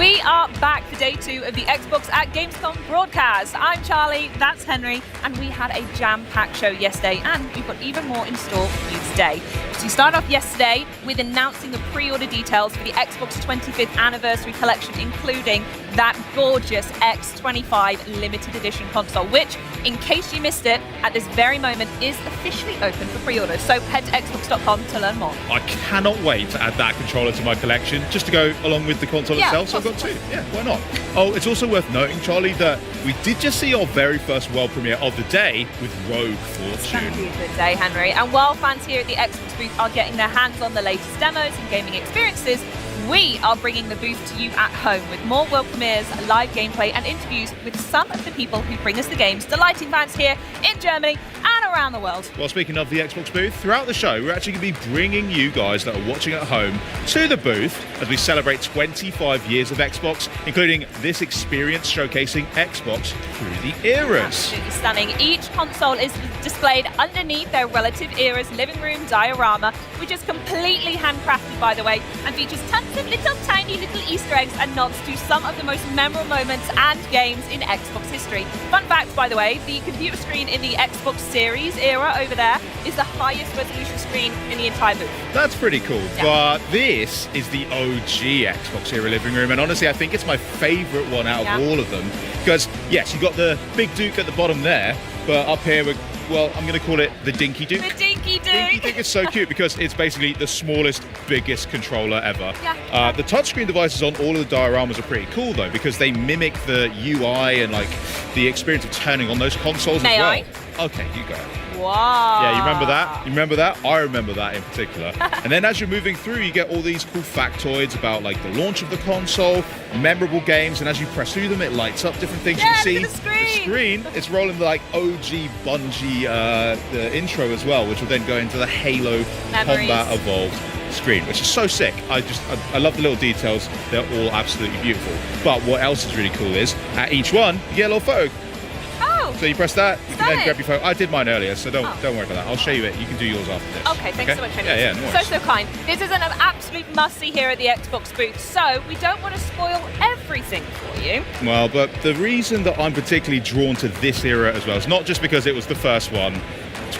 We are back for day 2 of the Xbox at Gamescom broadcast. I'm Charlie, that's Henry, and we had a jam-packed show yesterday, and we've got even more in store for you today. So we started off yesterday with announcing the pre-order details for the Xbox 25th anniversary collection, including that gorgeous X25 limited edition console, which, in case you missed it, at this very moment is officially open for pre-order. So head to xbox.com to learn more. I cannot wait to add that controller to my collection, just to go along with the console itself. So I've got 2. Yeah, why not? Oh, it's also worth noting, Charlie, that we did just see our very first world premiere of the day with Rogue Fortune. It's going to be a good day, Henry. And while fans here at the Xbox booth are getting their hands on the latest demos and gaming experiences, we are bringing the booth to you at home with more world premieres, live gameplay and interviews with some of the people who bring us the games, delighting fans here in Germany and around the world. Well, speaking of the Xbox booth, throughout the show, we're actually going to be bringing you guys that are watching at home to the booth as we celebrate 25 years of Xbox, including this experience showcasing Xbox through the eras. Absolutely stunning. Each console is displayed underneath their relative era's living room diorama, which is completely handcrafted, by the way, and features tons of little tiny little Easter eggs and nods to some of the most memorable moments and games in Xbox history. Fun fact, by the way, the computer screen in the Xbox Series era over there is the highest resolution screen in the entire booth. That's pretty cool, yeah. But this is the OG Xbox era living room, and honestly, I think it's my favourite one out of all of them, because yes, you've got the big Duke at the bottom there, but up here we're, well, I'm going to call it the Dinky Duke. The Dinky Duke! Dinky Duke is so cute because it's basically the smallest, biggest controller ever. Yeah. The touchscreen devices on all of the dioramas are pretty cool though, because they mimic the UI and like the experience of turning on those consoles May as well. I? Okay, you go. Wow. Yeah, you remember that? You remember that? I remember that in particular. And then as you're moving through, you get all these cool factoids about like the launch of the console, memorable games, and as you press through them, it lights up different things. Yeah, You can see look at the screen. It's rolling the like OG Bungie the intro as well, which will then go into the Halo Memories. Combat Evolved screen, which is so sick. I love the little details. They're all absolutely beautiful. But what else is really cool is at each one, you get a little photo. So you press that, you can then grab your phone. I did mine earlier, so don't worry about that. I'll show you it. You can do yours after this. Okay, thanks so much, Henry. Yeah, no worries. So kind. This is an absolute must-see here at the Xbox booth, so we don't want to spoil everything for you. Well, but the reason that I'm particularly drawn to this era as well is not just because it was the first one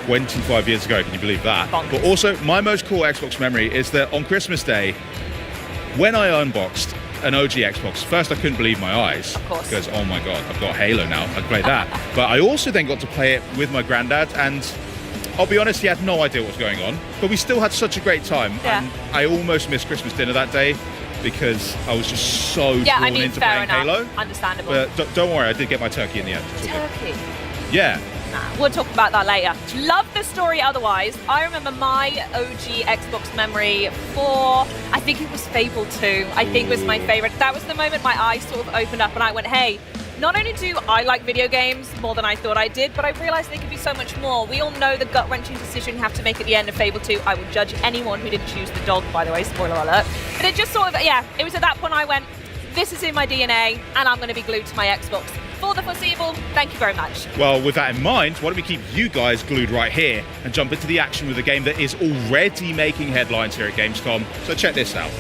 25 years ago, can you believe that? Bonkers. But also, my most cool Xbox memory is that on Christmas Day, when I unboxed an OG Xbox, first I couldn't believe my eyes. Of course. Because, oh my God, I've got Halo now, I can play that. But I also then got to play it with my granddad, and I'll be honest, he had no idea what was going on, but we still had such a great time. Yeah. And I almost missed Christmas dinner that day because I was just so drawn into fair playing enough. Halo. Understandable. But don't worry, I did get my turkey in the end. It's all good. Turkey. Yeah. Nah, we'll talk about that later. Love the story otherwise. I remember my OG Xbox memory for, I think it was Fable 2. I think was my favorite. That was the moment my eyes sort of opened up and I went, hey, not only do I like video games more than I thought I did, but I realized they could be so much more. We all know the gut-wrenching decision you have to make at the end of Fable 2. I would judge anyone who didn't choose the dog, by the way, spoiler alert. But it just sort of, yeah, it was at that point I went, this is in my DNA and I'm going to be glued to my Xbox. For the foreseeable, thank you very much. Well, with that in mind, why don't we keep you guys glued right here and jump into the action with a game that is already making headlines here at Gamescom. So check this out.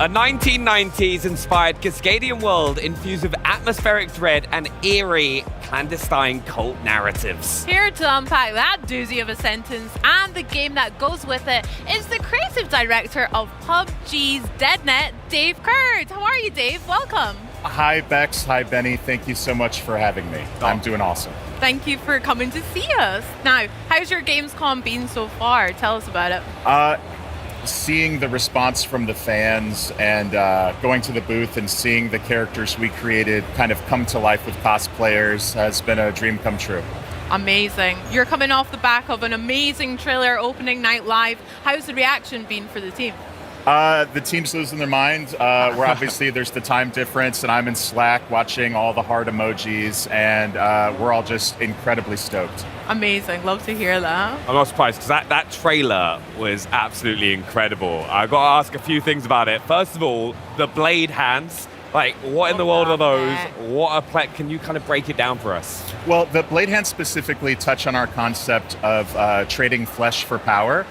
A 1990s-inspired Cascadian world infused with atmospheric dread and eerie, clandestine cult narratives. Here to unpack that doozy of a sentence and the game that goes with it is the creative director of PUBG's DeadNet, Dave Kurd. How are you, Dave? Welcome. Hi, Bex. Hi, Benny. Thank you so much for having me. I'm doing awesome. Thank you for coming to see us. Now, how's your Gamescom been so far? Tell us about it. Seeing the response from the fans and going to the booth and seeing the characters we created kind of come to life with cosplayers has been a dream come true. Amazing. You're coming off the back of an amazing trailer opening night live. How's the reaction been for the team? The team's losing their mind. We're obviously, there's the time difference, and I'm in Slack watching all the heart emojis, and we're all just incredibly stoked. Amazing. Love to hear that. I'm not surprised, because that trailer was absolutely incredible. I've got to ask a few things about it. First of all, the blade hands. Like, what in the world are those? What a play. Can you kind of break it down for us? Well, the blade hands specifically touch on our concept of trading flesh for power.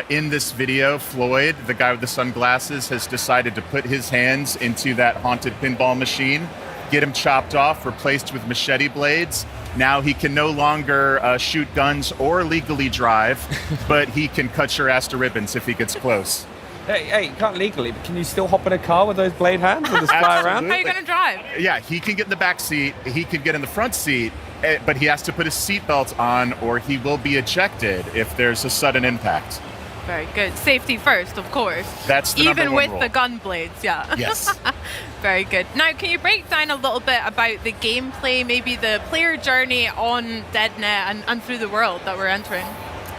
In this video, Floyd, the guy with the sunglasses, has decided to put his hands into that haunted pinball machine, get him chopped off, replaced with machete blades. Now he can no longer shoot guns or legally drive, but he can cut your ass to ribbons if he gets close. Hey, you can't legally, but can you still hop in a car with those blade hands and just fly around? How are you going to drive? Yeah, he can get in the back seat, he can get in the front seat, but he has to put his seatbelt on or he will be ejected if there's a sudden impact. Very good. Safety first, of course. That's the Even number one with rule. the gun blades, yeah. Yes. Very good. Now, can you break down a little bit about the gameplay, maybe the player journey on DeadNet and through the world that we're entering?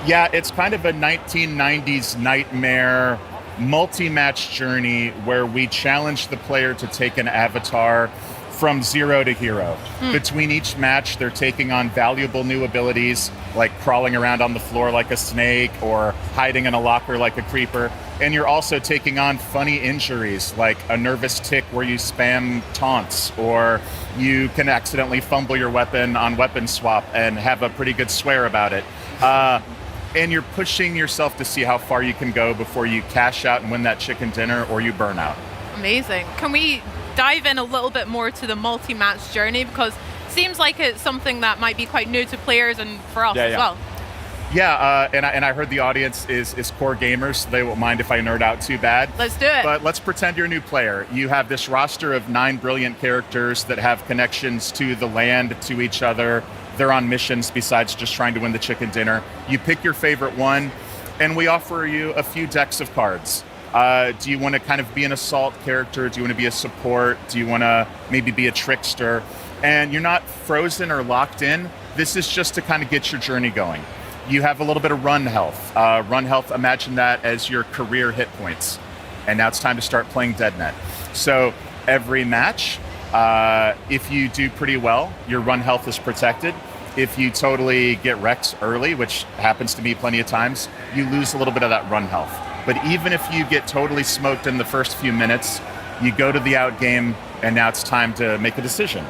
Yeah, it's kind of a 1990s nightmare multi-match journey where we challenge the player to take an avatar from zero to hero. Between each match, they're taking on valuable new abilities, like crawling around on the floor like a snake or hiding in a locker like a creeper. And you're also taking on funny injuries, like a nervous tick where you spam taunts, or you can accidentally fumble your weapon on weapon swap and have a pretty good swear about it. And you're pushing yourself to see how far you can go before you cash out and win that chicken dinner or you burn out. Amazing. Can we dive in a little bit more to the multi-match journey, because it seems like it's something that might be quite new to players and for us as well. Yeah, and I heard the audience is core gamers, so they won't mind if I nerd out too bad. Let's do it. But let's pretend you're a new player. You have this roster of 9 brilliant characters that have connections to the land, to each other. They're on missions besides just trying to win the chicken dinner. You pick your favorite one, and we offer you a few decks of cards. Do you want to kind of be an assault character? Do you want to be a support? Do you want to maybe be a trickster? And you're not frozen or locked in. This is just to kind of get your journey going. You have a little bit of run health. Run health, imagine that as your career hit points. And now it's time to start playing DeadNet. So every match, if you do pretty well, your run health is protected. If you totally get wrecked early, which happens to me plenty of times, you lose a little bit of that run health. But even if you get totally smoked in the first few minutes, you go to the out game, and now it's time to make a decision.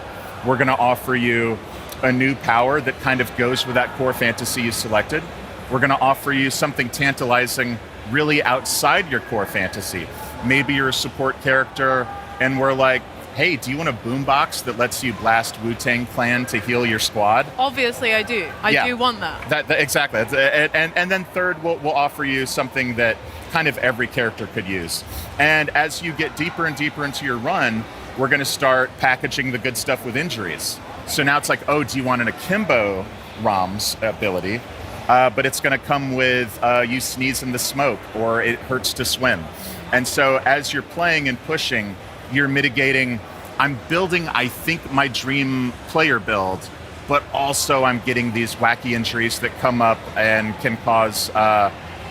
We're going to offer you a new power that kind of goes with that core fantasy you selected. We're going to offer you something tantalizing really outside your core fantasy. Maybe you're a support character, and we're like, hey, do you want a boombox that lets you blast Wu-Tang Clan to heal your squad? Obviously, I do. I do want that. Exactly. And then third, we'll offer you something that kind of every character could use. And as you get deeper and deeper into your run, we're going to start packaging the good stuff with injuries. So now it's like, oh, do you want an akimbo ROM's ability? But it's going to come with you sneeze in the smoke, or it hurts to swim. And so as you're playing and pushing, you're mitigating. I'm building, I think, my dream player build, but also I'm getting these wacky injuries that come up and can cause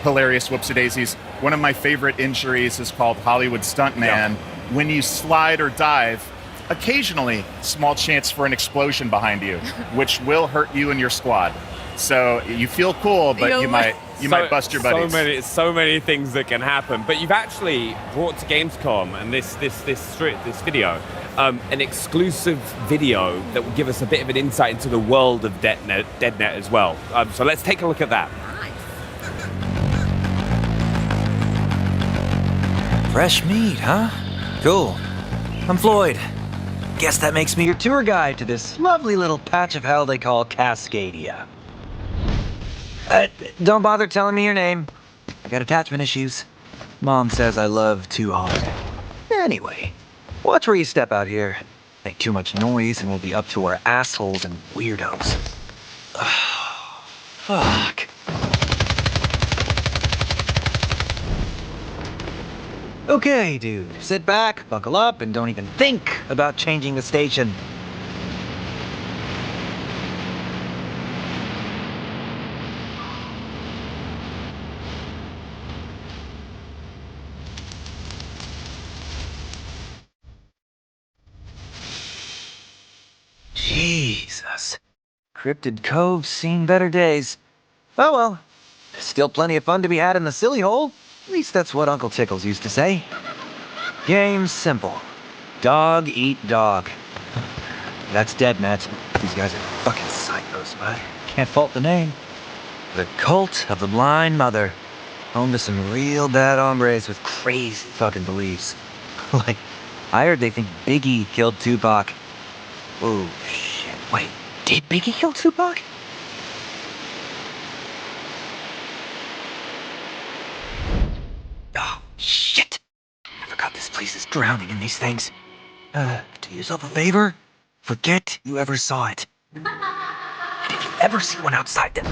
hilarious whoopsie-daisies. One of my favorite injuries is called Hollywood Stuntman. Yeah. When you slide or dive, occasionally, small chance for an explosion behind you, which will hurt you and your squad. So you feel cool, but you might bust your buddies. So many things that can happen. But you've actually brought to Gamescom and this video, an exclusive video that will give us a bit of an insight into the world of DeadNet as well. So let's take a look at that. Fresh meat, huh? Cool. I'm Floyd. Guess that makes me your tour guide to this lovely little patch of hell they call Cascadia. Don't bother telling me your name. I got attachment issues. Mom says I love too hard. Anyway, watch where you step out here. Make too much noise and we'll be up to our assholes and weirdos. Fuck. Okay, dude. Sit back, buckle up, and don't even think about changing the station. Jesus. Cryptid Cove's seen better days. Oh well. Still plenty of fun to be had in the silly hole. At least that's what Uncle Tickles used to say. Game's simple. Dog eat dog. That's DeadNet. These guys are fucking psychos, but can't fault the name. The Cult of the Blind Mother. Home to some real bad hombres with crazy fucking beliefs. Like, I heard they think Biggie killed Tupac. Oh shit. Wait, did Biggie kill Tupac? Oh, shit! I forgot this place is drowning in these things. Do yourself a favor? Forget you ever saw it. And if you ever see one outside them...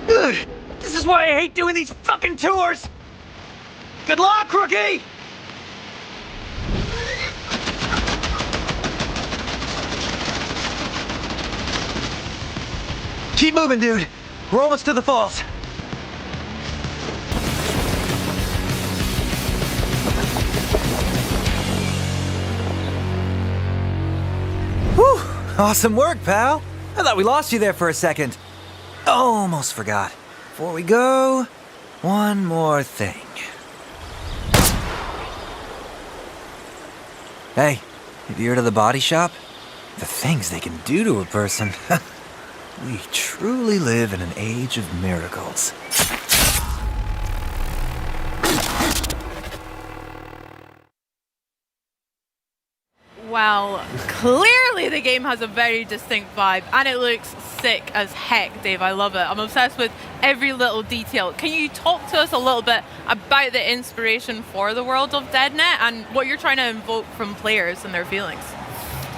Ugh, this is why I hate doing these fucking tours! Good luck, rookie! Keep moving, dude. We're almost to the falls. Whew! Awesome work, pal. I thought we lost you there for a second. Almost forgot. Before we go, one more thing. Hey, have you heard of the body shop? The things they can do to a person. We truly live in an age of miracles. Well, clearly the game has a very distinct vibe and it looks sick as heck, Dave. I love it. I'm obsessed with every little detail. Can you talk to us a little bit about the inspiration for the world of DeadNet and what you're trying to invoke from players and their feelings?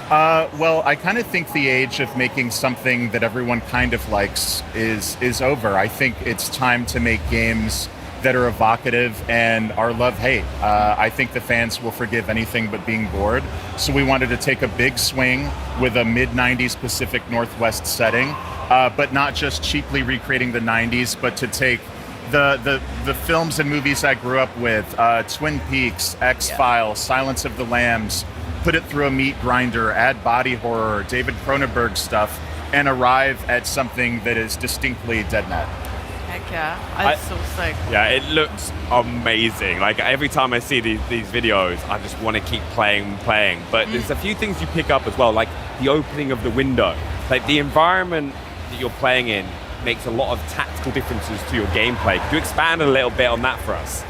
Well, I kind of think the age of making something that everyone kind of likes is over. I think it's time to make games that are evocative and are love-hate. I think the fans will forgive anything but being bored. So we wanted to take a big swing with a mid-90s Pacific Northwest setting, but not just cheaply recreating the 90s, but to take the films and movies I grew up with, Twin Peaks, X-Files, Silence of the Lambs, put it through a meat grinder, add body horror, David Cronenberg stuff, and arrive at something that is distinctly DeadNet. Heck yeah, that's so sick. Yeah, it looks amazing. Like every time I see these videos, I just want to keep playing and playing. But there's a few things you pick up as well, like the opening of the window. Like the environment that you're playing in makes a lot of tactical differences to your gameplay. Could you expand a little bit on that for us?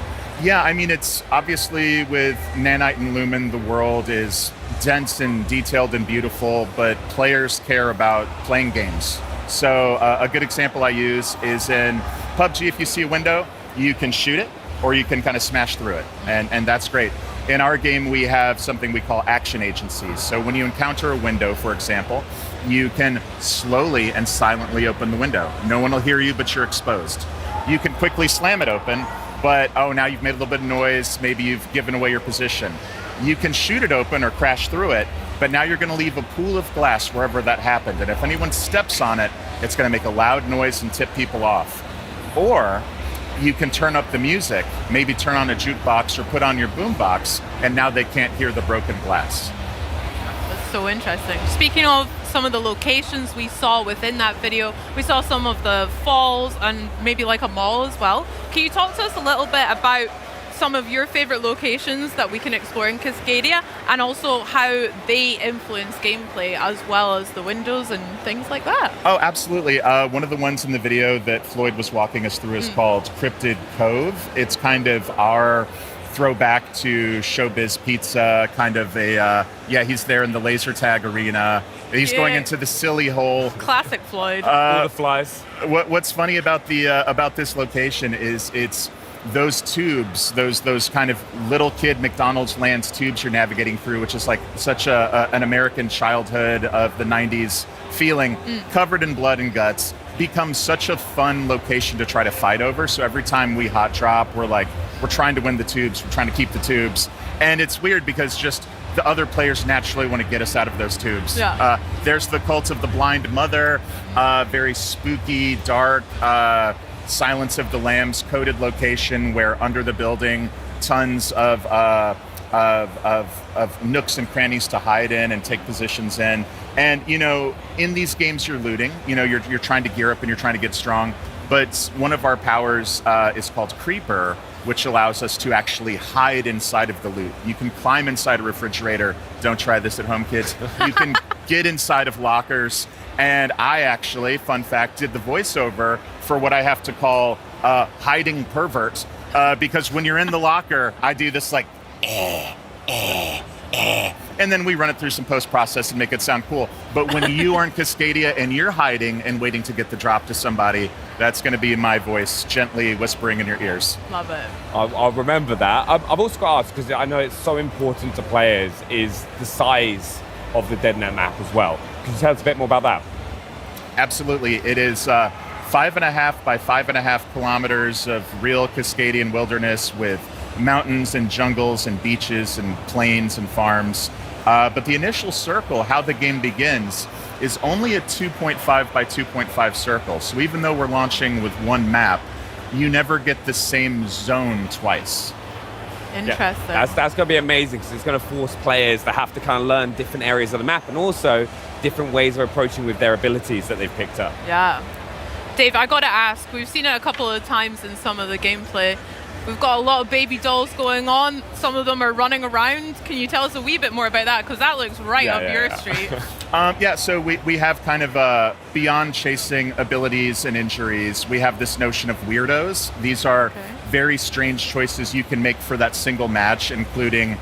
Yeah, I mean, it's obviously with Nanite and Lumen, the world is dense and detailed and beautiful, but players care about playing games. So a good example I use is in PUBG. If you see a window, you can shoot it or you can kind of smash through it, and that's great. In our game, we have something we call action agencies. So when you encounter a window, for example, you can slowly and silently open the window. No one will hear you, but you're exposed. You can quickly slam it open, but oh, now you've made a little bit of noise, maybe you've given away your position. You can shoot it open or crash through it, but now you're gonna leave a pool of glass wherever that happened, and if anyone steps on it, it's gonna make a loud noise and tip people off. Or you can turn up the music, maybe turn on a jukebox or put on your boombox, and now they can't hear the broken glass. That's so interesting. Speaking of some of the locations we saw within that video, we saw some of the falls and maybe like a mall as well. Can you talk to us a little bit about some of your favorite locations that we can explore in Cascadia and also how they influence gameplay as well as the windows and things like that? Oh, absolutely. One of the ones in the video that Floyd was walking us through is called Cryptid Cove. It's kind of our throwback to Showbiz Pizza, kind of a, he's there in the laser tag arena. He's going into the silly hole. Classic Floyd. All the flies. What's funny about this location is it's those tubes, those kind of little kid McDonald's Land's tubes you're navigating through, which is like such an American childhood of the 90s feeling, covered in blood and guts, becomes such a fun location to try to fight over. So every time we hot drop, we're trying to win the tubes, we're trying to keep the tubes. And it's weird because just the other players naturally want to get us out of those tubes. Yeah. There's the Cult of the Blind Mother, very spooky, dark, Silence of the Lambs coded location where under the building, tons of nooks and crannies to hide in and take positions in. And in these games you're looting. You're trying to gear up and you're trying to get strong. But one of our powers is called Creeper, which allows us to actually hide inside of the loot. You can climb inside a refrigerator. Don't try this at home, kids. You can get inside of lockers. And I actually, fun fact, did the voiceover for what I have to call hiding pervert. Because when you're in the locker, I do this like, and then we run it through some post-process and make it sound cool. But when you are in Cascadia and you're hiding and waiting to get the drop to somebody, that's going to be my voice gently whispering in your ears. Love it. I'll remember that. I've also got to ask, because I know it's so important to players, is the size of the DeadNet map as well. Can you tell us a bit more about that? Absolutely. It is 5.5 by 5.5 kilometers of real Cascadian wilderness with mountains and jungles and beaches and plains and farms. But the initial circle, how the game begins, is only a 2.5 by 2.5 circle. So even though we're launching with one map, you never get the same zone twice. Interesting. Yeah, that's going to be amazing because it's going to force players to have to kind of learn different areas of the map and also different ways of approaching with their abilities that they've picked up. Yeah. Dave, I got to ask, we've seen it a couple of times in some of the gameplay. We've got a lot of baby dolls going on. Some of them are running around. Can you tell us a wee bit more about that? Because that looks right up your street. So we have kind of beyond chasing abilities and injuries, we have this notion of weirdos. These are very strange choices you can make for that single match, including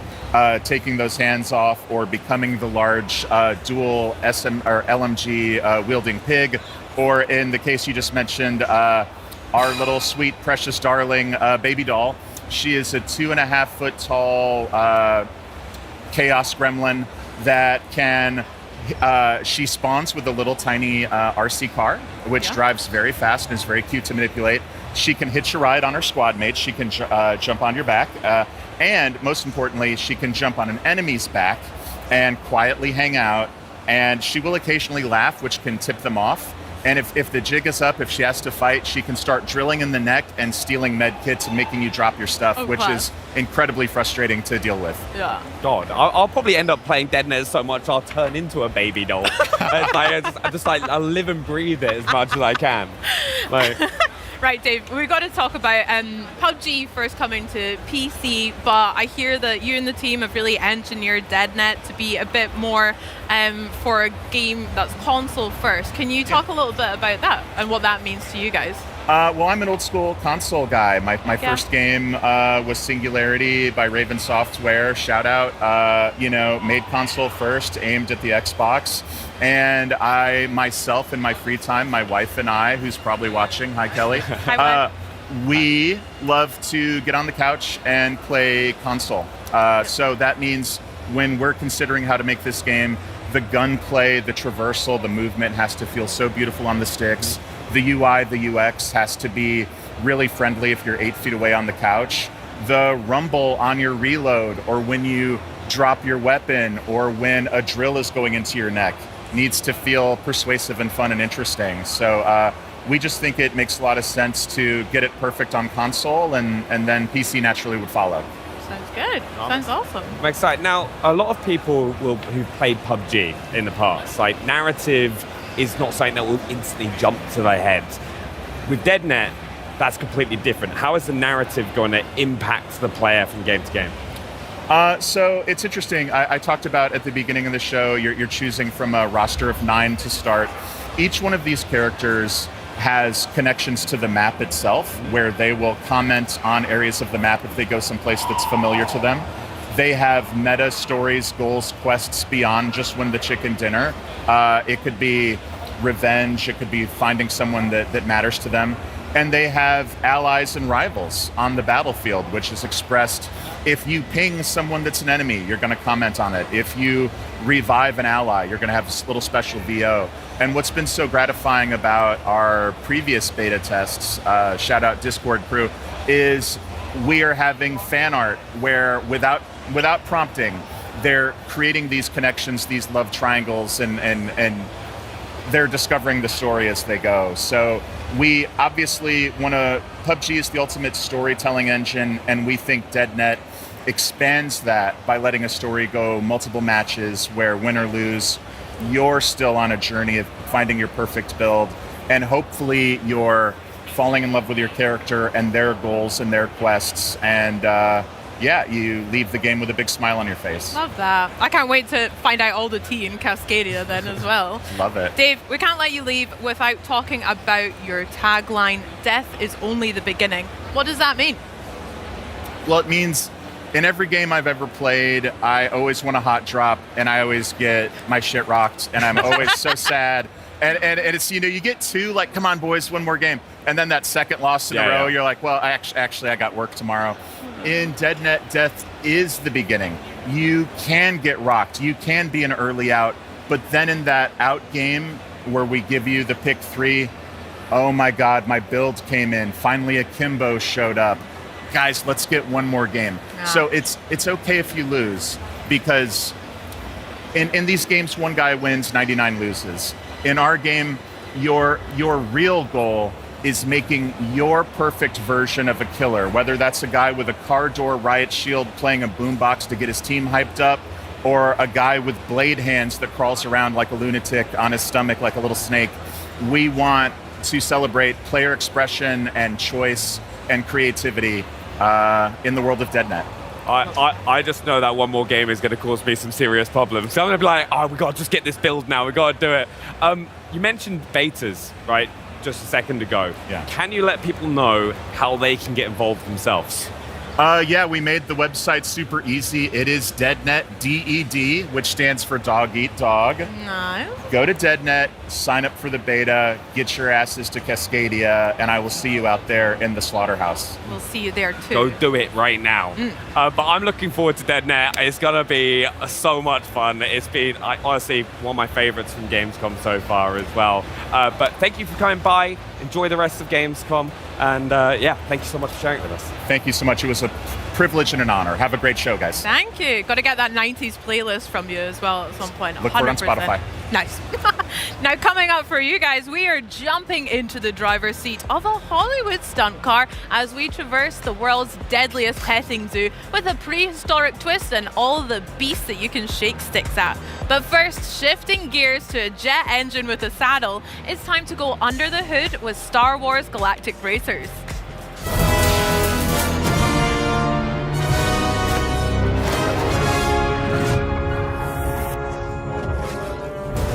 taking those hands off or becoming the large dual SM or LMG wielding pig, or in the case you just mentioned, our little sweet precious darling baby doll. She is a 2.5 foot tall chaos gremlin that can she spawns with a little tiny RC car, which drives very fast and is very cute to manipulate. She can hitch a ride on her squad mates. She can jump on your back. And most importantly, she can jump on an enemy's back and quietly hang out. And she will occasionally laugh, which can tip them off. And if the jig is up, if she has to fight, she can start drilling in the neck and stealing med kits and making you drop your stuff, which is incredibly frustrating to deal with. Yeah. God, I'll probably end up playing DeadNet so much I'll turn into a baby doll. I just live and breathe it as much as I can. Right, Dave, we've got to talk about PUBG first coming to PC, but I hear that you and the team have really engineered DeadNet to be a bit more for a game that's console first. Can you talk a little bit about that and what that means to you guys? Well, I'm an old school console guy. My first game was Singularity by Raven Software. Shout out, made console first, aimed at the Xbox. And I myself, in my free time, my wife and I, who's probably watching, hi Kelly, Hi, we love to get on the couch and play console. So that means when we're considering how to make this game, the gunplay, the traversal, the movement has to feel so beautiful on the sticks. The UI, the UX has to be really friendly if you're 8 feet away on the couch. The rumble on your reload, or when you drop your weapon, or when a drill is going into your neck, needs to feel persuasive and fun and interesting. So we just think it makes a lot of sense to get it perfect on console, and then PC naturally would follow. Sounds good. Sounds awesome. I'm excited. Now, a lot of people who've played PUBG in the past, like narrative is not something that will instantly jump to their heads. With DeadNet, that's completely different. How is the narrative going to impact the player from game to game? So it's interesting. I talked about at the beginning of the show, you're choosing from a roster of 9 to start. Each one of these characters has connections to the map itself, where they will comment on areas of the map if they go someplace that's familiar to them. They have meta stories, goals, quests beyond just win the chicken dinner. It could be revenge, it could be finding someone that matters to them. And they have allies and rivals on the battlefield, which is expressed. If you ping someone that's an enemy, you're going to comment on it. If you revive an ally, you're going to have this little special VO. And what's been so gratifying about our previous beta tests, shout out Discord crew, is we are having fan art where without prompting, they're creating these connections, these love triangles, and they're discovering the story as they go. So we obviously want to, PUBG is the ultimate storytelling engine, and we think DeadNet expands that by letting a story go multiple matches where win or lose, you're still on a journey of finding your perfect build, and hopefully you're falling in love with your character and their goals and their quests, and you leave the game with a big smile on your face. Love that. I can't wait to find out all the tea in Cascadia then as well. Love it. Dave, we can't let you leave without talking about your tagline, "Death is only the beginning." What does that mean? Well, it means in every game I've ever played, I always want a hot drop, and I always get my shit rocked, and I'm always so sad. And it's, you get two, like, come on, boys, one more game. And then that second loss in a row, you're like, well, actually, I got work tomorrow. In DeadNet, death is the beginning. You can get rocked. You can be an early out. But then in that out game where we give you the pick 3, oh my God, my build came in. Finally, a Kimbo showed up. Guys, let's get one more game. Yeah. So it's okay if you lose, because in these games, one guy wins, 99 loses. In our game, your real goal is making your perfect version of a killer, whether that's a guy with a car door riot shield playing a boombox to get his team hyped up, or a guy with blade hands that crawls around like a lunatic on his stomach like a little snake. We want to celebrate player expression and choice and creativity in the world of DeadNet. I just know that one more game is going to cause me some serious problems. So I'm going to be like, oh, we got to just get this build now. We got to do it. You mentioned betas, right, just a second ago. Yeah. Can you let people know how they can get involved themselves? We made the website super easy. It is DeadNet, DED, which stands for Dog Eat Dog. Nice. Go to DeadNet, sign up for the beta, get your asses to Cascadia, and I will see you out there in the slaughterhouse. We'll see you there too. Go do it right now. But I'm looking forward to DeadNet. It's going to be so much fun. It's been, honestly, one of my favorites from Gamescom so far as well. But thank you for coming by. Enjoy the rest of Gamescom. And thank you so much for sharing it with us. Thank you so much. It was a privilege and an honor. Have a great show, guys. Thank you. Got to get that 90s playlist from you as well at some point. Look for it on Spotify. Nice. Now, coming up for you guys, we are jumping into the driver's seat of a Hollywood stunt car as we traverse the world's deadliest petting zoo with a prehistoric twist and all the beasts that you can shake sticks at. But first, shifting gears to a jet engine with a saddle, it's time to go under the hood with Star Wars Galactic Racers.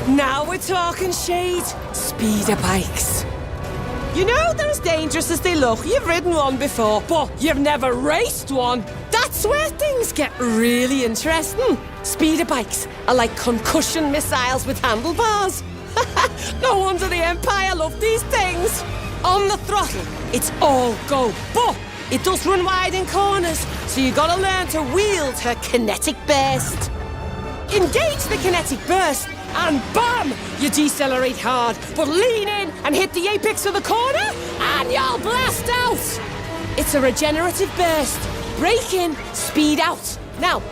Now we're talking shade. Speeder bikes. You know they're as dangerous as they look. You've ridden one before, but you've never raced one. That's where things get really interesting. Speeder bikes are like concussion missiles with handlebars. No wonder the Empire love these things. On the throttle, it's all go, but it does run wide in corners, so you gotta learn to wield her kinetic burst. Engage the kinetic burst, and bam! You decelerate hard, but lean in and hit the apex of the corner, and you'll blast out! It's a regenerative burst. Brake in, speed out. Now,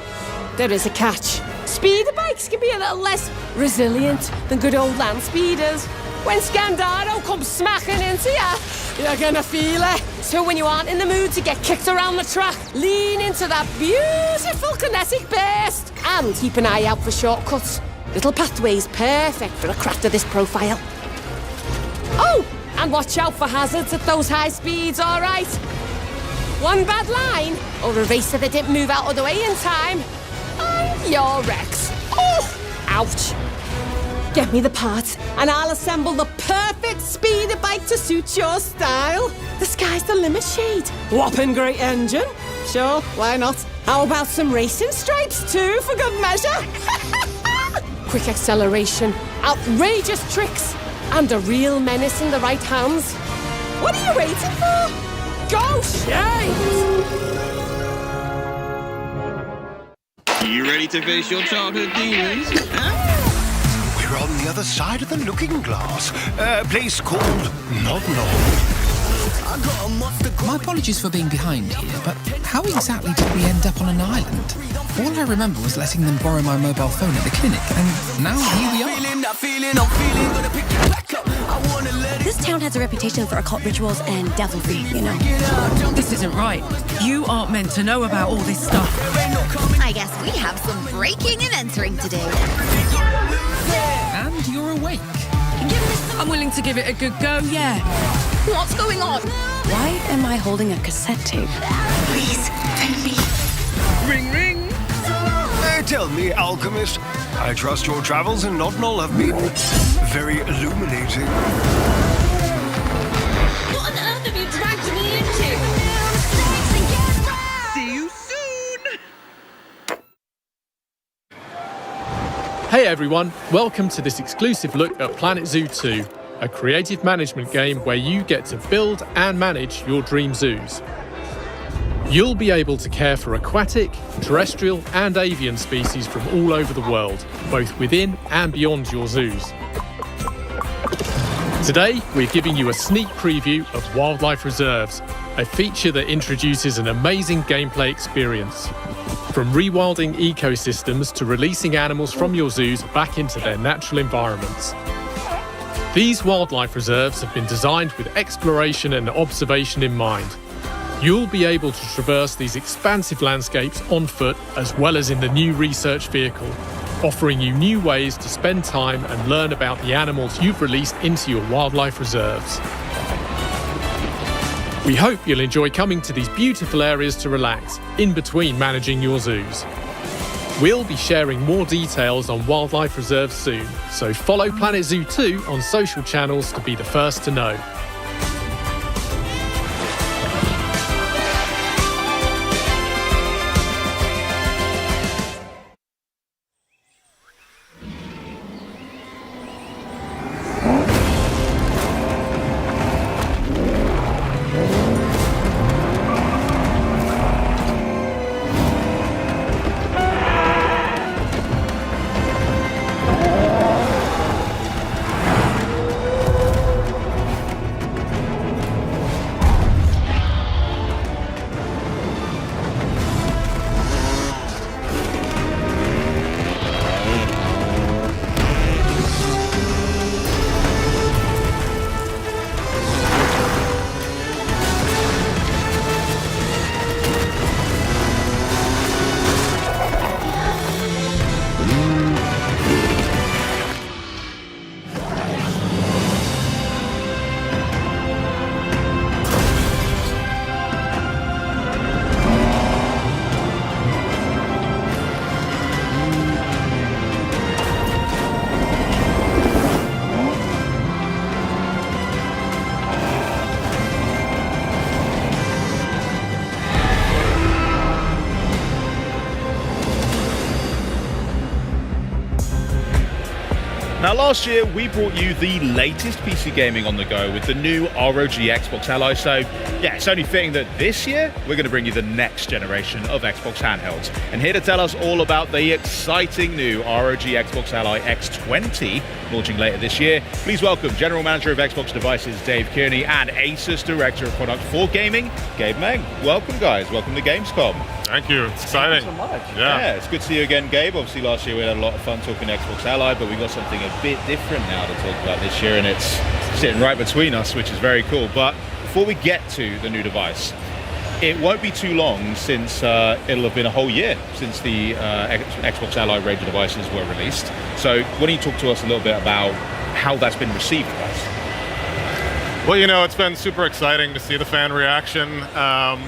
there is a catch. Speeder bikes can be a little less resilient than good old land speeders. When Scandaro comes smacking into you, you're gonna feel it. So when you aren't in the mood to get kicked around the track, lean into that beautiful kinetic burst and keep an eye out for shortcuts. Little pathways perfect for a craft of this profile. Oh, and watch out for hazards at those high speeds, all right? One bad line, or a racer that didn't move out of the way in time, and you're wrecked. Oh, ouch. Get me the parts, and I'll assemble the perfect speeder bike to suit your style. The sky's the limit, Shade. Whopping great engine. Sure, why not? How about some racing stripes too, for good measure? Quick acceleration, outrageous tricks, and a real menace in the right hands. What are you waiting for? Go, Shade! You ready to face your childhood demons? We're on the other side of the looking glass. A place called Nod Nod. My apologies for being behind here, but how exactly did we end up on an island? All I remember was letting them borrow my mobile phone at the clinic, and now here we are. This town has a reputation for occult rituals and devilry, you know. This isn't right. You aren't meant to know about all this stuff. I guess we have some breaking and entering to do. And you're awake. I'm willing to give it a good go, yeah. What's going on? Why am I holding a cassette tape? Please, don't be. Ring, ring. Tell me, alchemist. I trust your travels in Nod Nod have been very illuminating. What on earth have you dragged me into? See you soon. Hey everyone, welcome to this exclusive look at Planet Zoo 2, a creative management game where you get to build and manage your dream zoos. You'll be able to care for aquatic, terrestrial and avian species from all over the world, both within and beyond your zoos. Today, we're giving you a sneak preview of Wildlife Reserves, a feature that introduces an amazing gameplay experience. From rewilding ecosystems to releasing animals from your zoos back into their natural environments. These wildlife reserves have been designed with exploration and observation in mind. You'll be able to traverse these expansive landscapes on foot as well as in the new research vehicle, offering you new ways to spend time and learn about the animals you've released into your wildlife reserves. We hope you'll enjoy coming to these beautiful areas to relax, in between managing your zoos. We'll be sharing more details on wildlife reserves soon, so follow Planet Zoo 2 on social channels to be the first to know. Now, last year we brought you the latest PC gaming on the go with the new ROG Xbox Ally, so yeah, it's only fitting that this year we're going to bring you the next generation of Xbox handhelds. And here to tell us all about the exciting new ROG Xbox Ally X20 launching later this year, please welcome General Manager of Xbox Devices Dave Kearney and Asus Director of Product for Gaming, Gabe Meng. Welcome guys, welcome to Gamescom. Thank you, it's exciting. Thank you so much. Yeah, it's good to see you again, Gabe. Obviously last year we had a lot of fun talking Xbox Ally, but we've got something a bit different now to talk about this year, and it's sitting right between us, which is very cool. But before we get to the new device, it won't be too long since it'll have been a whole year since the Xbox Ally range of devices were released. So why don't you talk to us a little bit about how that's been received, guys? well, you know, it's been super exciting to see the fan reaction.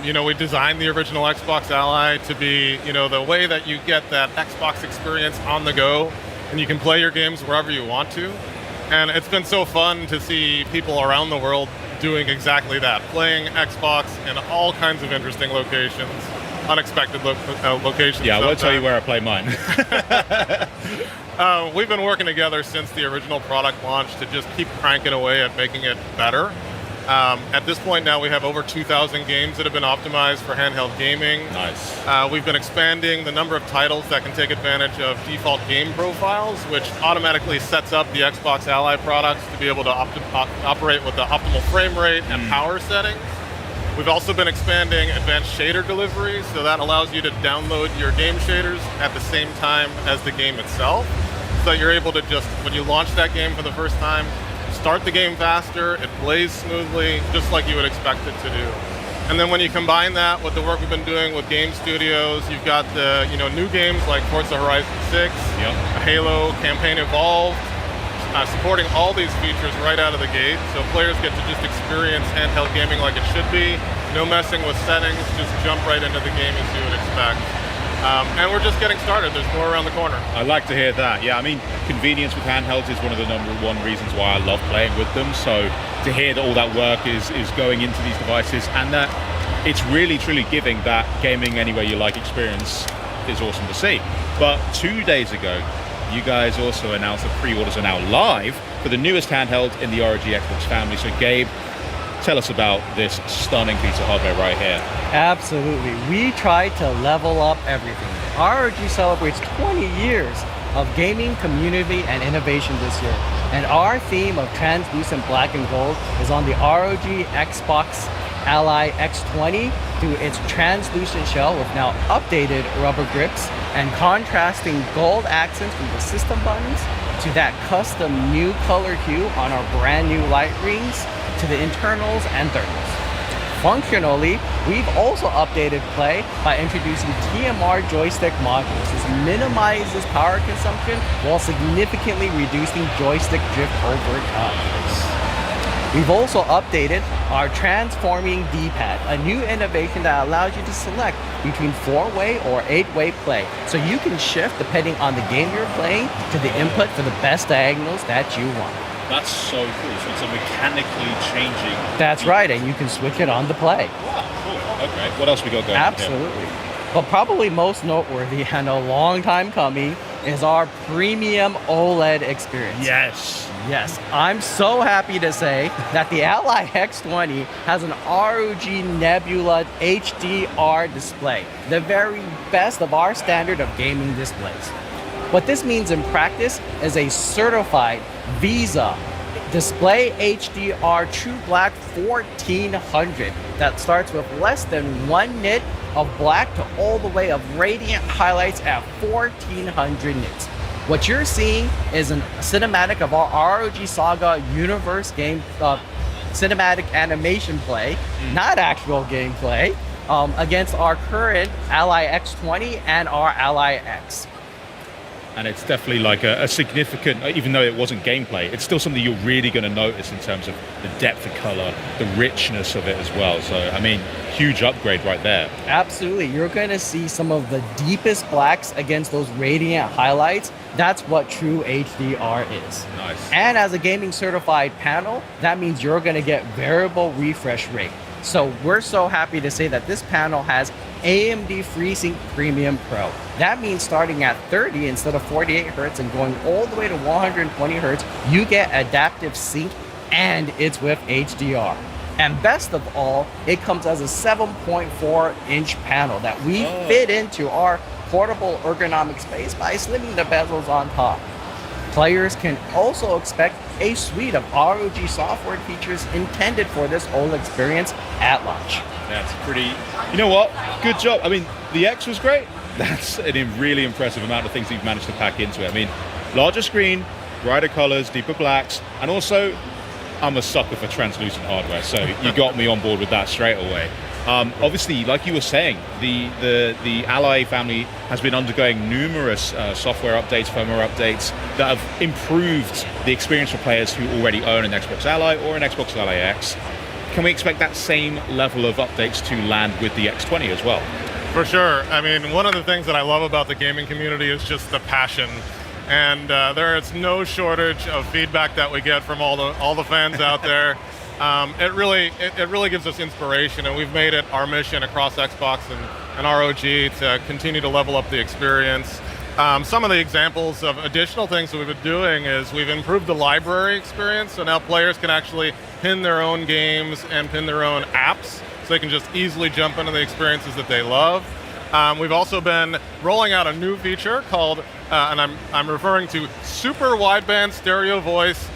You know, we designed the original Xbox Ally to be, you know, the way that you get that Xbox experience on the go. and you can play your games wherever you want to. And it's been so fun to see people around the world doing exactly that, playing Xbox in all kinds of interesting locations, unexpected locations. Yeah, I won't tell you where I play mine. We've been working together since the original product launch to just keep cranking away at making it better. At this point now, we have over 2,000 games that have been optimized for handheld gaming. Nice. We've been expanding the number of titles that can take advantage of default game profiles, which automatically sets up the Xbox Ally products to be able to operate with the optimal frame rate and power settings. We've also been expanding advanced shader delivery, so that allows you to download your game shaders at the same time as the game itself. So you're able to just, when you launch that game for the first time, start the game faster, it plays smoothly, just like you would expect it to do. And then when you combine that with the work we've been doing with game studios, you've got the new games like Forza Horizon 6, Halo Campaign Evolved, supporting all these features right out of the gate, so players get to just experience handheld gaming like it should be, no messing with settings, just jump right into the game as you would expect. And we're just getting started. There's more around the corner. I like to hear that. Yeah, I mean, convenience with handhelds is one of the number one reasons why I love playing with them. So to hear that all that work is going into these devices and that it's really, truly giving that gaming anywhere you like experience is awesome to see. But 2 days ago, you guys also announced that pre-orders are now live for the newest handheld in the ROG Xbox family. So Gabe, tell us about this stunning piece of hardware right here. Absolutely. We try to level up everything. ROG celebrates 20 years of gaming, community, and innovation this year. And our theme of translucent black and gold is on the ROG Xbox Ally X20 through its translucent shell with now updated rubber grips and contrasting gold accents from the system buttons to that custom new color hue on our brand new light rings to the internals and thermals. Functionally, we've also updated play by introducing TMR joystick modules. This minimizes power consumption while significantly reducing joystick drift over time. We've also updated our transforming D-pad, a new innovation that allows you to select between 4-way or 8-way play, so you can shift depending on the game you're playing to the input for the best diagonals that you want. That's so cool. So it's a mechanically changing. That's right, and you can switch it on the play. Wow, cool. Okay. What else we got going on here? Absolutely. But probably most noteworthy and a long time coming is our premium OLED experience. Yes. Yes. I'm so happy to say that the Ally X20 has an ROG Nebula HDR display, the very best of our standard of gaming displays. What this means in practice is a certified VISA Display HDR True Black 1400 that starts with less than 1 nit of black to all the way of radiant highlights at 1400 nits. What you're seeing is a cinematic of our ROG Saga universe game cinematic animation play, not actual gameplay, against our current Ally X20 and our Ally X. And it's definitely like a significant, even though it wasn't gameplay, it's still something you're really going to notice in terms of the depth of color, the richness of it as well. So, I mean, huge upgrade right there. Absolutely. You're going to see some of the deepest blacks against those radiant highlights. That's what true HDR is. Nice. And as a gaming certified panel, that means you're going to get variable refresh rate. So we're so happy to say that this panel has AMD FreeSync Premium Pro. That means starting at 30 instead of 48 Hz and going all the way to 120 Hz, you get adaptive sync and it's with HDR. And best of all, it comes as a 7.4-inch panel that we fit into our portable ergonomic space by slimming the bezels on top. Players can also expect a suite of ROG software features intended for this whole experience at launch. That's pretty, you know what, good job. I mean, the X was great. That's a really impressive amount of things that you've managed to pack into it. I mean, larger screen, brighter colors, deeper blacks, and also I'm a sucker for translucent hardware, so you got me on board with that straight away. Obviously, like you were saying, the Ally family has been undergoing numerous software updates, firmware updates that have improved the experience for players who already own an Xbox Ally or an Xbox Ally X. Can we expect that same level of updates to land with the X20 as well? For sure. I mean, one of the things that I love about the gaming community is just the passion and there is no shortage of feedback that we get from all the fans out there. It really gives us inspiration, and we've made it our mission across Xbox and ROG to continue to level up the experience. Some of the examples of additional things that we've been doing is we've improved the library experience, so now players can actually pin their own games and pin their own apps, so they can just easily jump into the experiences that they love. We've also been rolling out a new feature called, and I'm referring to super wideband stereo voice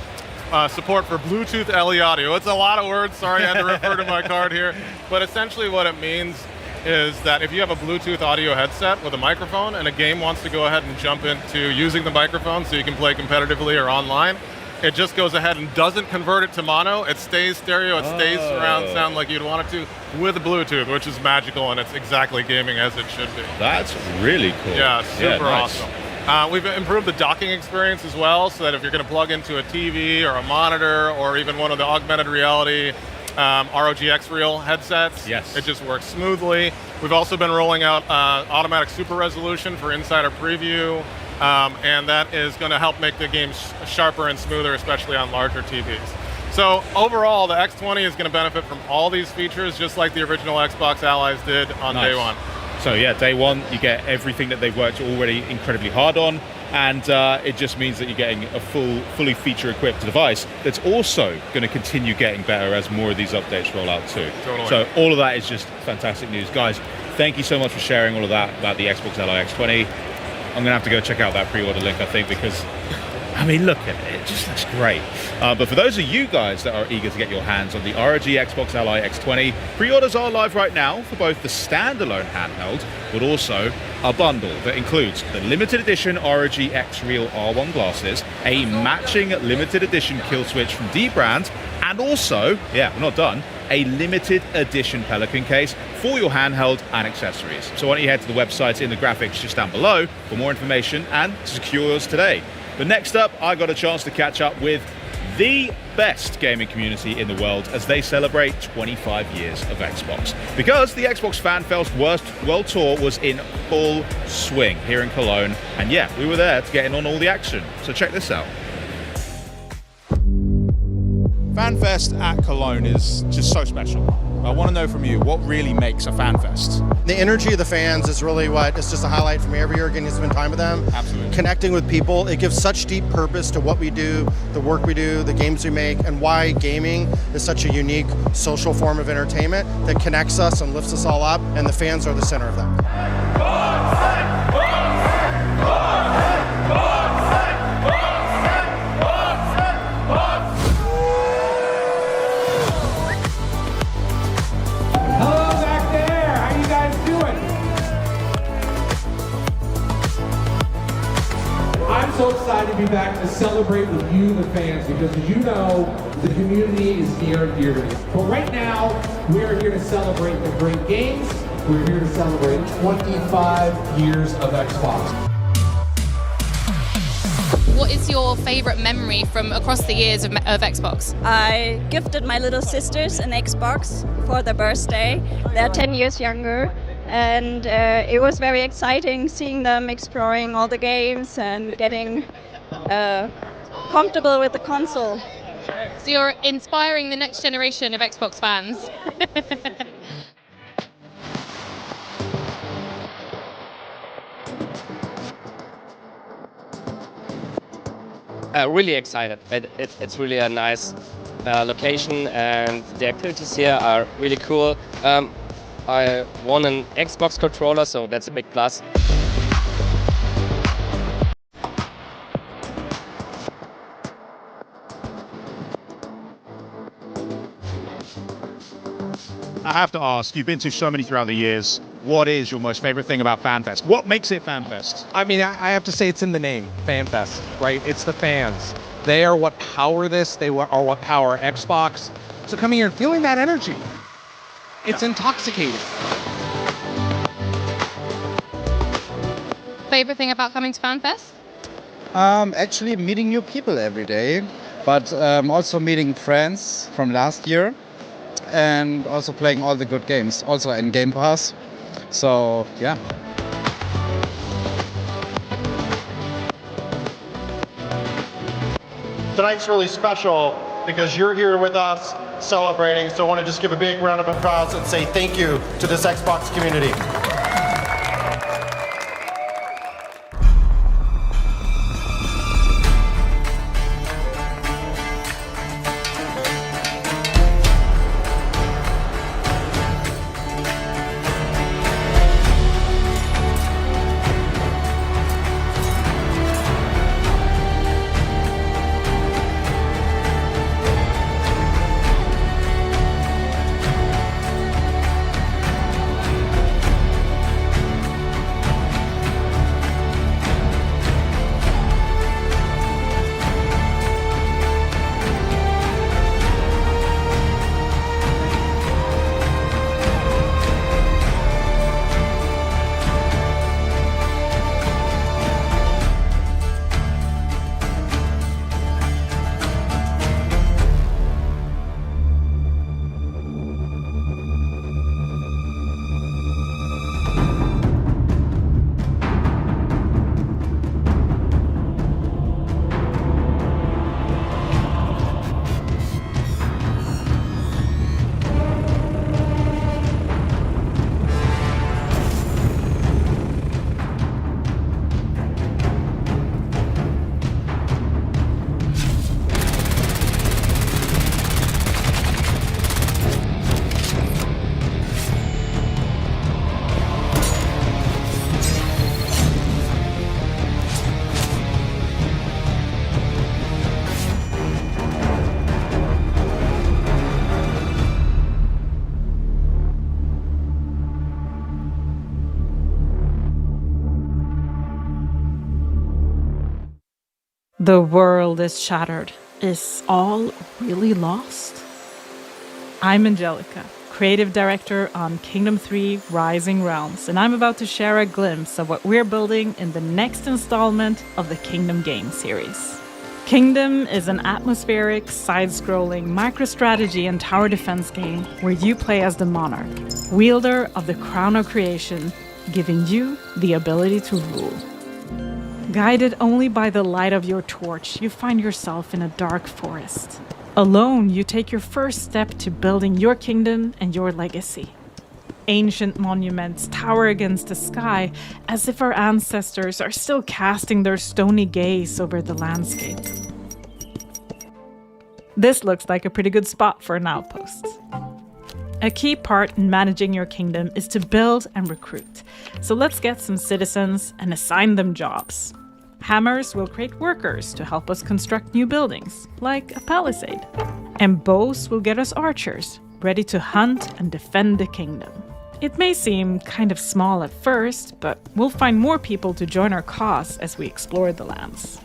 support for Bluetooth LE audio. It's a lot of words, sorry I had to refer to my card here, but essentially what it means is that if you have a Bluetooth audio headset with a microphone and a game wants to go ahead and jump into using the microphone so you can play competitively or online, it just goes ahead and doesn't convert it to mono. It stays stereo, it stays surround sound like you'd want it to with Bluetooth, which is magical, and it's exactly gaming as it should be. That's really cool. Yeah, super nice. awesome. We've improved the docking experience as well, so that if you're going to plug into a TV or a monitor or even one of the augmented reality ROG X-Reel headsets, it just works smoothly. We've also been rolling out automatic super resolution for insider preview, and that is going to help make the game sharper and smoother, especially on larger TVs. So overall, the X20 is going to benefit from all these features, just like the original Xbox Allies did on day one. So yeah, day one, you get everything that they've worked already incredibly hard on, and it just means that you're getting a fully feature-equipped device that's also going to continue getting better as more of these updates roll out too. Totally. So all of that is just fantastic news. Guys, thank you so much for sharing all of that about the Xbox Ally X20. I'm going to have to go check out that pre-order link, I think, because I mean, look at it, it just looks great. But for those of you guys that are eager to get your hands on the ROG Xbox Ally X20, pre-orders are live right now for both the standalone handheld, but also a bundle that includes the limited edition ROG X-Real R1 glasses, a matching limited edition kill switch from D-Brand, and also, yeah, we're not done, a limited edition Pelican case for your handheld and accessories. So why don't you head to the website in the graphics just down below for more information and to secure yours today. But next up, I got a chance to catch up with the best gaming community in the world as they celebrate 25 years of Xbox. Because the Xbox FanFest World Tour was in full swing here in Cologne. And yeah, we were there to get in on all the action. So check this out. FanFest at Cologne is just so special. I want to know from you, what really makes a FanFest? The energy of the fans is really what is just a highlight for me every year, getting to spend time with them. Absolutely. Connecting with people. It gives such deep purpose to what we do, the work we do, the games we make, and why gaming is such a unique social form of entertainment that connects us and lifts us all up, and the fans are the center of that. I'm so excited to be back to celebrate with you, the fans, because as you know, the community is near and dear to me. But right now, we are here to celebrate the great games. We're here to celebrate 25 years of Xbox. What is your favorite memory from across the years of Xbox? I gifted my little sisters an Xbox for their birthday. They're 10 years younger. And it was very exciting seeing them exploring all the games and getting comfortable with the console. So you're inspiring the next generation of Xbox fans. Really excited. It's really a nice location, and the activities here are really cool. I won an Xbox controller, so that's a big plus. I have to ask, you've been to so many throughout the years, what is your most favorite thing about FanFest? What makes it FanFest? I mean, I have to say it's in the name, FanFest, right? It's the fans. They are what power this, they are what power Xbox. So coming here and feeling that energy, it's intoxicating. Favorite thing about coming to FanFest? Actually meeting new people every day, but also meeting friends from last year, and also playing all the good games, also in Game Pass. So yeah. Tonight's really special because you're here with us celebrating, so I want to just give a big round of applause and say thank you to this Xbox community. The world is shattered. Is all really lost? I'm Angelica, creative director on Kingdom 3 Rising Realms, and I'm about to share a glimpse of what we're building in the next installment of the Kingdom game series. Kingdom is an atmospheric, side-scrolling, micro-strategy and tower defense game where you play as the monarch, wielder of the crown of creation, giving you the ability to rule. Guided only by the light of your torch, you find yourself in a dark forest. Alone, you take your first step to building your kingdom and your legacy. Ancient monuments tower against the sky as if our ancestors are still casting their stony gaze over the landscape. This looks like a pretty good spot for an outpost. A key part in managing your kingdom is to build and recruit. So let's get some citizens and assign them jobs. Hammers will create workers to help us construct new buildings, like a palisade. And bows will get us archers, ready to hunt and defend the kingdom. It may seem kind of small at first, but we'll find more people to join our cause as we explore the lands.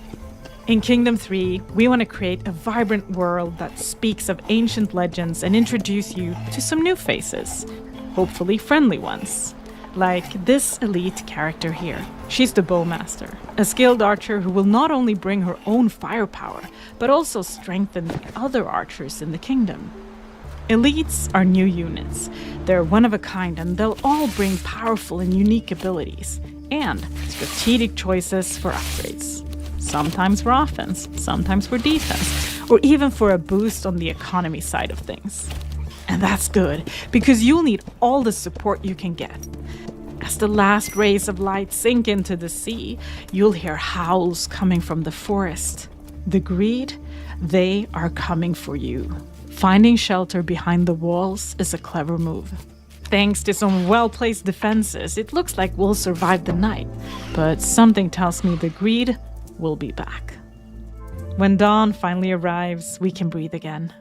In Kingdom 3, we want to create a vibrant world that speaks of ancient legends and introduce you to some new faces, hopefully friendly ones. Like this elite character here. She's the Bowmaster, a skilled archer who will not only bring her own firepower, but also strengthen the other archers in the kingdom. Elites are new units. They're one of a kind and they'll all bring powerful and unique abilities, and strategic choices for upgrades. Sometimes for offense, sometimes for defense, or even for a boost on the economy side of things. And that's good, because you'll need all the support you can get. As the last rays of light sink into the sea, you'll hear howls coming from the forest. The greed, they are coming for you. Finding shelter behind the walls is a clever move. Thanks to some well-placed defenses, it looks like we'll survive the night. But something tells me the greed will be back. When dawn finally arrives, we can breathe again.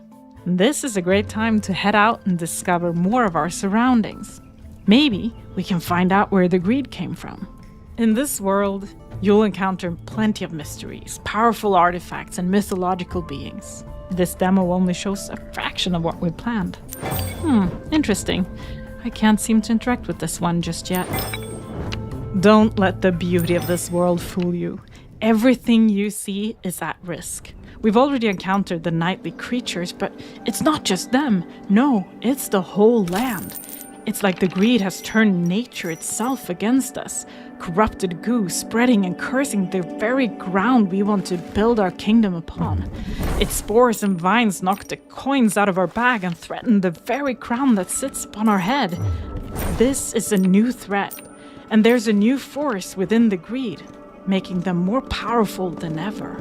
This is a great time to head out and discover more of our surroundings. Maybe we can find out where the greed came from. In this world, you'll encounter plenty of mysteries, powerful artifacts, and mythological beings. This demo only shows a fraction of what we planned. Interesting. I can't seem to interact with this one just yet. Don't let the beauty of this world fool you. Everything you see is at risk. We've already encountered the nightly creatures, but it's not just them. No, it's the whole land. It's like the greed has turned nature itself against us. Corrupted goo spreading and cursing the very ground we want to build our kingdom upon. Its spores and vines knock the coins out of our bag and threaten the very crown that sits upon our head. This is a new threat, and there's a new force within the greed, making them more powerful than ever.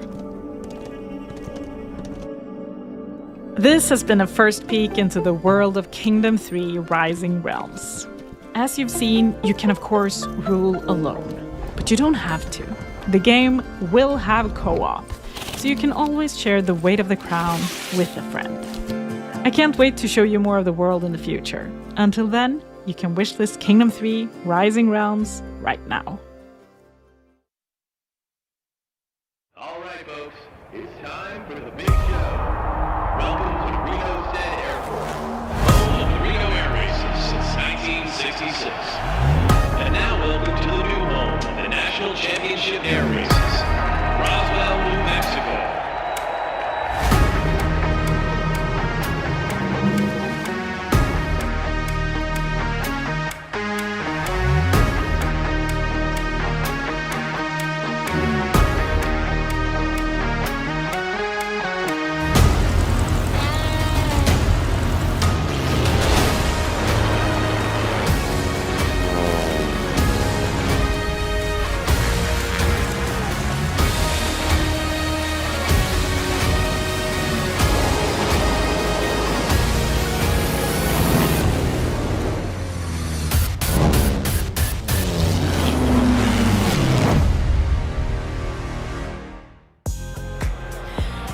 This has been a first peek into the world of Kingdom 3 Rising Realms. As you've seen, you can of course rule alone, but you don't have to. The game will have co-op, so you can always share the weight of the crown with a friend. I can't wait to show you more of the world in the future. Until then, you can wishlist Kingdom 3 Rising Realms right now. All right, folks, it's time for the big show. Welcome to Reno Said Airport, home of the Reno Air Races since 1966. And now welcome to the new home of the National Championship Air Races, Roswell, New Mexico.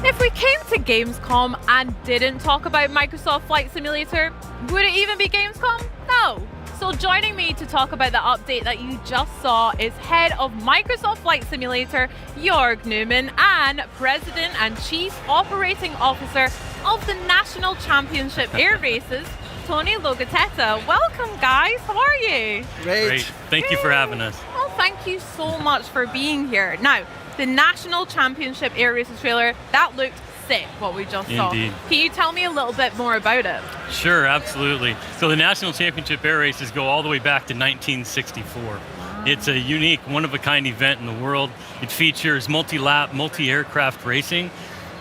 If we came to Gamescom and didn't talk about Microsoft Flight Simulator, would it even be Gamescom? No. So joining me to talk about the update that you just saw is head of Microsoft Flight Simulator, Jörg Newman, and President and Chief Operating Officer of the National Championship Air Races, Tony Logatetta. Welcome, guys. How are you? Great. Thank you for having us. Well, thank you so much for being here. Now, the National Championship Air Races trailer, that looked sick, what we just saw. Indeed. Can you tell me a little bit more about it? Sure, absolutely. So the National Championship Air Races go all the way back to 1964. Wow. It's a unique, one-of-a-kind event in the world. It features multi-lap, multi-aircraft racing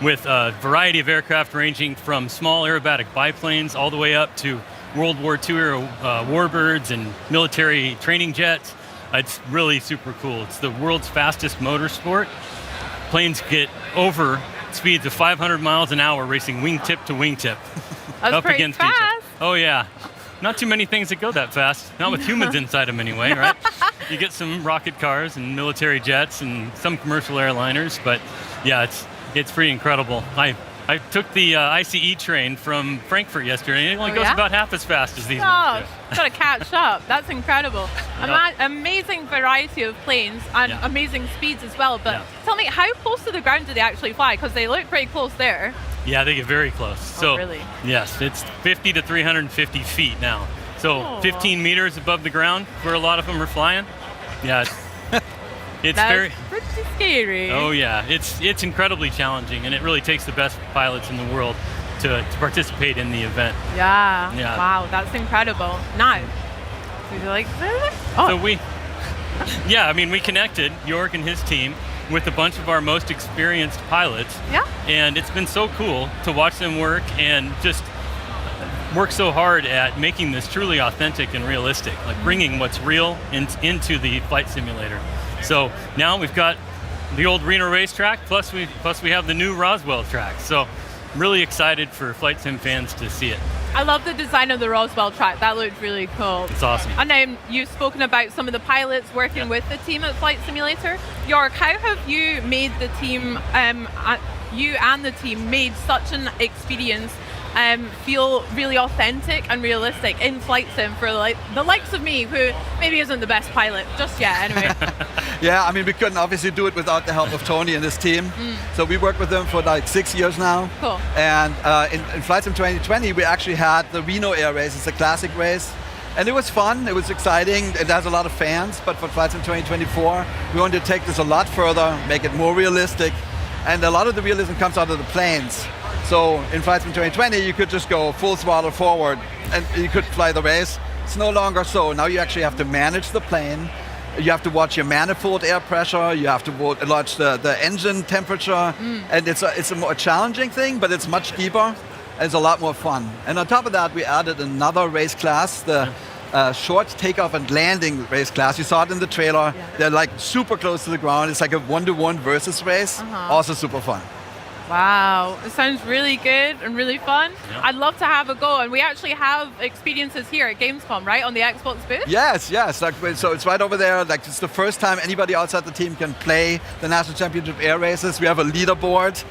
with a variety of aircraft ranging from small aerobatic biplanes all the way up to World War II era warbirds and military training jets. It's really super cool. It's the world's fastest motorsport. Planes get over speeds of 500 miles an hour racing wingtip to wingtip. That's up pretty against fast. each other. Oh yeah. Not too many things that go that fast. Not with humans inside them anyway, right? You get some rocket cars and military jets and some commercial airliners, but yeah, it's pretty incredible. I took the ICE train from Frankfurt yesterday, and it only goes about half as fast as these ones do. Got to catch up. That's incredible. Amazing variety of planes and amazing speeds as well. But tell me, how close to the ground do they actually fly? Because they look pretty close there. Yeah, they get very close. So, really? Yes, it's 50 to 350 feet now. So 15 meters above the ground where a lot of them are flying. Yeah, it's That's pretty scary. Oh yeah, it's incredibly challenging, and it really takes the best pilots in the world to participate in the event. Yeah. Yeah. Wow, that's incredible. Now, so you're like, So we connected Jörg and his team with a bunch of our most experienced pilots. Yeah. And it's been so cool to watch them work and just work so hard at making this truly authentic and realistic, like bringing what's real into the flight simulator. So now we've got the old Reno racetrack, plus we have the new Roswell track. So I'm really excited for flight sim fans to see it. I love the design of the Roswell track. That looked really cool. It's awesome. And then you've spoken about some of the pilots working with the team at Flight Simulator. Jörg, how have you made the team, you and the team made such an experience feel really authentic and realistic in flight sim for the likes of me, who maybe isn't the best pilot just yet anyway? Yeah, I mean, we couldn't obviously do it without the help of Tony and his team. So we worked with them for like 6 years now. Cool. And in Flight Sim 2020, we actually had the Reno Air Race. It's a classic race. And it was fun, it was exciting, it has a lot of fans, but for Flight Sim 2024, we wanted to take this a lot further, make it more realistic. And a lot of the realism comes out of the planes. So in Flight Sim 2020, you could just go full throttle forward and you could fly the race. It's no longer so. Now you actually have to manage the plane. You have to watch your manifold air pressure. You have to watch the engine temperature. And it's a more challenging thing, but it's much deeper. And it's a lot more fun. And on top of that, we added another race class, the short takeoff and landing race class. You saw it in the trailer. Yeah. They're like super close to the ground. It's like a 1-to-1 versus race. Also super fun. Wow, it sounds really good and really fun. Yeah. I'd love to have a go, and we actually have experiences here at Gamescom, right, on the Xbox booth? Yes. Like, so it's right over there. Like, it's the first time anybody outside the team can play the National Championship Air Races. We have a leaderboard.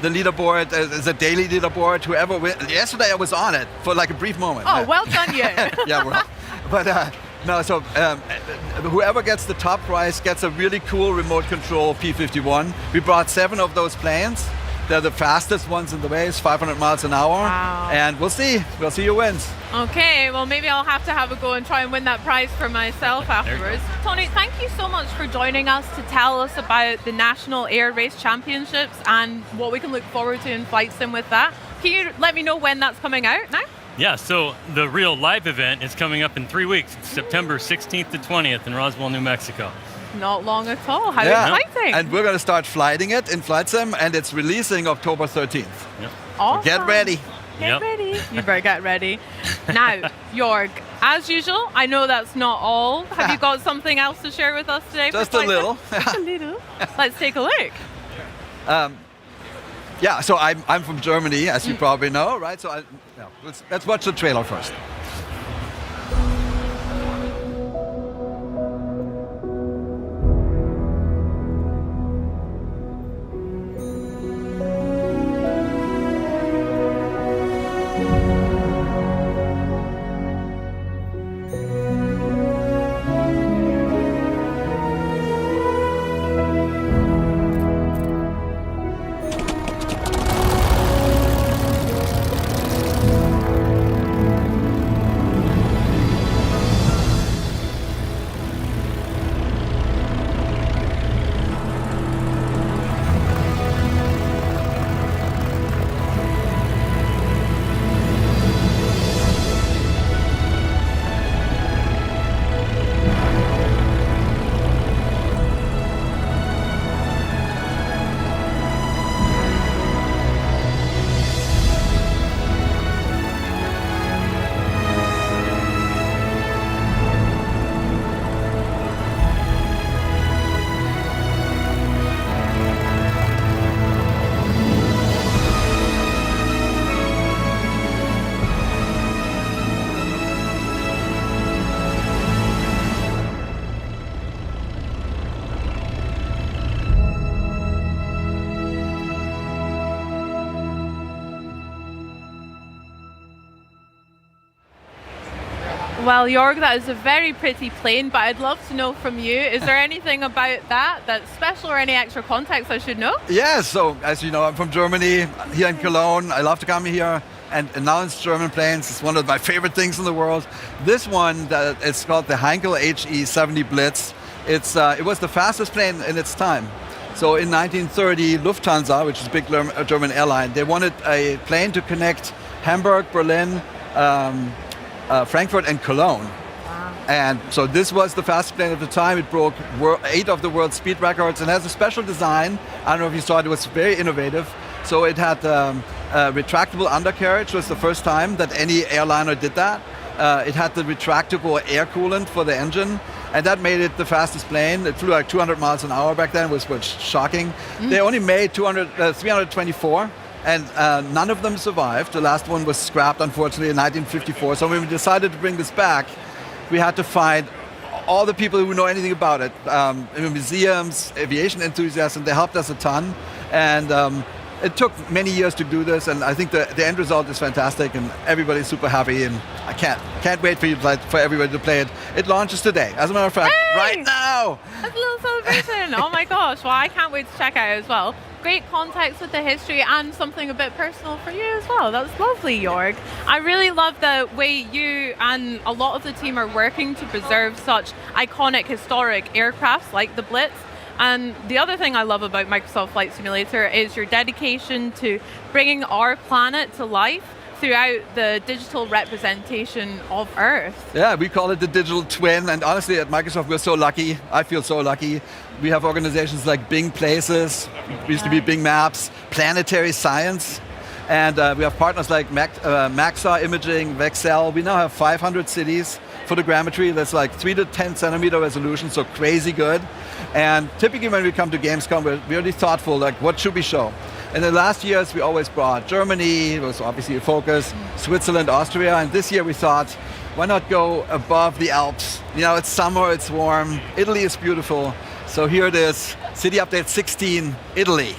The leaderboard is a daily leaderboard. Yesterday I was on it for like a brief moment. Oh, well done, you. Yeah, well, but no. So whoever gets the top prize gets a really cool remote control P-51. We brought 7 of those planes. They're the fastest ones in the race, 500 miles an hour. Wow. And we'll see who wins. Okay, well maybe I'll have to have a go and try and win that prize for myself afterwards. Tony, thank you so much for joining us to tell us about the National Air Race Championships and what we can look forward to in Flight Sim with that. Can you let me know when that's coming out now? Yeah, so the real live event is coming up in 3 weeks. It's September 16th to 20th in Roswell, New Mexico. Not long at all. How exciting. And we're going to start flighting it in Flight Sim, and it's releasing October 13th. Yep. Awesome. So get ready. Get ready. You better get ready. Now, Jorg, as usual, I know that's not all. Have you got something else to share with us today? Just a little. Just a little. Let's take a look. Yeah, so I'm from Germany, as you probably know, right? So let's watch the trailer first. Well, Jorg, that is a very pretty plane, but I'd love to know from you, is there anything about that that's special or any extra context I should know? Yes, so as you know, I'm from Germany, here in Cologne. I love to come here and announce German planes. It's one of my favorite things in the world. This one, it's called the Heinkel HE-70 Blitz. It was the fastest plane in its time. So in 1930, Lufthansa, which is a big German airline, they wanted a plane to connect Hamburg, Berlin, Frankfurt and Cologne. Wow. And so this was the fastest plane at the time. It broke 8 of the world's speed records and has a special design. I don't know if you saw it, it was very innovative. So it had a retractable undercarriage. It was the first time that any airliner did that. It had the retractable air coolant for the engine, and that made it the fastest plane. It flew like 200 miles an hour back then, which was shocking. They only made 324. And none of them survived. The last one was scrapped, unfortunately, in 1954. So when we decided to bring this back, we had to find all the people who know anything about it, museums, aviation enthusiasts, and they helped us a ton. And it took many years to do this, and I think the end result is fantastic, and everybody's super happy, and I can't wait for everybody to play it. It launches today, as a matter of fact, right now. That's a little celebration. Oh my gosh, well, I can't wait to check out as well. Great context with the history and something a bit personal for you as well. That's lovely, Jorg. I really love the way you and a lot of the team are working to preserve such iconic historic aircrafts like the Blitz. And the other thing I love about Microsoft Flight Simulator is your dedication to bringing our planet to life throughout the digital representation of Earth. Yeah, we call it the digital twin, and honestly at Microsoft we're so lucky. I feel so lucky. We have organizations like Bing Places, used to be Bing Maps, Planetary Science, and we have partners like Maxar Imaging, Vexel. We now have 500 cities. Photogrammetry that's like 3 to 10 centimeter resolution, so crazy good. And typically when we come to Gamescom, we're really thoughtful, like what should we show? In the last years, we always brought Germany, it was obviously a focus, Switzerland, Austria, and this year we thought, why not go above the Alps? You know, it's summer, it's warm, Italy is beautiful. So here it is, City Update 16, Italy.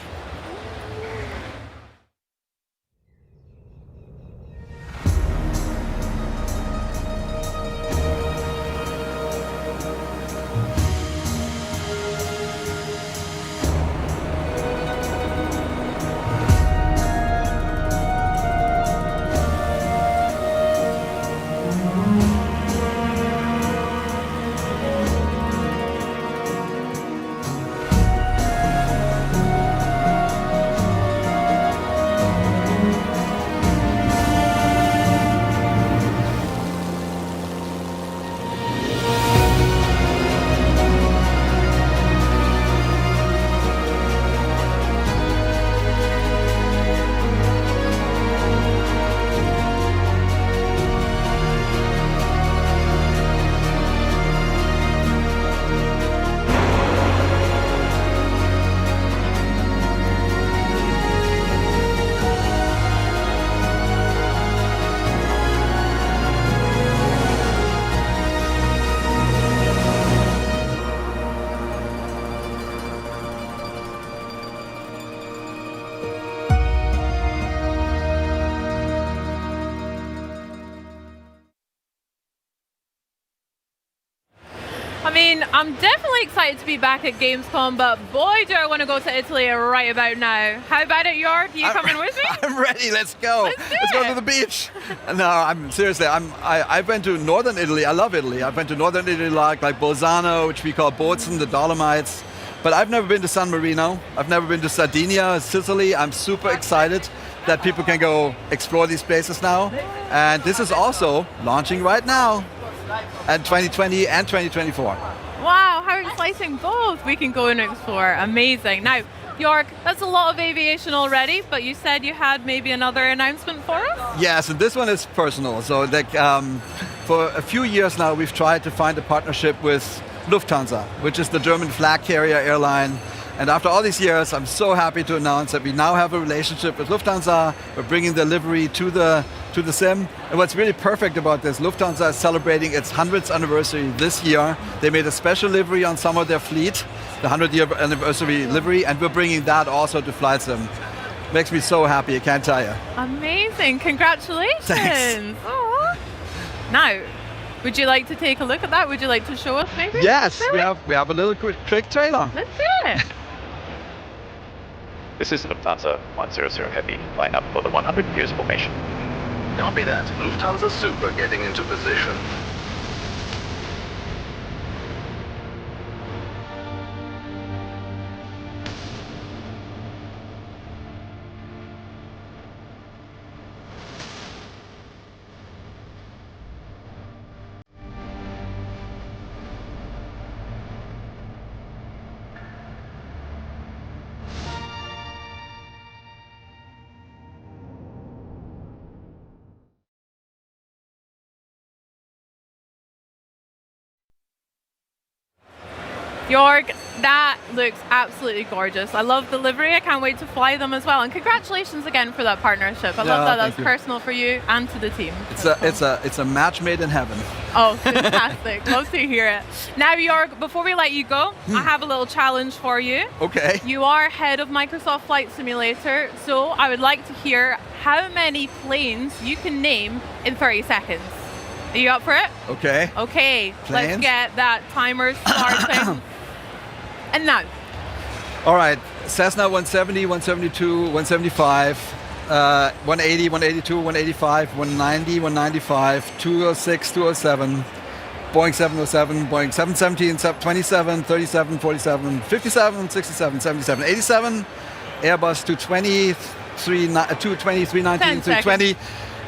I mean, I'm definitely excited to be back at Gamescom, but boy, do I want to go to Italy right about now. How about it, Jörg? You coming with me? I'm ready. Let's go. Let's go to the beach. No, I'm seriously. I've been to northern Italy. I love Italy. I've been to northern Italy, like Bolzano, which we call Bozen, the Dolomites. But I've never been to San Marino. I've never been to Sardinia, Sicily. I'm super excited that people can go explore these places now. And this is also launching right now. And 2020 and 2024. Wow, how exciting both. We can go and explore. Amazing. Now, Jörg, that's a lot of aviation already, but you said you had maybe another announcement for us? Yes, and this one is personal. So like, for a few years now, we've tried to find a partnership with Lufthansa, which is the German flag carrier airline. And after all these years, I'm so happy to announce that we now have a relationship with Lufthansa. We're bringing the livery to the sim. And what's really perfect about this, Lufthansa is celebrating its 100th anniversary this year. They made a special livery on some of their fleet, the 100-year anniversary livery, and we're bringing that also to Flight Sim. Makes me so happy, I can't tell you. Amazing, congratulations. Thanks. Aww. Now, would you like to take a look at that? Would you like to show us maybe? Yes, we have a little quick trailer. Let's do it. This is Lufthansa 100 Heavy, line up for the 100 years formation. Copy that. Lufthansa Super getting into position. Jörg, that looks absolutely gorgeous. I love the livery. I can't wait to fly them as well. And congratulations again for that partnership. I love that. That's personal for you and to the team. It's a match made in heaven. Oh, fantastic. Love to hear it. Now, Jörg, before we let you go, I have a little challenge for you. Okay. You are head of Microsoft Flight Simulator, so I would like to hear how many planes you can name in 30 seconds. Are you up for it? Okay. Okay, Planes? let's get that timer starting. And now. All right, Cessna 170, 172, 175, 180, 182, 185, 190, 195, 206, 207, Boeing 707, Boeing 717, 27, 37, 47, 57, 67, 77, 87, Airbus 220, 319, 320,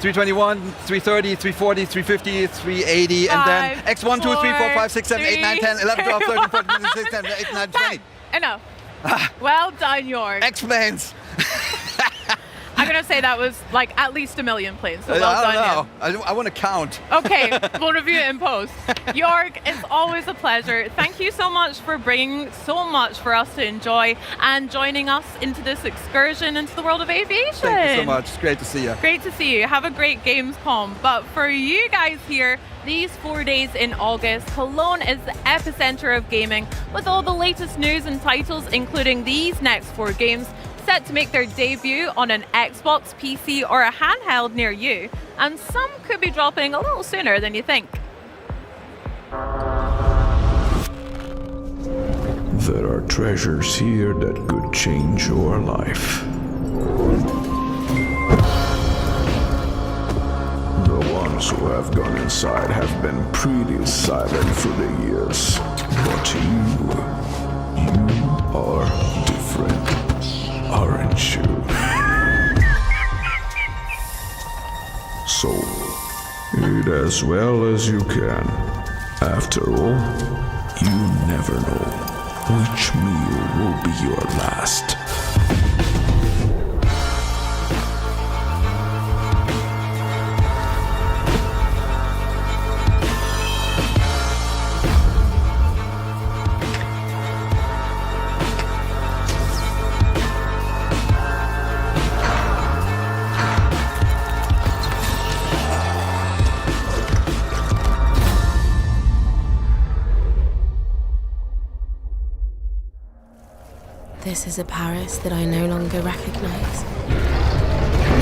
321, 330, 340, 350, 380, and then X1, 2, 3, 4, 5, 6, 7, 8, 9, 10, 11, 12, 13, 14, 15, 16, 17, 18, 19, 20. Enough. Well done, York. X-Planes. I'm going to say that was like at least 1 million planes. So well done. I don't know. I want to count. Okay, we'll review it in post. York, it's always a pleasure. Thank you so much for bringing so much for us to enjoy and joining us into this excursion into the world of aviation. Thank you so much. It's great to see you. Great to see you. Have a great Gamescom. But for you guys here, these 4 days in August, Cologne is the epicenter of gaming with all the latest news and titles, including these next 4 games set to make their debut on an Xbox, PC, or a handheld near you, and some could be dropping a little sooner than you think. There are treasures here that could change your life. The ones who have gone inside have been pretty silent through the years, but you are different. Aren't you? So, eat as well as you can. After all, you never know which meal will be your last. This is a Paris that I no longer recognize.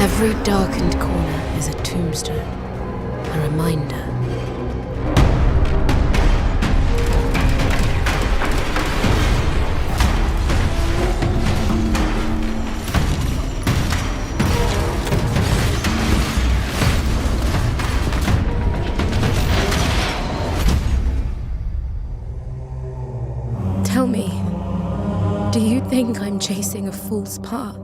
Every darkened corner is a tombstone, a reminder. Tell me, do you think I'm chasing a false path?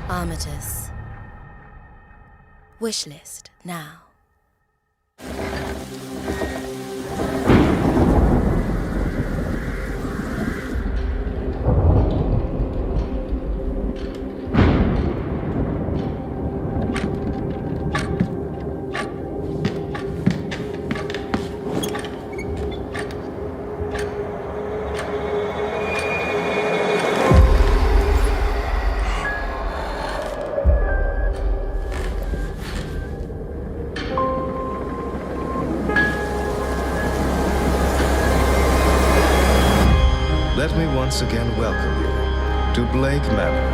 Armitage. Wishlist now. Let me once again welcome you to Blake Manor.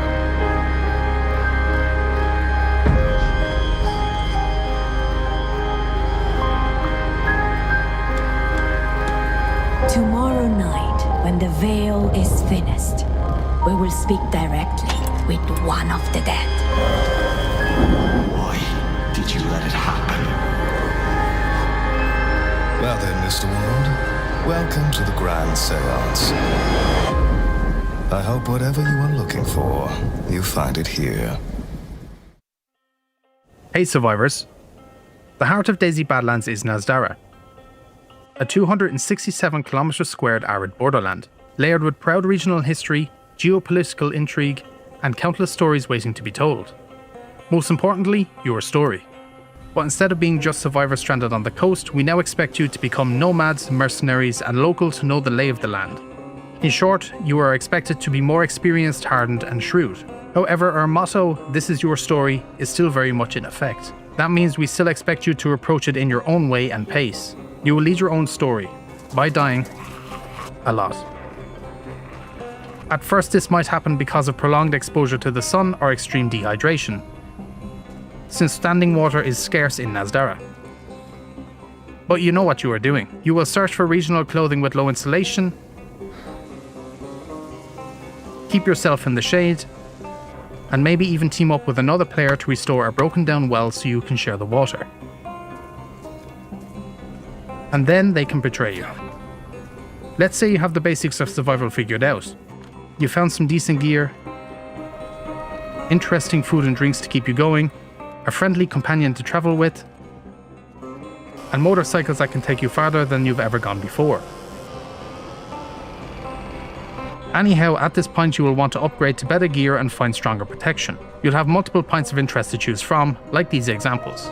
Tomorrow night, when the veil is finished, we will speak directly with one of the dead. Why did you let it happen? Well then, Mr. Ward, welcome to the Grand Seance. I hope whatever you are looking for, you find it here. Hey survivors, the heart of Daisy Badlands is Nasdara, a 267 kilometers squared arid borderland, layered with proud regional history, geopolitical intrigue, and countless stories waiting to be told. Most importantly, your story. But instead of being just survivors stranded on the coast, we now expect you to become nomads, mercenaries, and local to know the lay of the land. In short, you are expected to be more experienced, hardened, and shrewd. However, our motto, "This is your story," is still very much in effect. That means we still expect you to approach it in your own way and pace. You will lead your own story, by dying a lot. At first, this might happen because of prolonged exposure to the sun or extreme dehydration, since standing water is scarce in Nasdara. but you know what you are doing. You will search for regional clothing with low insulation, keep yourself in the shade, and maybe even team up with another player to restore a broken down well so you can share the water. And then they can betray you. Let's say you have the basics of survival figured out. You found some decent gear, interesting food and drinks to keep you going, a friendly companion to travel with, and motorcycles that can take you farther than you've ever gone before. Anyhow, at this point you will want to upgrade to better gear and find stronger protection. You'll have multiple points of interest to choose from, like these examples.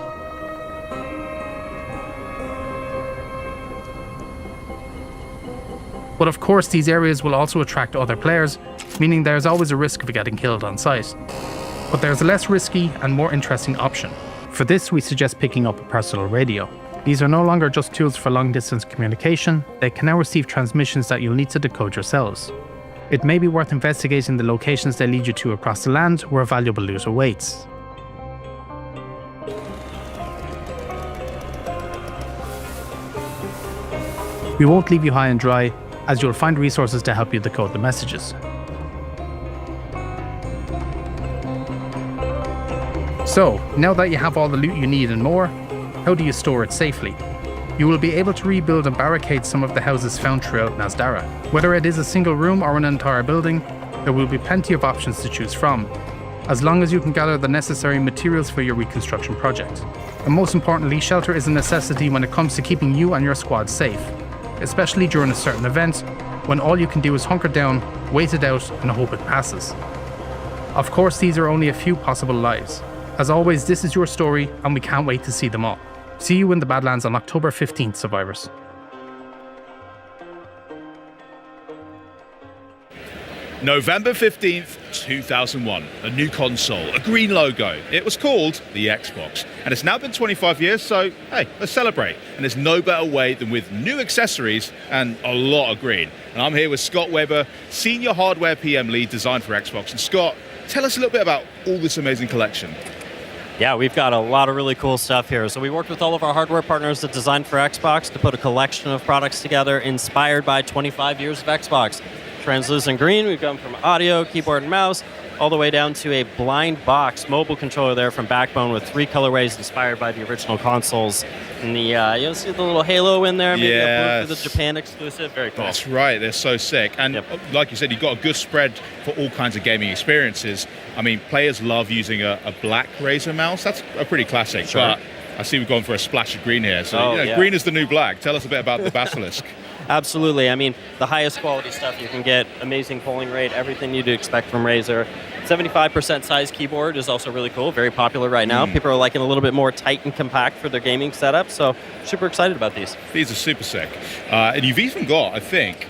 But of course these areas will also attract other players, meaning there's always a risk of getting killed on sight. But there's a less risky and more interesting option. For this we suggest picking up a personal radio. These are no longer just tools for long distance communication, they can now receive transmissions that you'll need to decode yourselves. It may be worth investigating the locations they lead you to across the land where valuable loot awaits. We won't leave you high and dry, as you'll find resources to help you decode the messages. So, now that you have all the loot you need and more, how do you store it safely? You will be able to rebuild and barricade some of the houses found throughout Nasdara. Whether it is a single room or an entire building, there will be plenty of options to choose from, as long as you can gather the necessary materials for your reconstruction project. And most importantly, shelter is a necessity when it comes to keeping you and your squad safe, especially during a certain event, when all you can do is hunker down, wait it out, and hope it passes. Of course, these are only a few possible lives. As always, this is your story, and we can't wait to see them all. See you in the Badlands on October 15th, survivors. November 15th, 2001. A new console, a green logo. It was called the Xbox. And it's now been 25 years, so hey, let's celebrate. And there's no better way than with new accessories and a lot of green. And I'm here with Scott Weber, Senior Hardware PM Lead Design for Xbox. And Scott, tell us a little bit about all this amazing collection. Yeah, we've got a lot of really cool stuff here. So we worked with all of our hardware partners at Design for Xbox to put a collection of products together inspired by 25 years of Xbox. Translucent green, we've gone from audio, keyboard, and mouse, all the way down to a blind box mobile controller there from Backbone with 3 colorways inspired by the original consoles. And the you'll see the little halo in there, maybe a blue for the Japan exclusive. Very cool. That's right, they're so sick. And like you said, you've got a good spread for all kinds of gaming experiences. I mean, players love using a black Razer mouse. That's a pretty classic. Sure. But I see we've gone for a splash of green here. So green is the new black. Tell us a bit about the Basilisk. Absolutely. I mean, the highest quality stuff you can get, amazing polling rate, everything you'd expect from Razer. 75% size keyboard is also really cool, very popular right now. People are liking a little bit more tight and compact for their gaming setup, so super excited about these. These are super sick. And you've even got, I think,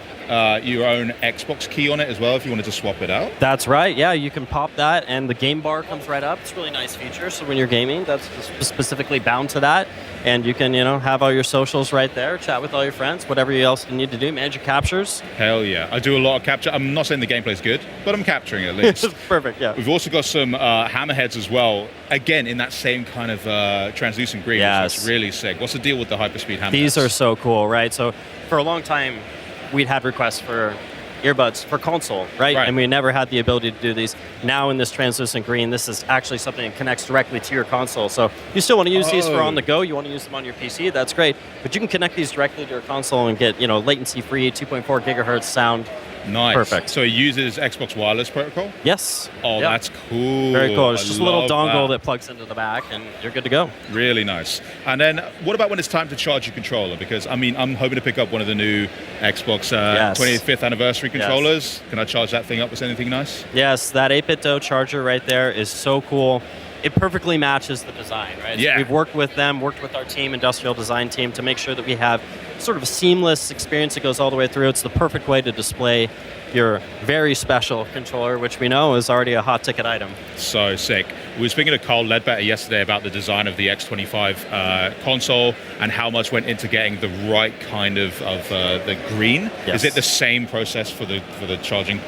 your own Xbox key on it as well if you wanted to swap it out. That's right, yeah, you can pop that and the game bar comes right up. It's a really nice feature, so when you're gaming, that's specifically bound to that. And you can, have all your socials right there, chat with all your friends, whatever else you need to do, manage your captures. Hell yeah. I do a lot of capture. I'm not saying the gameplay's good, but I'm capturing it at least. Perfect, yeah. We've also got some hammerheads as well, again, in that same kind of translucent green, which is really sick. What's the deal with the hyperspeed hammerheads? These are so cool, right? So for a long time, we'd had requests for earbuds for console, right? And we never had the ability to do these. Now in this translucent green, this is actually something that connects directly to your console. So you still want to use these for on the go, you want to use them on your PC, that's great. But you can connect these directly to your console and get, latency-free 2.4 gigahertz sound. Nice. Perfect. So it uses Xbox Wireless Protocol? Yes. Oh, that's cool. Very cool. It's just a little dongle that plugs into the back and you're good to go. Really nice. And then what about when it's time to charge your controller? Because, I mean, I'm hoping to pick up one of the new Xbox 25th anniversary controllers. Yes. Can I charge that thing up with anything nice? Yes, that 8-bit DOE charger right there is so cool. It perfectly matches the design, right? Yeah. So we've worked with them, worked with our team, industrial design team, to make sure that we have sort of a seamless experience that goes all the way through. It's the perfect way to display your very special controller, which we know is already a hot ticket item. So sick. We were speaking to Carl Ledbetter yesterday about the design of the X25 console and how much went into getting the right kind of the green. Yes. Is it the same process for the charging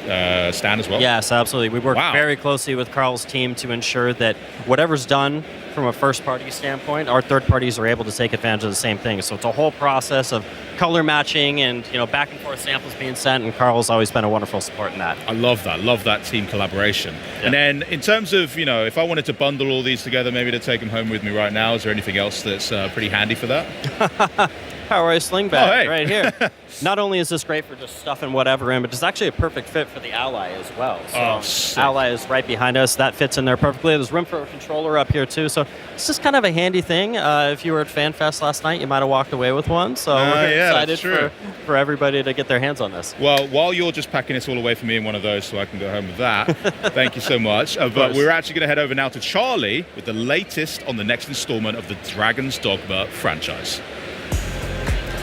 stand as well? Yes, absolutely. We work very closely with Carl's team to ensure that whatever's done from a first-party standpoint, our third parties are able to take advantage of the same thing. So it's a whole process of color matching and back and forth samples being sent, and Carl's always been a wonderful support in that. I love that team collaboration. Yeah. And then in terms of, if I wanted to bundle all these together, maybe to take them home with me right now, is there anything else that's pretty handy for that? Power sling bag right here. Not only is this great for just stuffing whatever in, but it's actually a perfect fit for the Ally as well. So Ally is right behind us. That fits in there perfectly. There's room for a controller up here too. So it's just kind of a handy thing. If you were at FanFest last night, you might have walked away with one. So we're excited for everybody to get their hands on this. Well, while you're just packing this all away for me in one of those so I can go home with that, thank you so much. But we're actually going to head over now to Charlie with the latest on the next installment of the Dragon's Dogma franchise.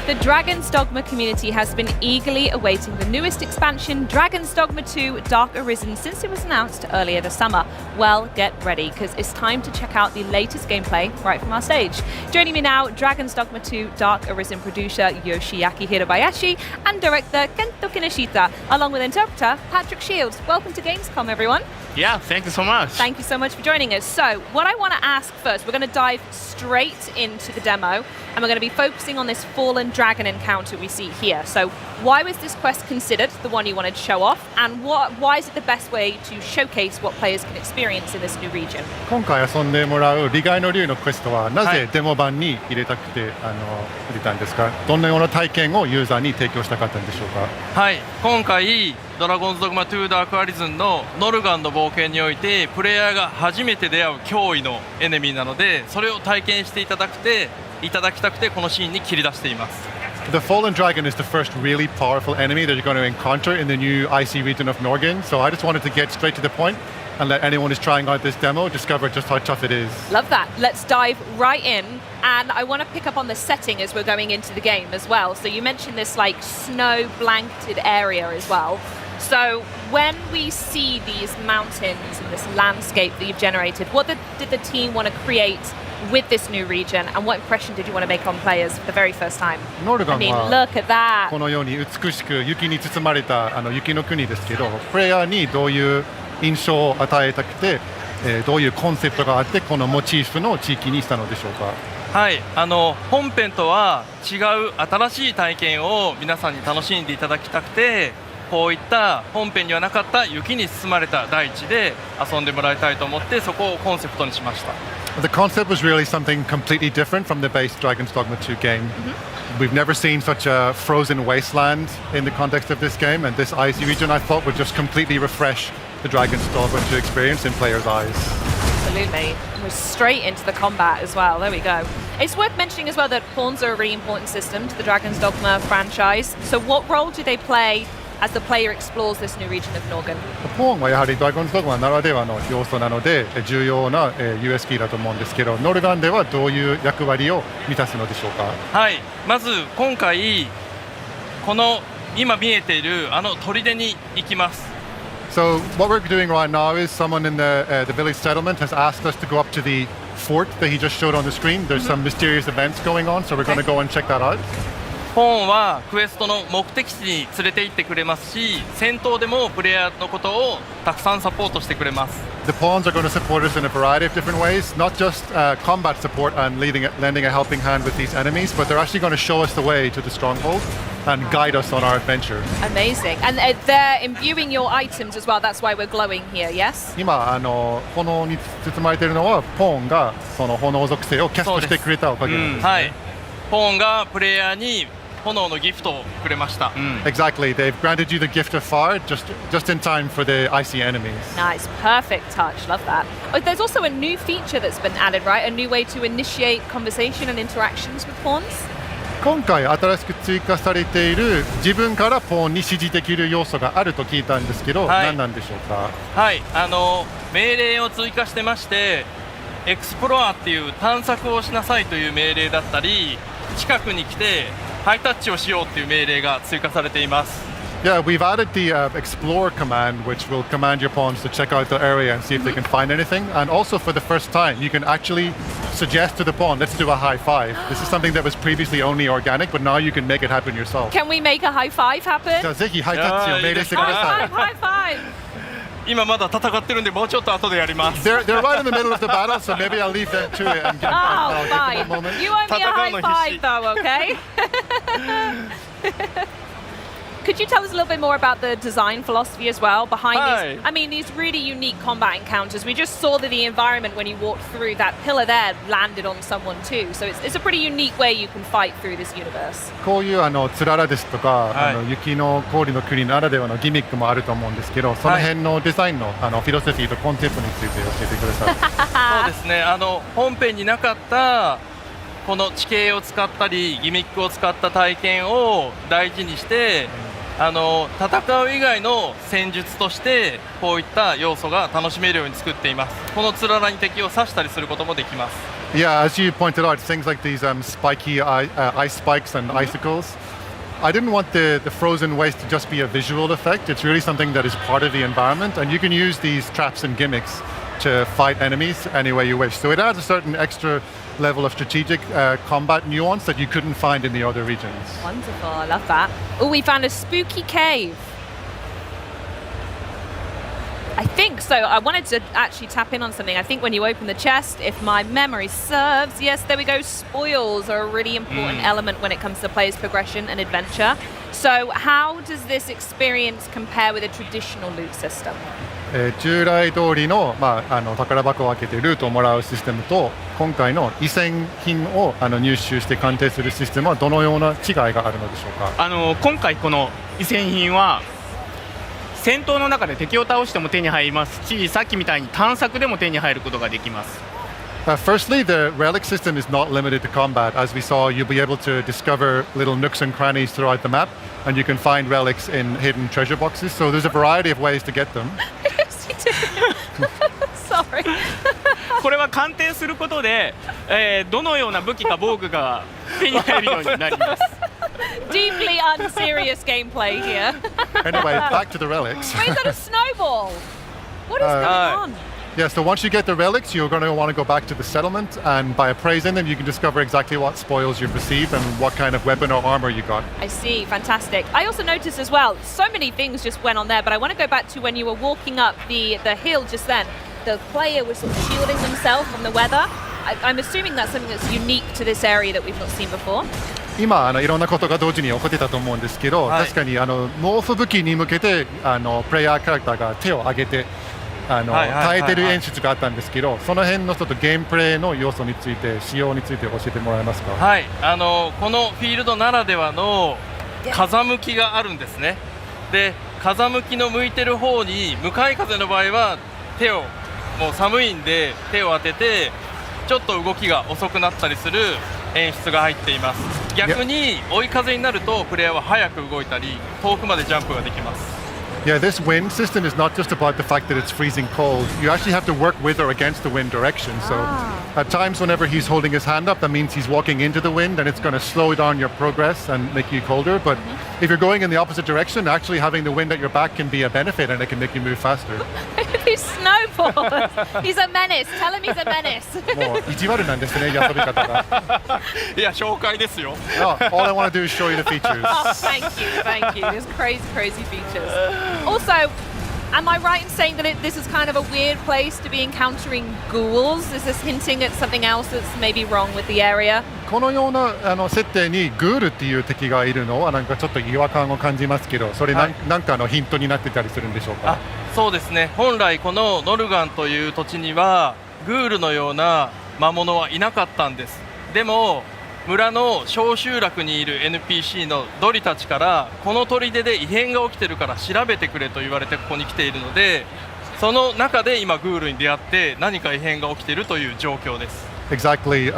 The Dragon's Dogma community has been eagerly awaiting the newest expansion, Dragon's Dogma 2 Dark Arisen, since it was announced earlier this summer. Well, get ready, because it's time to check out the latest gameplay right from our stage. Joining me now, Dragon's Dogma 2 Dark Arisen producer Yoshiaki Hirabayashi and director Kento Kinoshita, along with interpreter Patrick Shields. Welcome to Gamescom, everyone. Yeah, thank you so much. Thank you so much for joining us. So, what I want to ask first, we're going to dive straight into the demo, and we're going to be focusing on this fallen dragon encounter we see here. So, why was this quest considered the one you wanted to show off, and why is it the best way to showcase what players can experience in this new region? 今回遊んでもらう利害の竜のクエストはなぜデモ版に入れたくて入れたんですか？どんなような体験をユーザーに提供したかったんでしょうか？はい、今回ドラゴンズドグマ2ダークアリズンのノルガンの冒険においてプレイヤーが初めて出会う脅威のエネミーなので、それを体験していただきたくてこのシーンに切り出しています。The Fallen Dragon is the first really powerful enemy that you're going to encounter in the new IC region of Norgan, so I just wanted to get straight to the point and let anyone who's trying out this demo discover just how tough it is. Love that. Let's dive right in, and I want to pick up on the setting as we're going into the game as well. So you mentioned this like snow blanketed area as well. So when we see these mountains and this landscape that you've generated, what did the team want to create with this new region, and what impression did you want to make on players for the very first time? I mean, look at that. このように美しく雪に包まれた雪の国ですけど、プレイヤーにどういう印象を与えたくて、どういうコンセプトがあってこのモチーフの地域にしたのでしょうか？はい、本編とは違う新しい体験を皆さんに楽しんでいただきたくて、こういった本編にはなかった雪に包まれた大地で遊んでもらいたいと思って、そこをコンセプトにしました。The concept was really something completely different from the base Dragon's Dogma 2 game. We've never seen such a frozen wasteland in the context of this game, and this icy region I thought would just completely refresh the Dragon's Dogma 2 experience in players' eyes. Absolutely. We're straight into the combat as well. There we go. It's worth mentioning as well that pawns are a really important system to the Dragon's Dogma franchise. So what role do they play as the player explores this new region of Norgan? ポーンはやはりドラゴンズドグマならではの要素なので重要な USP だと思うんですけど、ノルガンではどういう役割を満たすのでしょうか？はい、まず今回この今見えている砦に行きます。So what we're doing right now is someone in the village settlement has asked us to go up to the fort that he just showed on the screen. There's some mysterious events going on, so we're going to go and check that out. ポーンはクエストの目的地に連れて行ってくれますし、戦闘でもプレイヤーのことをたくさんサポートしてくれます。The pawns are going to support us in a variety of different ways, not just combat support and lending a helping hand with these enemies, but they're actually going to show us the way to the stronghold and guide us on our adventure. Amazing. And they're imbuing your items as well. That's why we're glowing here, yes? 今炎に包まれているのはポーンがその炎属性をキャストしてくれたおかげなんです。はい。ポーンがプレイヤーに炎のギフトをくれました。Exactly. They've granted you the gift of fire just in time for the icy enemies. Nice, perfect touch. Love that. Oh, there's also a new feature that's been added, right? A new way to initiate conversation and interactions with pawns. 今回新しく追加されている自分からポーンに指示できる要素があると聞いたんですけど、何なんでしょうか？はい、命令を追加してまして、エクスプロアっていう探索をしなさいという命令だったり、近くに来てハイタッチをしようっていう命令が追加されています。Yeah, we've added the explore command, which will command your pawns to check out the area and see if they can find anything. And also for the first time, you can actually suggest to the pawn, let's do a high five. This is something that was previously only organic, but now you can make it happen yourself. Can we make a high five happen? じゃあぜひハイタッチを命令してください。High five! 今まだ戦ってるんでもうちょっと後でやります。They're right in the middle of the battle, so maybe I'll leave them to it and give, Oh, give them a fine. moment. You owe me a high five, though, okay? Could you tell us a little bit more about the design philosophy as well behind these? I mean, these really unique combat encounters. We just saw that the environment when you walked through that pillar there landed on someone too. So it's a pretty unique way you can fight through this universe. こういうつららですとか、雪の氷の国ならではのギミックもあると思うんですけど、その辺のデザインのフィロソフィーとコンセプトについて教えてください。そうですね。本編になかったこの地形を使ったりギミックを使った体験を大事にして。戦う以外の戦術としてこういった要素が楽しめるように作っています。このつららに敵を刺したりすることもできます。Yeah, as you pointed out, things like these spiky ice spikes and icicles. I didn't want the frozen waste to just be a visual effect. It's really something that is part of the environment, and you can use these traps and gimmicks to fight enemies any way you wish. So it adds a certain extra level of strategic combat nuance that you couldn't find in the other regions. Wonderful, I love that. Oh, we found a spooky cave. I think so. I wanted to actually tap in on something. I think when you open the chest, if my memory serves, yes, there we go. Spoils are a really important element when it comes to player's progression and adventure. So how does this experience compare with a traditional loot system? 従来通りの、宝箱を開けてルートをもらうシステムと今回の遺産品を入手して鑑定するシステムはどのような違いがあるのでしょうか。今回この遺産品は戦闘の中で敵を倒しても手に入りますし、さっきみたいに探索でも手に入ることができます。Firstly, the relic system is not limited to combat. As we saw, you'll be able to discover little nooks and crannies throughout the map, and you can find relics in hidden treasure boxes. So there's a variety of ways to get them. Sorry. これは鑑定することで、どのような武器か防具が手に入るようになります。Deeply unserious gameplay here. Anyway, back to the relics. Wait, is that a snowball? What is going on? Yeah, so once you get the relics, you're going to want to go back to the settlement, and by appraising them, you can discover exactly what spoils you've received and what kind of weapon or armor you got. I see, fantastic. I also noticed as well, so many things just went on there, but I want to go back to when you were walking up the hill just then. The player was sort of shielding themselves from the weather. I'm assuming that's something that's unique to this area that we've not seen before. 今いろんなことが同時に起こってたと思うんですけど、確かに猛吹雪に向けてプレイヤーキャラクターが手を挙げて耐えてる演出があったんですけど、その辺のちょっとゲームプレイの要素について、仕様について教えてもらえますか。はい、このフィールドならではの風向きがあるんですね。で、風向きの向いてる方に向かい風の場合はもう寒いんで手を当ててちょっと動きが遅くなったりする演出が入っています。逆に追い風になるとプレイヤーは早く動いたり遠くまでジャンプができます。Yeah, this wind system is not just about the fact that it's freezing cold. You actually have to work with or against the wind direction. So at times whenever he's holding his hand up, that means he's walking into the wind and it's going to slow down your progress and make you colder. But if you're going in the opposite direction, actually having the wind at your back can be a benefit and it can make you move faster. He's snowballs. He's a menace. Tell him he's a menace. もう意地悪なんですね、遊び方が。いや、紹介ですよ。All I want to do is show you the features. Oh, thank you. There's crazy features. Also, am I right in saying that this is kind of a weird place to be encountering ghouls? Is this hinting at something else that's maybe wrong with the area? このような設定にグールっていう敵がいるのはなんかちょっと違和感を感じますけど、それなんかのヒントになってたりするんでしょうか。そうですね。本来このノルガンという土地にはグールのような魔物はいなかったんです。でも村の小集落にいる NPC のドリたちからこの砦で異変が起きてるから調べてくれと言われてここに来ているので、その中で今グールに出会って何か異変が起きているという状況です。Exactly.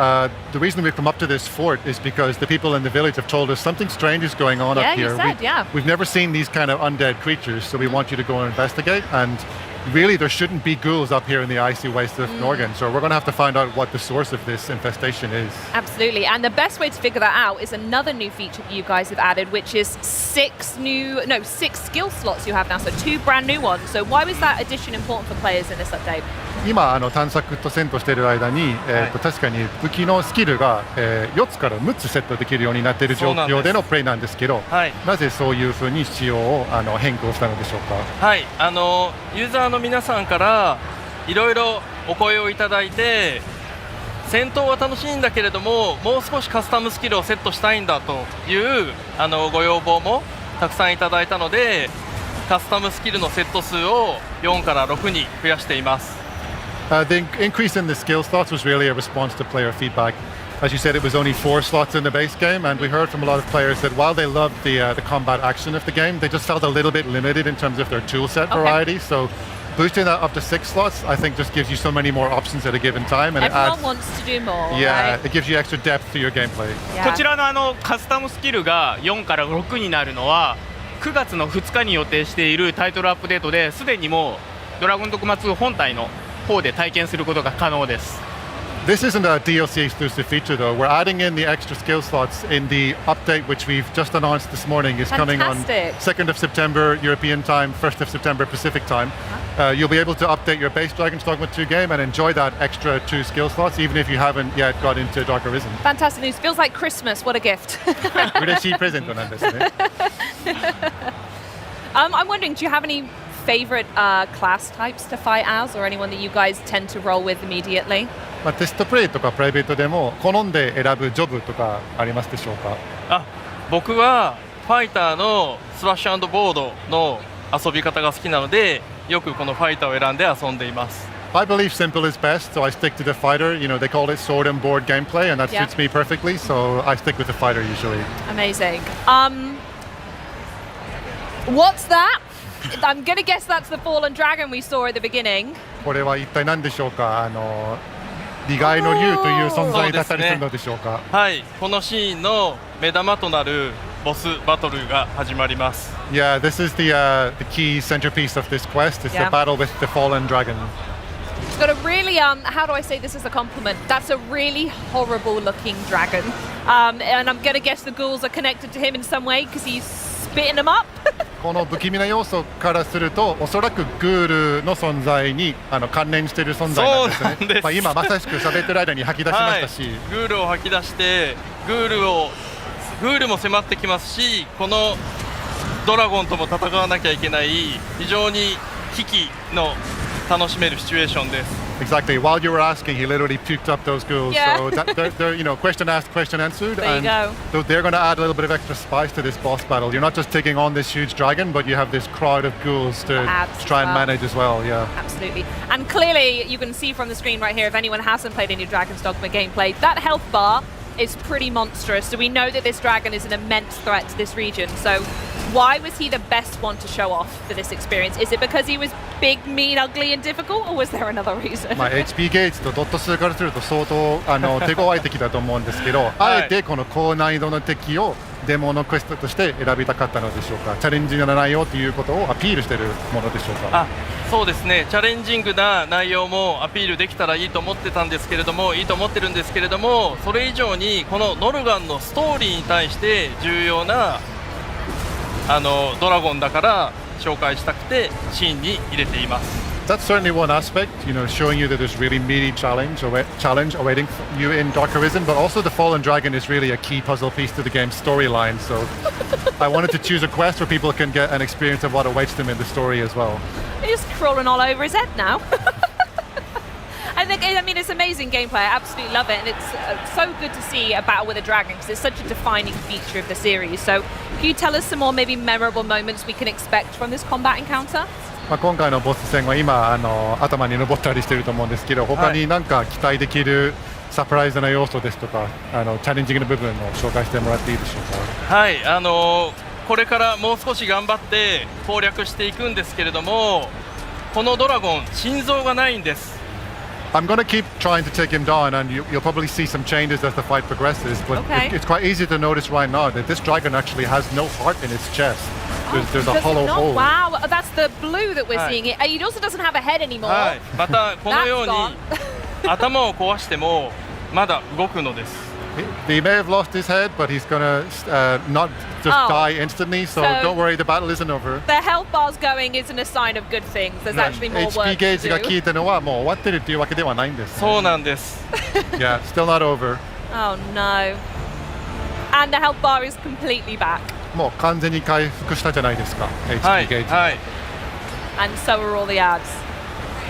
The reason we've come up to this fort is because the people in the village have told us something strange is going on up here. You said, We've never seen these kind of undead creatures, so we want you to go and investigate. And really there shouldn't be ghouls up here in the icy waste of Norgan. So we're going to have to find out what the source of this infestation is. Absolutely, and the best way to figure that out is another new feature that you guys have added, which is 6 skill slots you have now, so 2 brand new ones. So why was that addition important for players in this update? 今探索と戦闘している間に、確かに武器のスキルが、4つから6つセットできるようになっている状況でのプレイなんですけど、なぜそういうふうに仕様を変更したのでしょうか。はい、ユーザーの皆さんからいろいろお声をいただいて、戦闘は楽しいんだけれども、もう少しカスタムスキルをセットしたいんだというご要望もたくさんいただいたので、カスタムスキルのセット数を4から6に増やしています。The increase in the skill slots was really a response to player feedback. As you said, it was only 4 slots in the base game, and we heard from a lot of players that while they loved the combat action of the game, they just felt a little bit limited in terms of their toolset variety. So boosting that up to 6 slots, I think, just gives you so many more options at a given time, and Everyone wants to do more. Yeah, right? it gives you extra depth to your gameplay. こちらのカスタムスキルが4から6になるのは9月の2日に予定しているタイトルアップデートですでにもうドラゴンドグマ2本体の方で体験することが可能です。This isn't a DLC exclusive feature though. We're adding in the extra skill slots in the update which we've just announced this morning is coming on 2nd of September European time, 1st of September Pacific time. You'll be able to update your base Dragon's Dogma 2 game and enjoy that extra 2 skill slots even if you haven't yet got into Dark Arisen. Fantastic news. Feels like Christmas. What a gift. 嬉しいプレゼントなんですね。I'm wondering, do you have any favorite class types to fight as, or anyone that you guys tend to roll with immediately? テストプレイとかプライベートでも好んで選ぶジョブとかありますでしょうか。僕はファイターのスラッシュ&ボードの遊び方が好きなので、よくこのファイターを選んで遊んでいます。I believe simple is best, so I stick to the fighter. You know, they call it sword and board gameplay, and that suits me perfectly, so I stick with the fighter usually. Amazing. What's that? I'm gonna guess that's the fallen dragon we saw at the beginning. これは一体何でしょうか。利害の竜という存在だったりするのでしょうか。はい、このシーンの目玉となるボスバトルが始まります。Yeah, this is the key centerpiece of this quest. It's the battle with the fallen dragon. It's got a really how do I say this as a compliment? That's a really horrible looking dragon. And I'm gonna guess the ghouls are connected to him in some way because he's spitting them up. この不気味な要素からすると、おそらくグールの存在に関連している存在なんですね。そうなんです。今まさしく喋ってる間に吐き出しましたし、グールを吐き出して、グールも迫ってきますし、このドラゴンとも戦わなきゃいけない非常に危機の楽しめるシチュエーションです。Exactly. While you were asking, he literally puked up those ghouls. Yeah. So they're question asked, question answered. There you go. So they're going to add a little bit of extra spice to this boss battle. You're not just taking on this huge dragon, but you have this crowd of ghouls to try and manage as well. Yeah. Absolutely. And clearly, you can see from the screen right here, if anyone hasn't played any Dragon's Dogma gameplay, that health bar is pretty monstrous. So we know that this dragon is an immense threat to this region. So why was he the best one to show off for this experience? Is it because he was big, mean, ugly, and difficult, or was there another reason? HP ゲージとドット数からすると相当手強い敵だと思うんですけど、あえてこの高難易度の敵をデモのクエストとして選びたかったのでしょうか。チャレンジングな内容ということをアピールしているものでしょうか。そうですね。チャレンジングな内容もアピールできたらいいと思ってたんですけれども、いいと思ってるんですけれども、それ以上にこのノルガンのストーリーに対して重要なドラゴンだから紹介したくてシーンに入れています。That's certainly one aspect, showing you that there's really meaty challenge awaiting you in Dark Arisen, but also the Fallen Dragon is really a key puzzle piece to the game's storyline. So I wanted to choose a quest where people can get an experience of what awaits them in the story as well. He's crawling all over his head now. I mean, it's amazing gameplay. I absolutely love it, and it's so good to see a battle with a dragon because it's such a defining feature of the series. So, can you tell us some more maybe memorable moments we can expect from this combat encounter? 今回のボス戦は今頭に登ったりしてると思うんですけど、他に何か期待できるサプライズな要素ですとか、チャレンジングな部分を紹介してもらっていいでしょうか。はい、これからもう少し頑張って攻略していくんですけれども、このドラゴン心臓がないんです。I'm going to keep trying to take him down, and you'll probably see some changes as the fight progresses. But it's quite easy to notice right now that this dragon actually has no heart in its chest. There's a Does hollow it not? hole. Wow, that's the blue that we're はい seeing. It also doesn't have a head anymore. はい、またこのように That's 頭を壊してもまだ動くのです。 He may have lost his head, but he's gonna not just Oh. die instantly. So, So- don't worry, the battle isn't over. The health bar's going isn't a sign of good things. There's actually more HP work ゲー to ジが効 do. いたのはもう終わってるっていうわけではないんです。そうなんです。 Yeah, still not over. Oh no. And the health bar is completely back. もう完全に回復したじゃないですか。は HP い、ゲージ。はい、 And so are all the ads.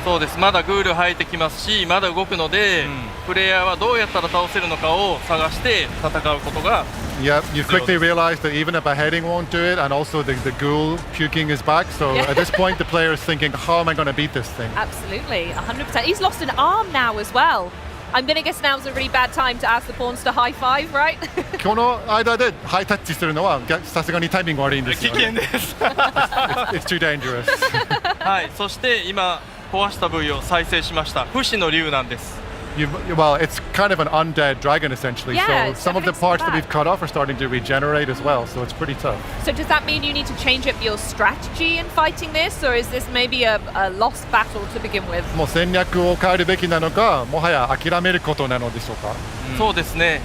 そうです。まだグール入ってきますし、まだ動くので、プレイヤーはどうやったら倒せるのかを探して戦うことが。 Yeah, you quickly realize that even a beheading won't do it, and also the ghoul puking is back. So Yeah. at this point, the player is thinking, how am I going to beat this thing? Absolutely, 100%. He's lost an arm now as well. I'm going to guess now's a really bad time to ask the pawns to high five, right? この間でハイタッチするのはさすがにタイミング悪いんですよ、ね。危険です。It's too dangerous. はい、そして今壊した部位を再生しました。不死の竜なんです。 Well, it's kind of an undead dragon essentially. Yeah, so some of the it's parts that bad. we've cut off are starting to regenerate as well. So it's pretty tough. So does that mean you need to change up your strategy in fighting this, or is this maybe a lost battle to begin with? もう戦略を変えるべきなのか、もはや諦めることなのでしょうか。そうですね。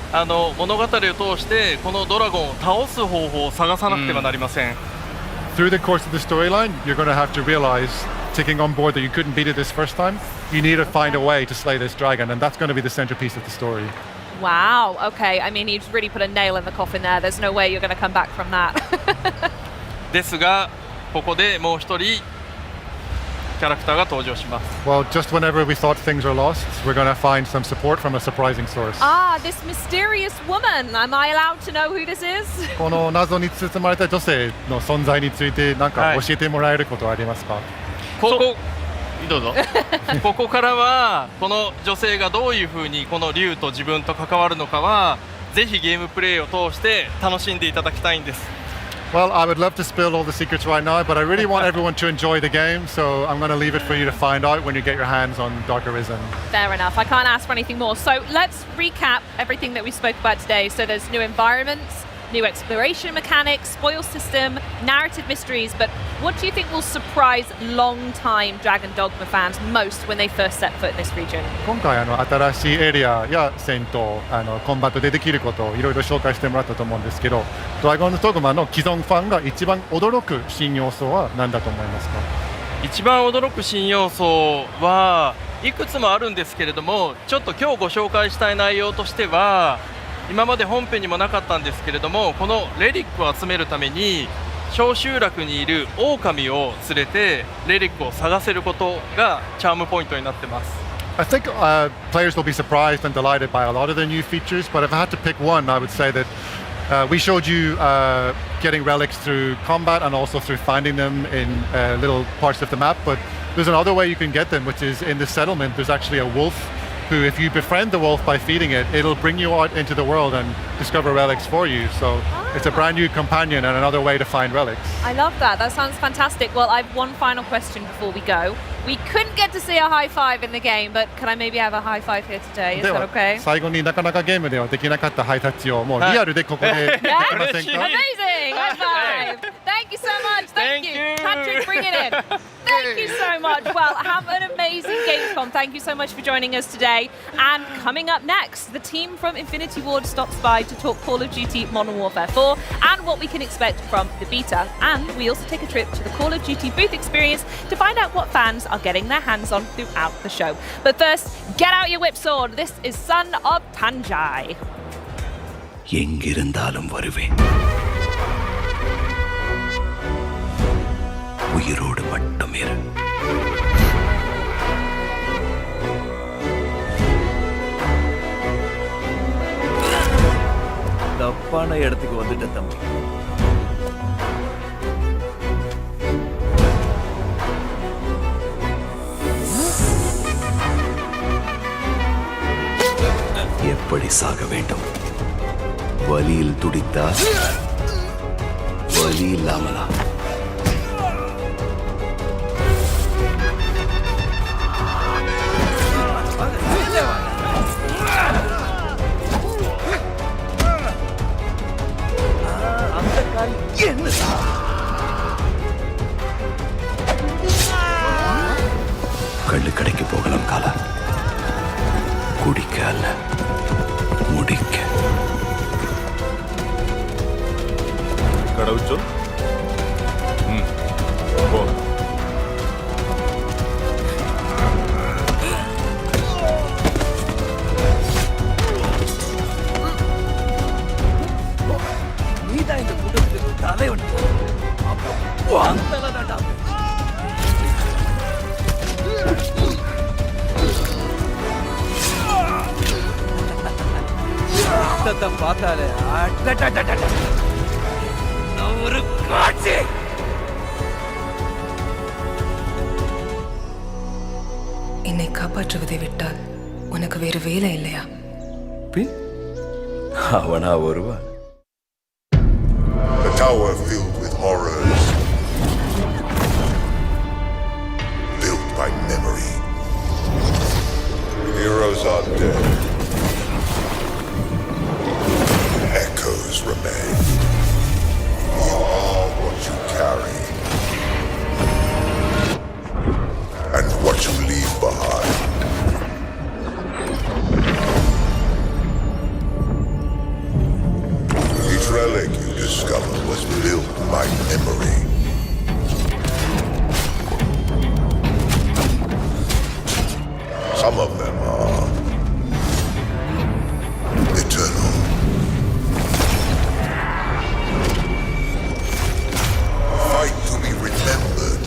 物語を通してこのドラゴンを倒す方法を探さなくてはなりません。Through the course of the storyline, you're going to have to realize, taking on board that you couldn't beat it this first time, you need to find a way to slay this dragon, and that's going to be the centerpiece of the story. Wow, okay. I mean, you've really put a nail in the coffin there. There's no way you're going to come back from that. ですが、ここでもう一人キャラクターが登場します。 Well, just whenever we thought things were lost, we're going to find some support from a surprising source. Ah, this mysterious woman. Am I allowed to know who this is? この謎に包まれた女性の存在について何か教えてもらえることはありますか？どうぞ。ここからはこの女性がどういうふうにこの竜と自分と関わるのかはぜひゲームプレイを通して楽しんでいただきたいんです。 Well, I would love to spill all the secrets right now, but I really want everyone to enjoy the game, so I'm going to leave it for you to find out when you get your hands on Dark Arisen. Fair enough. I can't ask for anything more. So let's recap everything that we spoke about today. So there's new environments, new exploration mechanics, spoil system, narrative mysteries, but what do you think will surprise long-time Dragon Dogma fans most when they first set foot in this region? 今回新しいエリアや戦闘、コンバットでできることをいろいろ紹介してもらったと思うんですけど、ドラゴンズドグマの既存ファンが一番驚く新要素は何だと思いますか？一番驚く新要素はいくつもあるんですけれども、ちょっと今日ご紹介したい内容としては今まで本編にもなかったんですけれども、このレリックを集めるために小集落にいる狼を連れてレリックを探せることがチャームポイントになってます。 I think players will be surprised and delighted by a lot of the new features, but if I had to pick one, I would say that we showed you getting relics through combat and also through finding them in little parts of the map, but there's another way you can get them, which is in the settlement. There's actually a wolf who, if you befriend the wolf by feeding it, it'll bring you out into the world and discover relics for you. So it's a brand new companion and another way to find relics. I love that. That sounds fantastic. Well, I have one final question before we go. We couldn't get to see a high five in the game, but can I maybe have a high five here today? Is で that は okay? 最後になかなかゲームではできなかったハイタッチをもうリアルでここでできませんか？ Amazing! High five! Thank you so much. Thank you. Patrick, bring it in. Thank you so much. Well, have an amazing Gamescom. Thank you so much for joining us today. And coming up next, the team from Infinity Ward stops by to talk Call of Duty Modern Warfare 4 and what we can expect from the beta. And we also take a trip to the Call of Duty booth experience to find out what fans are getting their hands on throughout the show. But first, get out your whip sword. This is Son of Panjai. எங்கிருந்தாலும் வருவேன் உயிரோடு மட்டும் இரு தப்பான இடத்துக்கு வந்துட்ட தம்பி எப்படி சாக வேண்டும் வலியில் துடித்தா வலி இல்லாமலா அந்த கால் என்ன കുടിക്കല്ല മുടിക്ക കടവുച്ചോ പോ നീതാ இந்த கூட்டத்துக்கு தலைவன் வாந்தலடா ரத்தத்தை பார்த்தாலே ஒரு காட்சி என்னை காப்பாற்றுவதை விட்டால் உனக்கு வேறு வேலை இல்லையா? அவனா ஒருவன் A tower filled with horrors, built by memory. Heroes are dead. Echoes remain. You are what you carry, and what you leave behind. Each relic you discover was built by memory. Some of them are eternal. Fight to be remembered.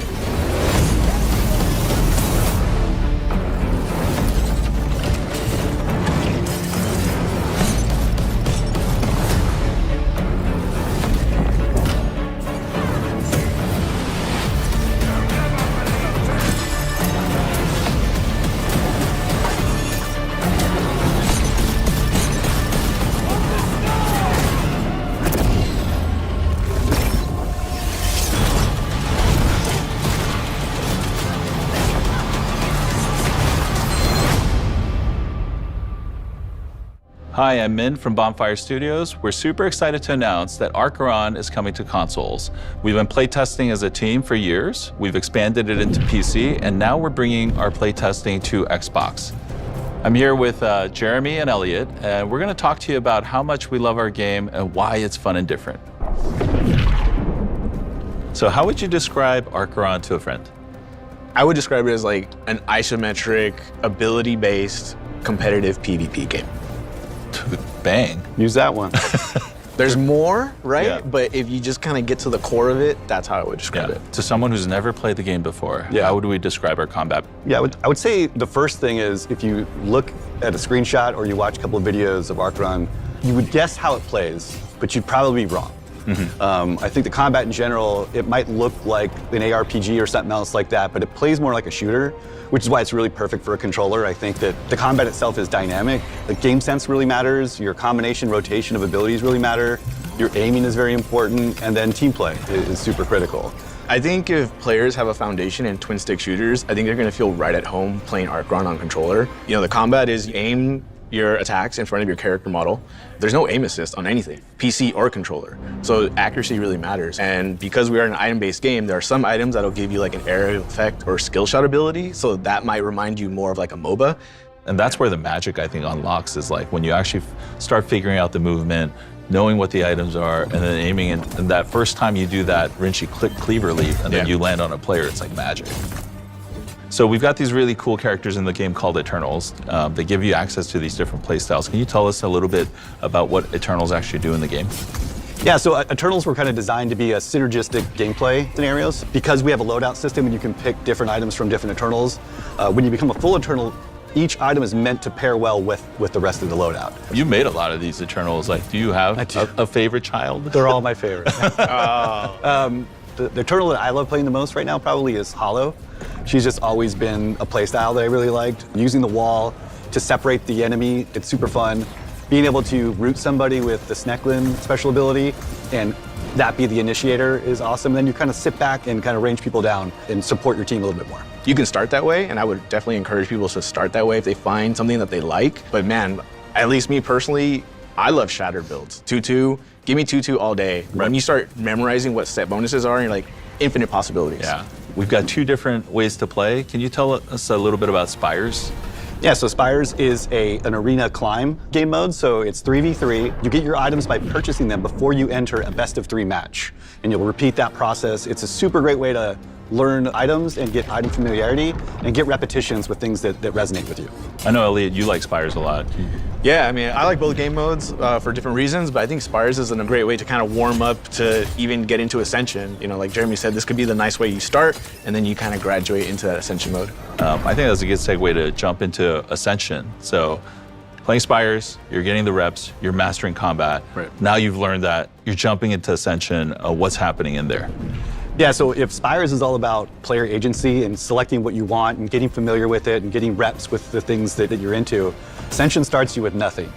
Hi, I'm Min from Bonfire Studios. We're super excited to announce that Archeron is coming to consoles. We've been playtesting as a team for years. We've expanded it into PC, and now we're bringing our playtesting to Xbox. I'm here with Jeremy and Elliot, and we're going to talk to you about how much we love our game and why it's fun and different. So how would you describe Archeron to a friend? I would describe it as like an isometric, ability-based, competitive PvP game. Bang. Use that one. There's more, right? Yeah. But if you just kind of get to the core of it, that's how I would describe it. To someone who's never played the game before, how would we describe our combat? Yeah, I would say the first thing is if you look at a screenshot or you watch a couple of videos of Archeron, you would guess how it plays, but you'd probably be wrong. I think the combat in general, it might look like an ARPG or something else like that, but it plays more like a shooter, which is why it's really perfect for a controller. I think that the combat itself is dynamic. The game sense really matters. Your combination, rotation of abilities really matter. Your aiming is very important, and then team play is super critical. I think if players have a foundation in twin stick shooters, I think they're going to feel right at home playing Archeron on controller. You know, the combat is you aim your attacks in front of your character model. There's no aim assist on anything, PC or controller. So accuracy really matters. And because we are an item-based game, there are some items that'll give you like an aerial effect or skill shot ability. So that might remind you more of like a MOBA. And that's where the magic, I think, unlocks is like when you actually start figuring out the movement, knowing what the items are, and then aiming. And that first time you do that Rinchi cleaver leap, and then you land on a player, it's like magic. So we've got these really cool characters in the game called Eternals. They give you access to these different playstyles. Can you tell us a little bit about what Eternals actually do in the game? Yeah, so Eternals were kind of designed to be a synergistic gameplay scenarios. Because we have a loadout system and you can pick different items from different Eternals, when you become a full Eternal, each item is meant to pair well with the rest of the loadout. You made a lot of these Eternals. Like, do you have a favorite child? They're all my favorite. The Eternal that I love playing the most right now probably is Hollow. She's just always been a playstyle that I really liked. Using the wall to separate the enemy, it's super fun. Being able to root somebody with the Sneklin special ability and that be the initiator is awesome. Then you kind of sit back and kind of range people down and support your team a little bit more. You can start that way, and I would definitely encourage people to start that way if they find something that they like. But man, at least me personally, I love Shatter builds. 2-2, give me 2-2 all day. Right. When you start memorizing what set bonuses are, you're like, infinite possibilities. Yeah. We've got two different ways to play. Can you tell us a little bit about Spires? Yeah, so Spires is an arena climb game mode, so it's 3v3. You get your items by purchasing them before you enter a best of 3 match. And you'll repeat that process. It's a super great way to learn items and get item familiarity and get repetitions with things that resonate with you. I know, Elliot, you like Spires a lot. Yeah, I mean, I like both game modes for different reasons, but I think Spires is a great way to kind of warm up to even get into Ascension. You know, like Jeremy said, this could be the nice way you start, and then you kind of graduate into that Ascension mode. I think that's a good segue to jump into Ascension. So, playing Spires, you're getting the reps, you're mastering combat. Right. Now you've learned that, you're jumping into Ascension. What's happening in there? Yeah, so if Spires is all about player agency and selecting what you want and getting familiar with it and getting reps with the things that you're into, Ascension starts you with nothing.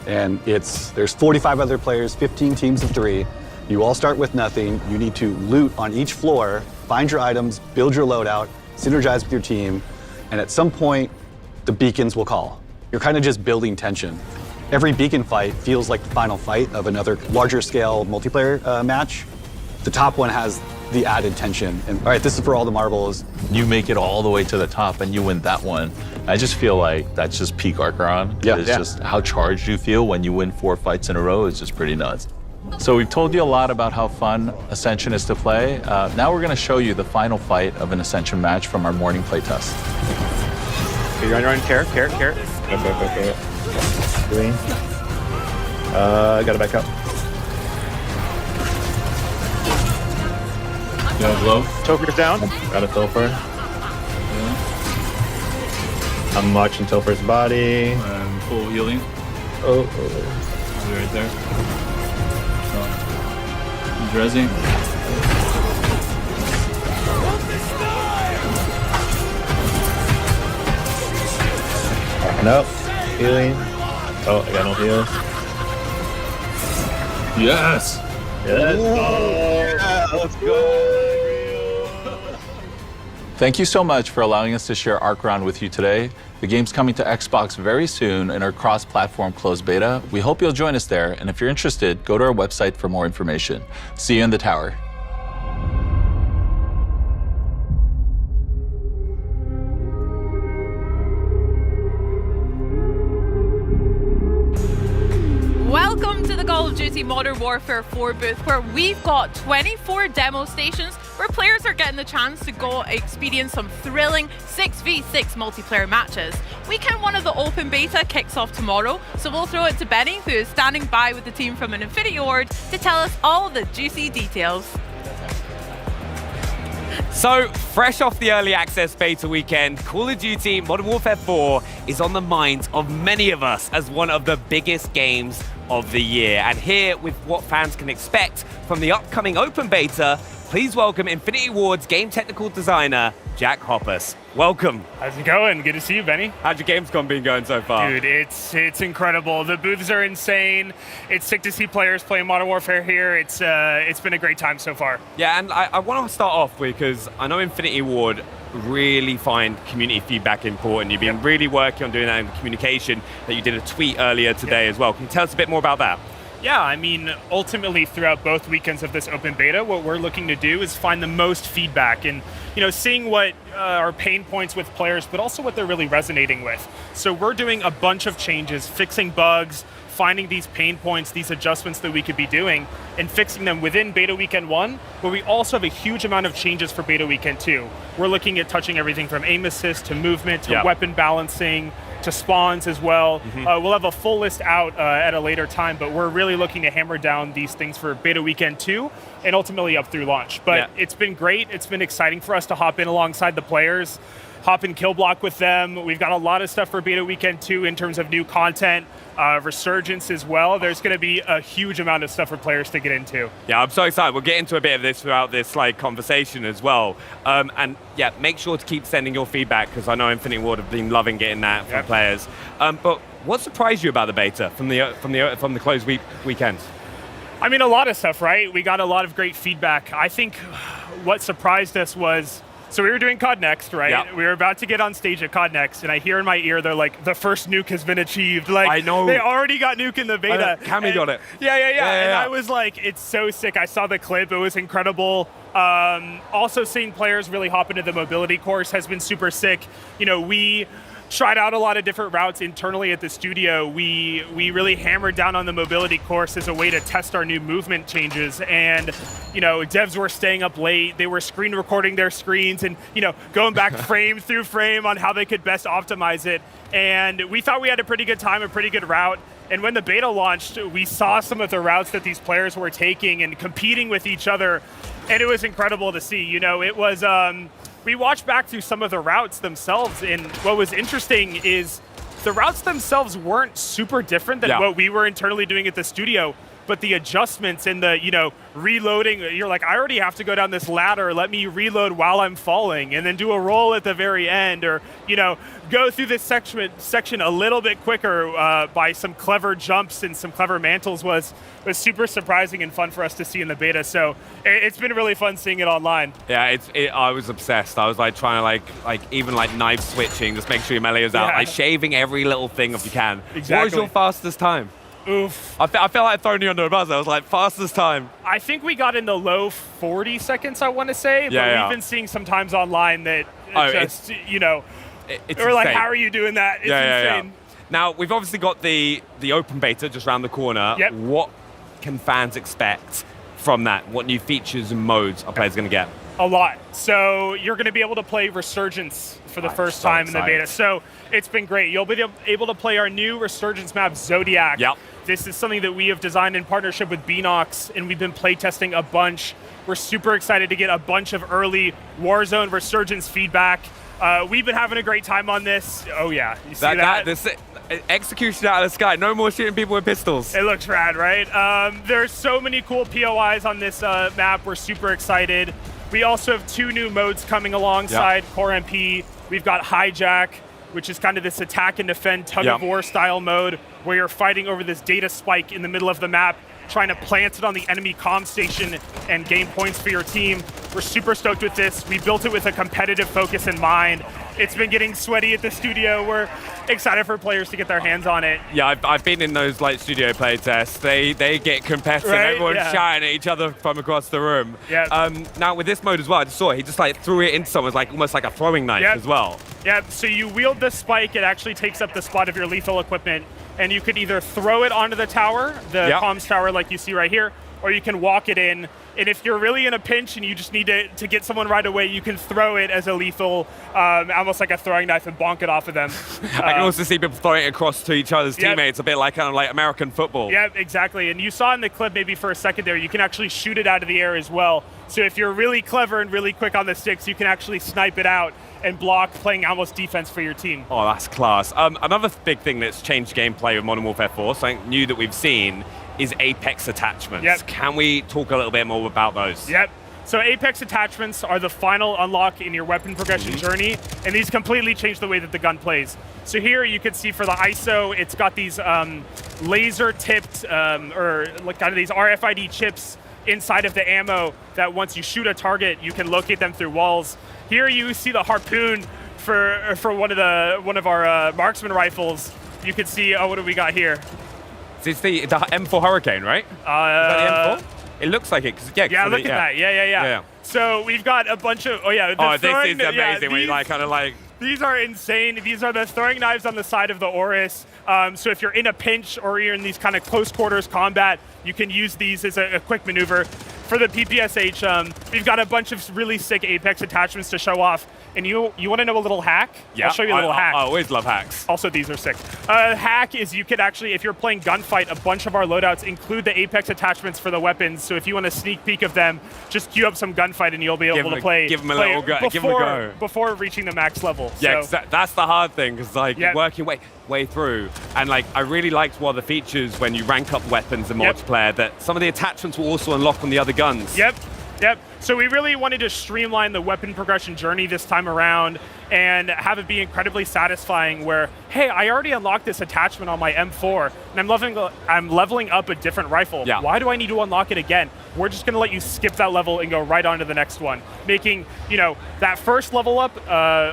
And there's 45 other players, 15 teams of 3. You all start with nothing. You need to loot on each floor, find your items, build your loadout, synergize with your team, and at some point, the beacons will call. You're kind of just building tension. Every beacon fight feels like the final fight of another larger scale multiplayer match. The top one has the added tension. And all right, this is for all the marbles. You make it all the way to the top and you win that one. I just feel like that's just peak Archeron. Yeah, it's just how charged you feel when you win 4 fights in a row is just pretty nuts. So we've told you a lot about how fun Ascension is to play. Now we're gonna show you the final fight of an Ascension match from our morning playtest. Okay, you're on your own. Carrot. Okay. Green. Gotta back up. You have glow? Toker's down. Got a Tilfer. Yeah. I'm watching Tilfer's body. Full healing. Oh. Right there. He's rezzing. Nope. Healing. Oh, I got no heals. Yes! Let's go! Thank you so much for allowing us to share Archeron with you today. The game's coming to Xbox very soon in our cross-platform closed beta. We hope you'll join us there, and if you're interested, go to our website for more information. See you in the tower. Welcome to the Call of Duty Modern Warfare 4 booth, where we've got 24 demo stations where players are getting the chance to go experience some thrilling 6v6 multiplayer matches. Weekend 1 of the open beta kicks off tomorrow, so we'll throw it to Benny, who is standing by with the team from an Infinity Ward, to tell us all the juicy details. So, fresh off the early access beta weekend, Call of Duty Modern Warfare 4 is on the minds of many of us as one of the biggest games of the year. And here, with what fans can expect from the upcoming open beta, please welcome Infinity Ward's game technical designer, Jack Hoppus. Welcome. How's it going? Good to see you, Benny. How's your Gamescom been going so far? Dude, it's incredible. The booths are insane. It's sick to see players playing Modern Warfare here. It's been a great time so far. Yeah, and I want to start off because I know Infinity Ward really find community feedback important. You've been really working on doing that in communication, that you did a tweet earlier today as well. Can you tell us a bit more about that? Yeah, I mean, ultimately throughout both weekends of this open beta, what we're looking to do is find the most feedback and, seeing what are pain points with players, but also what they're really resonating with. So we're doing a bunch of changes, fixing bugs, finding these pain points, these adjustments that we could be doing, and fixing them within beta weekend 1, but we also have a huge amount of changes for beta weekend 2. We're looking at touching everything from aim assist to movement to weapon balancing, to spawns as well. We'll have a full list out at a later time, but we're really looking to hammer down these things for beta weekend 2 and ultimately up through launch. But it's been great. It's been exciting for us to hop in alongside the players, hop in kill block with them. We've got a lot of stuff for beta weekend 2 in terms of new content, Resurgence as well. There's going to be a huge amount of stuff for players to get into. Yeah, I'm so excited. We'll get into a bit of this throughout this conversation as well. And yeah, make sure to keep sending your feedback, because I know Infinity Ward have been loving getting that from players. But what surprised you about the beta from the closed weekend? I mean, a lot of stuff, right? We got a lot of great feedback. I think what surprised us was, so we were doing COD Next, right? Yep. We were about to get on stage at COD Next, and I hear in my ear, they're like, the first nuke has been achieved. Like, I know. They already got nuke in the beta. Cammy got it. Yeah. And I was like, it's so sick. I saw the clip. It was incredible. Also seeing players really hop into the mobility course has been super sick. We tried out a lot of different routes internally at the studio. We really hammered down on the mobility course as a way to test our new movement changes. And, devs were staying up late. They were screen recording their screens and, going back frame through frame on how they could best optimize it. And we thought we had a pretty good time, a pretty good route. And when the beta launched, we saw some of the routes that these players were taking and competing with each other. And it was incredible to see. It was... we watched back through some of the routes themselves, and what was interesting is the routes themselves weren't super different than what we were internally doing at the studio, but the adjustments and the, reloading, you're like, I already have to go down this ladder, let me reload while I'm falling, and then do a roll at the very end, or, go through this section a little bit quicker by some clever jumps and some clever mantles was super surprising and fun for us to see in the beta. So it's been really fun seeing it online. Yeah, I was obsessed. I was trying to even knife switching, just make sure your melee is out, shaving every little thing if you can. Exactly. What was your fastest time? Oof. I felt like throwing you under a buzz. I was like, fastest time. I think we got in the low 40 seconds, I want to say, but we've been seeing some times online that it's we're like, insane. how are you doing that? It's insane. Now, we've obviously got the open beta just around the corner. Yep. What can fans expect from that? What new features and modes are players going to get? A lot. So you're going to be able to play Resurgence for the first time in the beta. So it's been great. You'll be able to play our new Resurgence map, Zodiac. Yep. This is something that we have designed in partnership with Beanox, and we've been playtesting a bunch. We're super excited to get a bunch of early Warzone Resurgence feedback. We've been having a great time on this. Oh yeah, you see that? This execution out of the sky. No more shooting people with pistols. It looks rad, right? There's so many cool POIs on this map. We're super excited. We also have 2 new modes coming alongside Core MP. We've got Hijack, which is kind of this attack and defend tug-of-war style mode where you're fighting over this data spike in the middle of the map, trying to plant it on the enemy comm station and gain points for your team. We're super stoked with this. We built it with a competitive focus in mind. It's been getting sweaty at the studio. We're excited for players to get their hands on it. Yeah, I've been in those studio play tests. They get competitive. Right? Everyone's shouting at each other from across the room. Yeah. Now with this mode as well, I just saw it. He just threw it into someone, almost like a throwing knife as well. Yeah. So you wield the spike. It actually takes up the spot of your lethal equipment, and you could either throw it onto the tower, the comms tower, like you see right here, or you can walk it in. And if you're really in a pinch and you just need to get someone right away, you can throw it as a lethal, almost like a throwing knife, and bonk it off of them. I can also see people throwing it across to each other's teammates, a bit like American football. Yeah, exactly. And you saw in the clip maybe for a second there, you can actually shoot it out of the air as well. So if you're really clever and really quick on the sticks, you can actually snipe it out and block, playing almost defense for your team. Oh, that's class. Another big thing that's changed gameplay with Modern Warfare 4, something new that we've seen, is Apex attachments. Yep. Can we talk a little bit more about those? Yep. So Apex attachments are the final unlock in your weapon progression journey, and these completely change the way that the gun plays. So here you can see for the ISO, it's got these laser-tipped, or kind of these RFID chips inside of the ammo that once you shoot a target, you can locate them through walls. Here you see the harpoon for one of our marksman rifles. You can see, what do we got here? It's the M4 Hurricane, right? Is that the M4? It looks like it. Yeah, look at that. Yeah. So we've got a bunch of, this is amazing when you These are insane. These are the throwing knives on the side of the Oris. So if you're in a pinch or you're in these kind of close quarters combat, you can use these as a quick maneuver. For the PPSH, we've got a bunch of really sick Apex attachments to show off. And you want to know a little hack? Yeah, I'll show you a little hack. I always love hacks. Also, these are sick. Hack is you could actually, if you're playing gunfight, a bunch of our loadouts include the Apex attachments for the weapons. So if you want a sneak peek of them, just queue up some gunfight and you'll be able to play. Give them a little go. Give them a go. Before reaching the max level. Yeah, so, that's the hard thing, because working way through. And I really liked one of the features when you rank up weapons in multiplayer, that some of the attachments will also unlock on the other guns. Yep. So we really wanted to streamline the weapon progression journey this time around and have it be incredibly satisfying where, hey, I already unlocked this attachment on my M4 and I'm leveling up a different rifle. Yeah. Why do I need to unlock it again? We're just gonna let you skip that level and go right on to the next one, making, that first level up,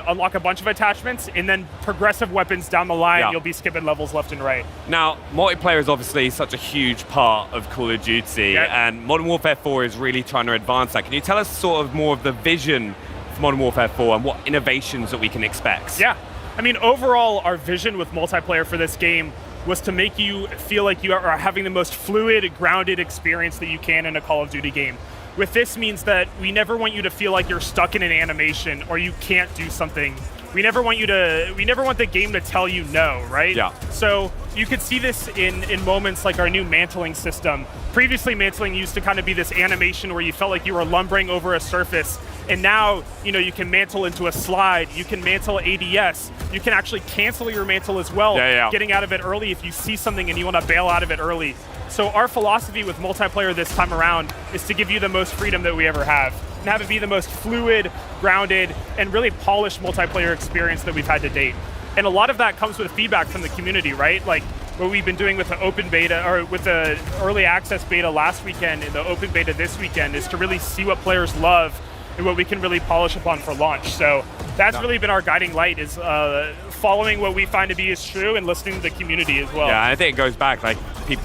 unlock a bunch of attachments, and then progressive weapons down the line, you'll be skipping levels left and right. Now, multiplayer is obviously such a huge part of Call of Duty, and Modern Warfare 4 is really trying to advance that. Can you tell us sort of more of the vision for Modern Warfare 4 and what innovations that we can expect? Yeah. I mean, overall, our vision with multiplayer for this game was to make you feel like you are having the most fluid, grounded experience that you can in a Call of Duty game. With this means that we never want you to feel like you're stuck in an animation or you can't do something. We never want the game to tell you no, right? Yeah. So you could see this in moments like our new mantling system. Previously, mantling used to kind of be this animation where you felt like you were lumbering over a surface. And now, you can mantle into a slide, you can mantle ADS, you can actually cancel your mantle as well, getting out of it early if you see something and you want to bail out of it early. So our philosophy with multiplayer this time around is to give you the most freedom that we ever have, and have it be the most fluid, grounded, and really polished multiplayer experience that we've had to date. And a lot of that comes with feedback from the community, right? Like what we've been doing with the open beta, or with the early access beta last weekend and the open beta this weekend, is to really see what players love and what we can really polish upon for launch. So that's really been our guiding light, is following what we find to be is true and listening to the community as well. Yeah, I think it goes back, like the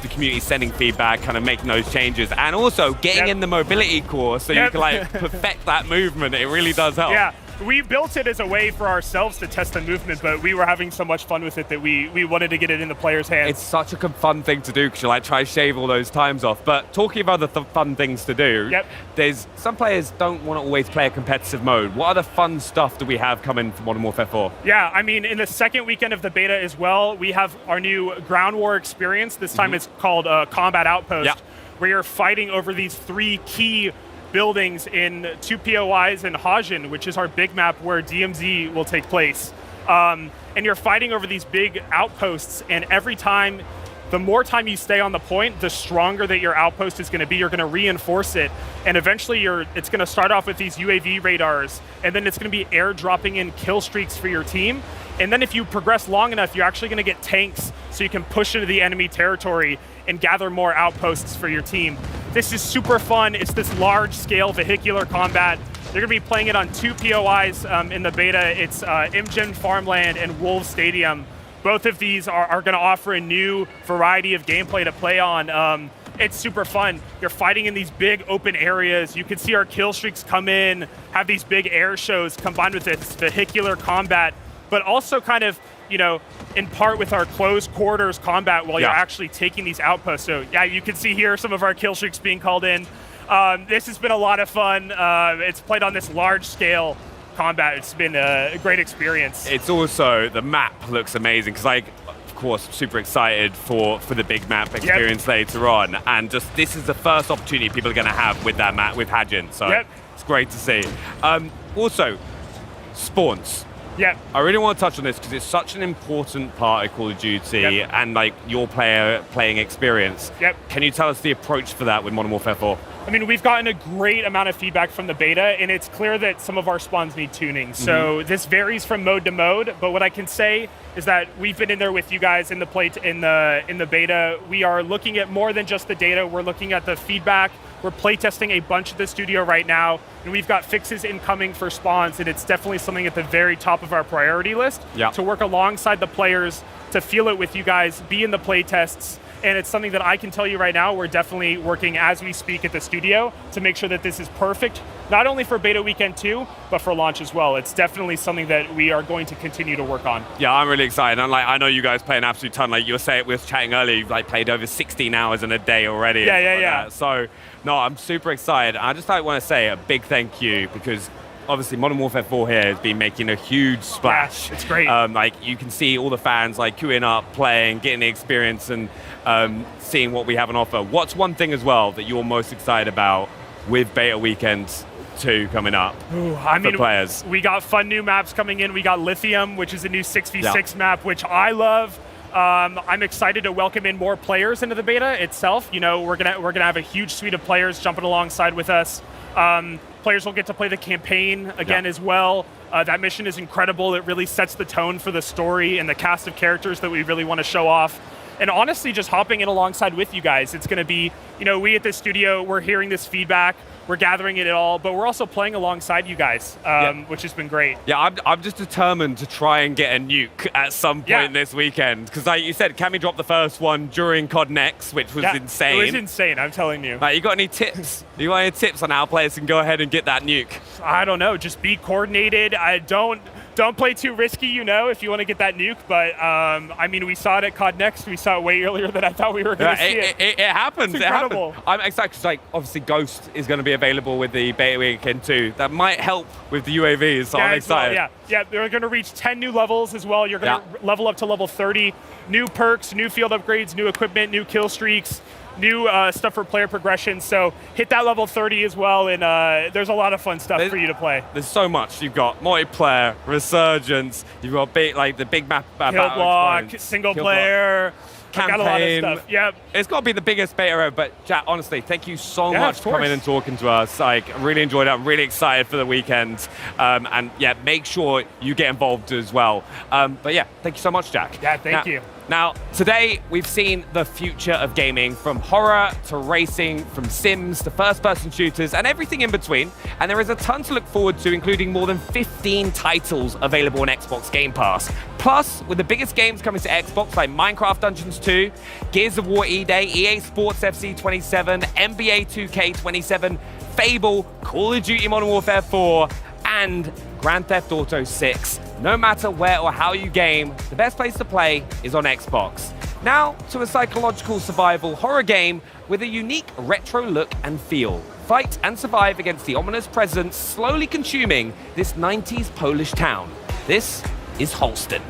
community sending feedback, kind of making those changes, and also getting in the mobility course so you can like perfect that movement. It really does help. Yeah. We built it as a way for ourselves to test the movement, but we were having so much fun with it that we wanted to get it in the players' hands. It's such a fun thing to do because you like try to shave all those times off. But talking about the fun things to do, there's some players don't want to always play a competitive mode. What other fun stuff do we have coming for Modern Warfare 4? Yeah, I mean, in the second weekend of the beta as well, we have our new ground war experience. This time it's called Combat Outpost, where you're fighting over these 3 key buildings in 2 POIs in Hajin, which is our big map where DMZ will take place. And you're fighting over these big outposts, and every time, the more time you stay on the point, the stronger that your outpost is going to be. You're going to reinforce it, and eventually it's going to start off with these UAV radars, and then it's going to be airdropping in kill streaks for your team. And then if you progress long enough, you're actually going to get tanks so you can push into the enemy territory and gather more outposts for your team. This is super fun. It's this large-scale vehicular combat. They're going to be playing it on 2 POIs in the beta. It's Imgen Farmland and Wolves Stadium. Both of these are going to offer a new variety of gameplay to play on. It's super fun. You're fighting in these big open areas. You can see our kill streaks come in, have these big air shows combined with this vehicular combat, but also kind of, in part with our close quarters combat while you're actually taking these outposts. So yeah, you can see here some of our kill streaks being called in. This has been a lot of fun. It's played on this large scale combat. It's been a great experience. It's also, the map looks amazing because of course, super excited for the big map experience later on. And just this is the first opportunity people are going to have with that map, with Hajin. So it's great to see. Also, spawns. Yeah. I really want to touch on this because it's such an important part of Call of Duty and like your playing experience. Can you tell us the approach for that with Modern Warfare 4? I mean, we've gotten a great amount of feedback from the beta, and it's clear that some of our spawns need tuning. So this varies from mode to mode, but what I can say is that we've been in there with you guys in the beta. We are looking at more than just the data. We're looking at the feedback. We're playtesting a bunch at the studio right now, and we've got fixes incoming for spawns, and it's definitely something at the very top of our priority list to work alongside the players, to feel it with you guys, be in the playtests. And it's something that I can tell you right now, we're definitely working as we speak at the studio to make sure that this is perfect, not only for beta weekend 2, but for launch as well. It's definitely something that we are going to continue to work on. Yeah, I'm really excited. And I know you guys play an absolute ton. Like you were saying, we were chatting earlier, you've played over 16 hours in a day already. Yeah. So, no, I'm super excited. I just want to say a big thank you because obviously Modern Warfare 4 here has been making a huge splash. It's great. You can see all the fans queuing up, playing, getting the experience, and seeing what we have on offer. What's one thing as well that you're most excited about with Beta Weekend 2 coming up for players? We got fun new maps coming in. We got Lithium, which is a new 6v6 map, which I love. I'm excited to welcome in more players into the beta itself. We're gonna have a huge suite of players jumping alongside with us. Players will get to play the campaign again as well. That mission is incredible. It really sets the tone for the story and the cast of characters that we really want to show off. And honestly, just hopping in alongside with you guys. It's going to be, we at the studio, we're hearing this feedback, we're gathering it all, but we're also playing alongside you guys, which has been great. Yeah, I'm just determined to try and get a nuke at some point this weekend. Because like you said, Cammy dropped the first one during COD Next, which was insane. It was insane, I'm telling you. You got any tips? You got any tips on how players can go ahead and get that nuke? I don't know, just be coordinated. don't play too risky, if you want to get that nuke. But I mean, we saw it at COD Next. We saw it way earlier than I thought we were going to see it. It happens. It's it incredible. happens. I'm excited because, obviously, Ghost is going to be available with the beta weekend too. That might help with the UAVs. So I'm excited. Yeah, they're going to reach 10 new levels as well. You're going to level up to level 30. New perks, new field upgrades, new equipment, new kill streaks. New stuff for player progression, so hit that level 30 as well, and there's a lot of fun stuff for you to play. There's so much. You've got multiplayer, resurgence. You've got the big map, kill block, single player, campaign. Got a lot of stuff. Yep. It's got to be the biggest beta ever. But Jack, honestly, thank you so much for coming and talking to us. I really enjoyed it. I'm really excited for the weekend, and make sure you get involved as well. But thank you so much, Jack. Yeah, thank you. Now, today we've seen the future of gaming, from horror to racing, from sims to first-person shooters, and everything in between. And there is a ton to look forward to, including more than 15 titles available on Xbox Game Pass. Plus, with the biggest games coming to Xbox, like Minecraft Dungeons 2, Gears of War E-Day, EA Sports FC 27, NBA 2K 27, Fable, Call of Duty Modern Warfare 4, and Grand Theft Auto 6. No matter where or how you game, the best place to play is on Xbox. Now to a psychological survival horror game with a unique retro look and feel. Fight and survive against the ominous presence slowly consuming this 90s Polish town. This is Holston.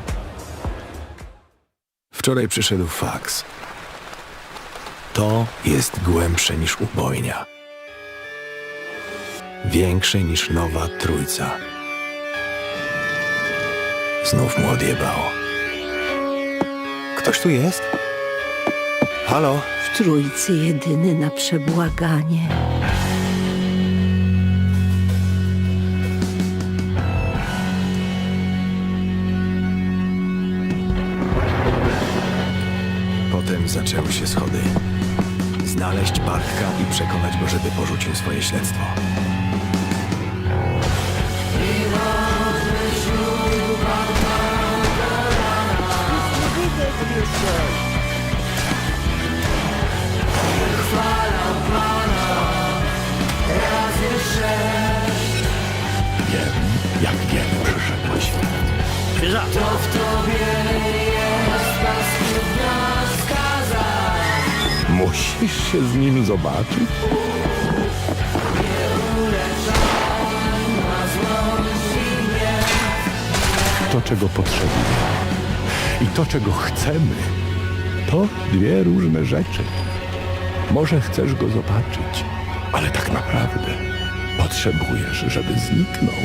Wczoraj przyszedł faks. To jest głębsze niż ubojnia. Większe niż nowa trójca. Znów mu odjebało. Ktoś tu jest? Halo? W trójcy jedyny na przebłaganie. Potem zaczęły się schody. Znaleźć Bartka i przekonać go, żeby porzucił swoje śledztwo. Wiem, jak wiele przeszedłeś. To w tobie jest paskudna skaza. Musisz się z nim zobaczyć? To, czego potrzebujemy i to, czego chcemy, to dwie różne rzeczy. Może chcesz go zobaczyć, ale tak naprawdę potrzebujesz, żeby zniknął.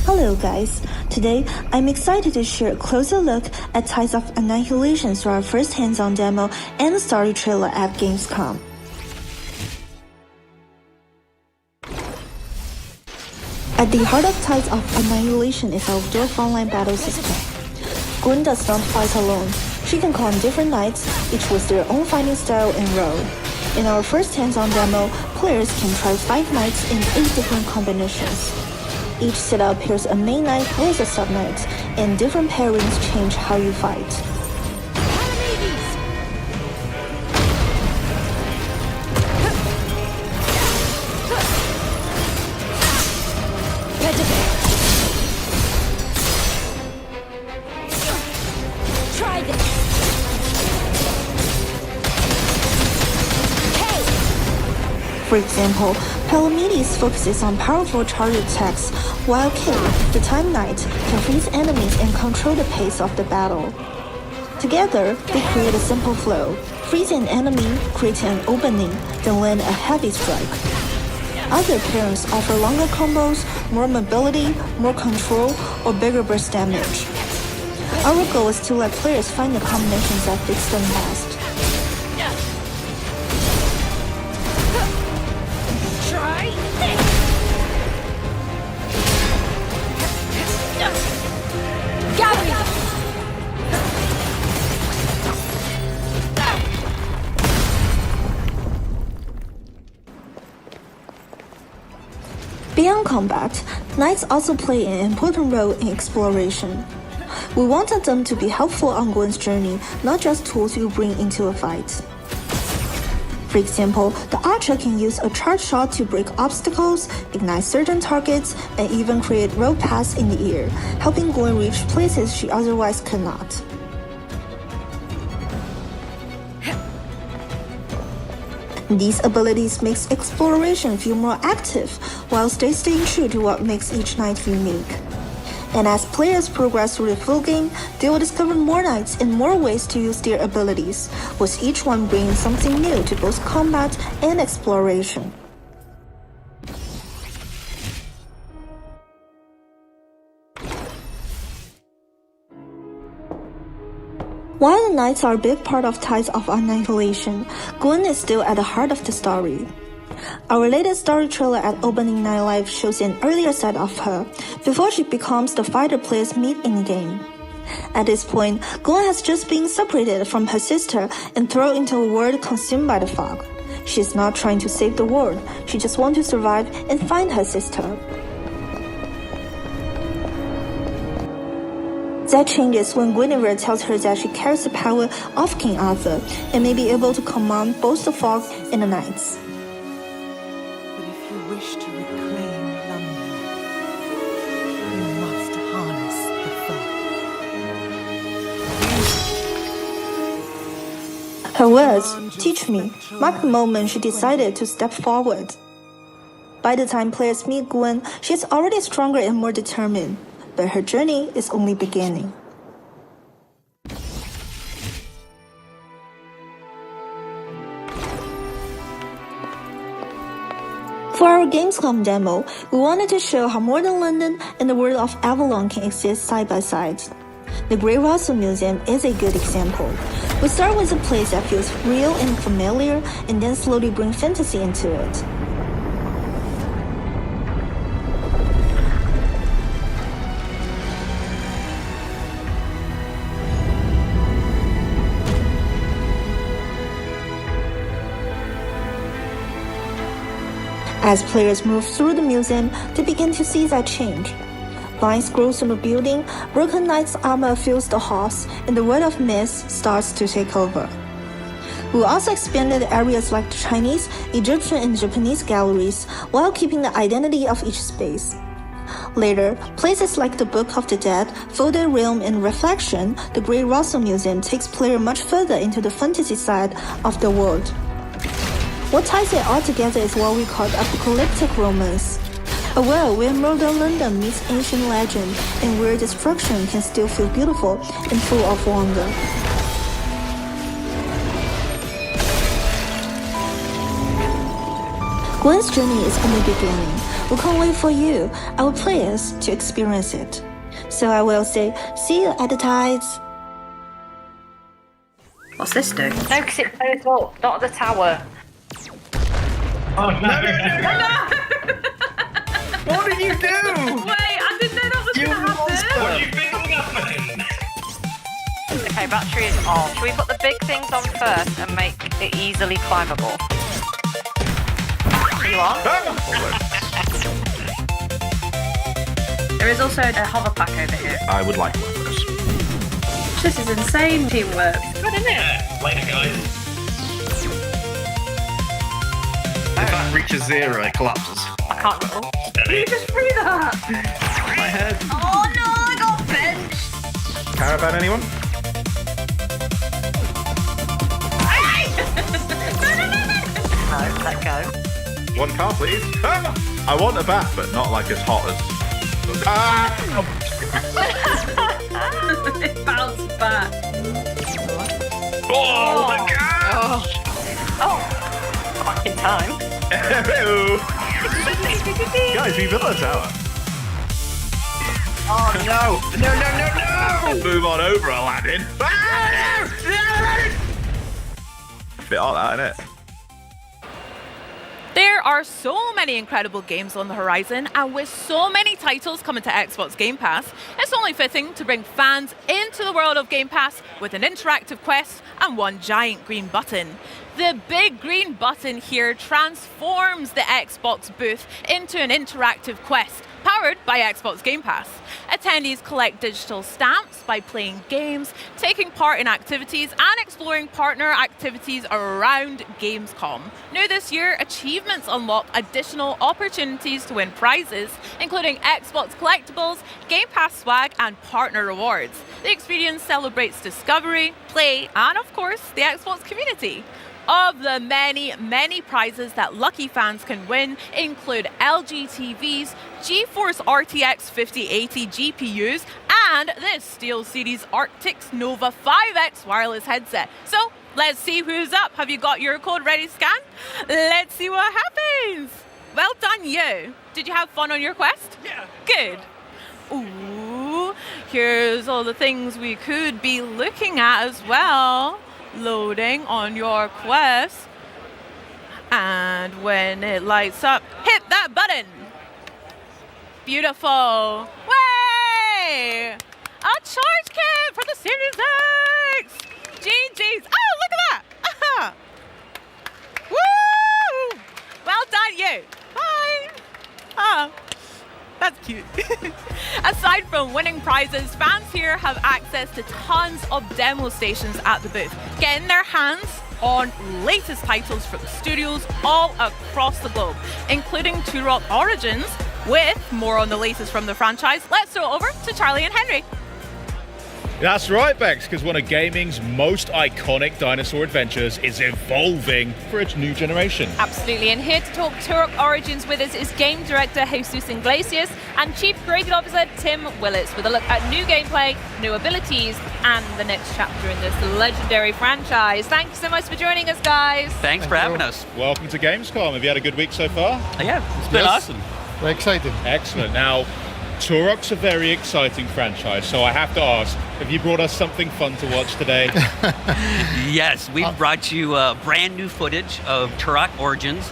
Hello guys, today I'm excited to share a closer look at Tides of Annihilation through our first hands-on demo and the story trailer at Gamescom. At the heart of Tides of Annihilation is our dual frontline battle system. Gwen does not fight alone. She can call on different knights, each with their own fighting style and role. In our first hands-on demo, players can try 5 knights in 8 different combinations. Each setup pairs a main knight with a sub-knight, and different pairings change how you fight. Try this. For example, Palamedes focuses on powerful charge attacks, while Kay, the Time Knight, can freeze enemies and control the pace of the battle. Together, they create a simple flow. Freeze an enemy, create an opening, then land a heavy strike. Other pairings offer longer combos, more mobility, more control, or bigger burst damage. Our goal is to let players find the combinations that fits them best. Try this. Gary. Beyond combat, Knights also play an important role in exploration. We wanted them to be helpful on Gwen's journey, not just tools you bring into a fight. For example, the archer can use a charge shot to break obstacles, ignite certain targets, and even create road paths in the air, helping Gwen reach places she otherwise could not. These abilities makes exploration feel more active, while staying true to what makes each knight unique. And as players progress through the full game, they will discover more knights and more ways to use their abilities, with each one bringing something new to both combat and exploration. While the knights are a big part of Tides of Annihilation, Gwen is still at the heart of the story. Our latest story trailer at Opening Night Live shows an earlier side of her, before she becomes the fighter players meet in the game. At this point, Gwen has just been separated from her sister and thrown into a world consumed by the fog. She is not trying to save the world, she just wants to survive and find her sister. That changes when Guinevere tells her that she carries the power of King Arthur and may be able to command both the fog and the knights. But if you wish to reclaim London, you must harness the fog. Her words, "teach me," mark the moment she decided to step forward. By the time players meet Gwen, she is already stronger and more determined. But her journey is only beginning. For our Gamescom demo, we wanted to show how modern London and the world of Avalon can exist side by side. The Grey Russell Museum is a good example. We start with a place that feels real and familiar, and then slowly bring fantasy into it. As players move through the museum, they begin to see that change. Vines grow from the building, broken knight's armor fills the halls, and the world of myths starts to take over. We also expanded areas like the Chinese, Egyptian, and Japanese galleries, while keeping the identity of each space. Later, places like the Book of the Dead, Folded Realm, and Reflection, the Grey Russell Museum takes players much further into the fantasy side of the world. What ties it all together is what we call apocalyptic romance. A world where modern London meets ancient legend, and where destruction can still feel beautiful and full of wonder. Gwen's journey is only beginning. We can't wait for you, our players, to experience it. So I will say, see you at the Tides. What's this do? No, because it goes up, not the tower. Oh, no. What did you do? Wait, I didn't know that was going to happen. What do you think will happen? Okay, battery is off. Should we put the big things on first and make it easily climbable? Are you on? There is also a hover pack over here. I would like one of those. This is insane teamwork. It's good, isn't it? Later, guys. If that reaches zero, it collapses. I can't roll. You just threw that! My head. Oh no, I got benched! Caravan, anyone? No, let go. One car, please. Ah! I want a bat, but not like as hot as. Ah! It bounced back. Oh my god! Oh, back in time. Hello! Guys, we built a tower. Oh no! No! Move on over, Aladdin. Bit all that, innit? There are so many incredible games on the horizon, and with so many titles coming to Xbox Game Pass, it's only fitting to bring fans into the world of Game Pass with an interactive quest and one giant green button. The big green button here transforms the Xbox booth into an interactive quest powered by Xbox Game Pass. Attendees collect digital stamps by playing games, taking part in activities, and exploring partner activities around Gamescom. New this year, achievements unlock additional opportunities to win prizes, including Xbox collectibles, Game Pass swag, and partner rewards. The experience celebrates discovery, play, and of course, the Xbox community. Of the many, many prizes that lucky fans can win include LG TVs, GeForce RTX 5080 GPUs, and this SteelSeries Arctis Nova 5X wireless headset. So let's see who's up. Have you got your code ready to scan? Let's see what happens. Well done, you. Did you have fun on your quest? Yeah. Good. Ooh, here's all the things we could be looking at as well. Loading on your quest, and when it lights up, hit that button. Beautiful. Way! A charge kit for the Series X. GG's. Oh, look at that. Woo! Well done, you. Bye. Oh. That's cute. Aside from winning prizes, fans here have access to tons of demo stations at the booth, getting their hands on latest titles from studios all across the globe, including Turok Origins. With more on the latest from the franchise, let's throw it over to Charlie and Henry. That's right, Bex, because one of gaming's most iconic dinosaur adventures is evolving for its new generation. Absolutely, and here to talk Turok Origins with us is Game Director Jesus Iglesias and Chief Creative Officer Tim Willits with a look at new gameplay, new abilities, and the next chapter in this legendary franchise. Thank you so much for joining us, guys. Thanks for having us. Welcome to Gamescom. Have you had a good week so far? Yeah, it's been awesome. We're excited. Excellent. Now, Turok's a very exciting franchise, so I have to ask, have you brought us something fun to watch today? Yes, we've brought you brand new footage of Turok Origins,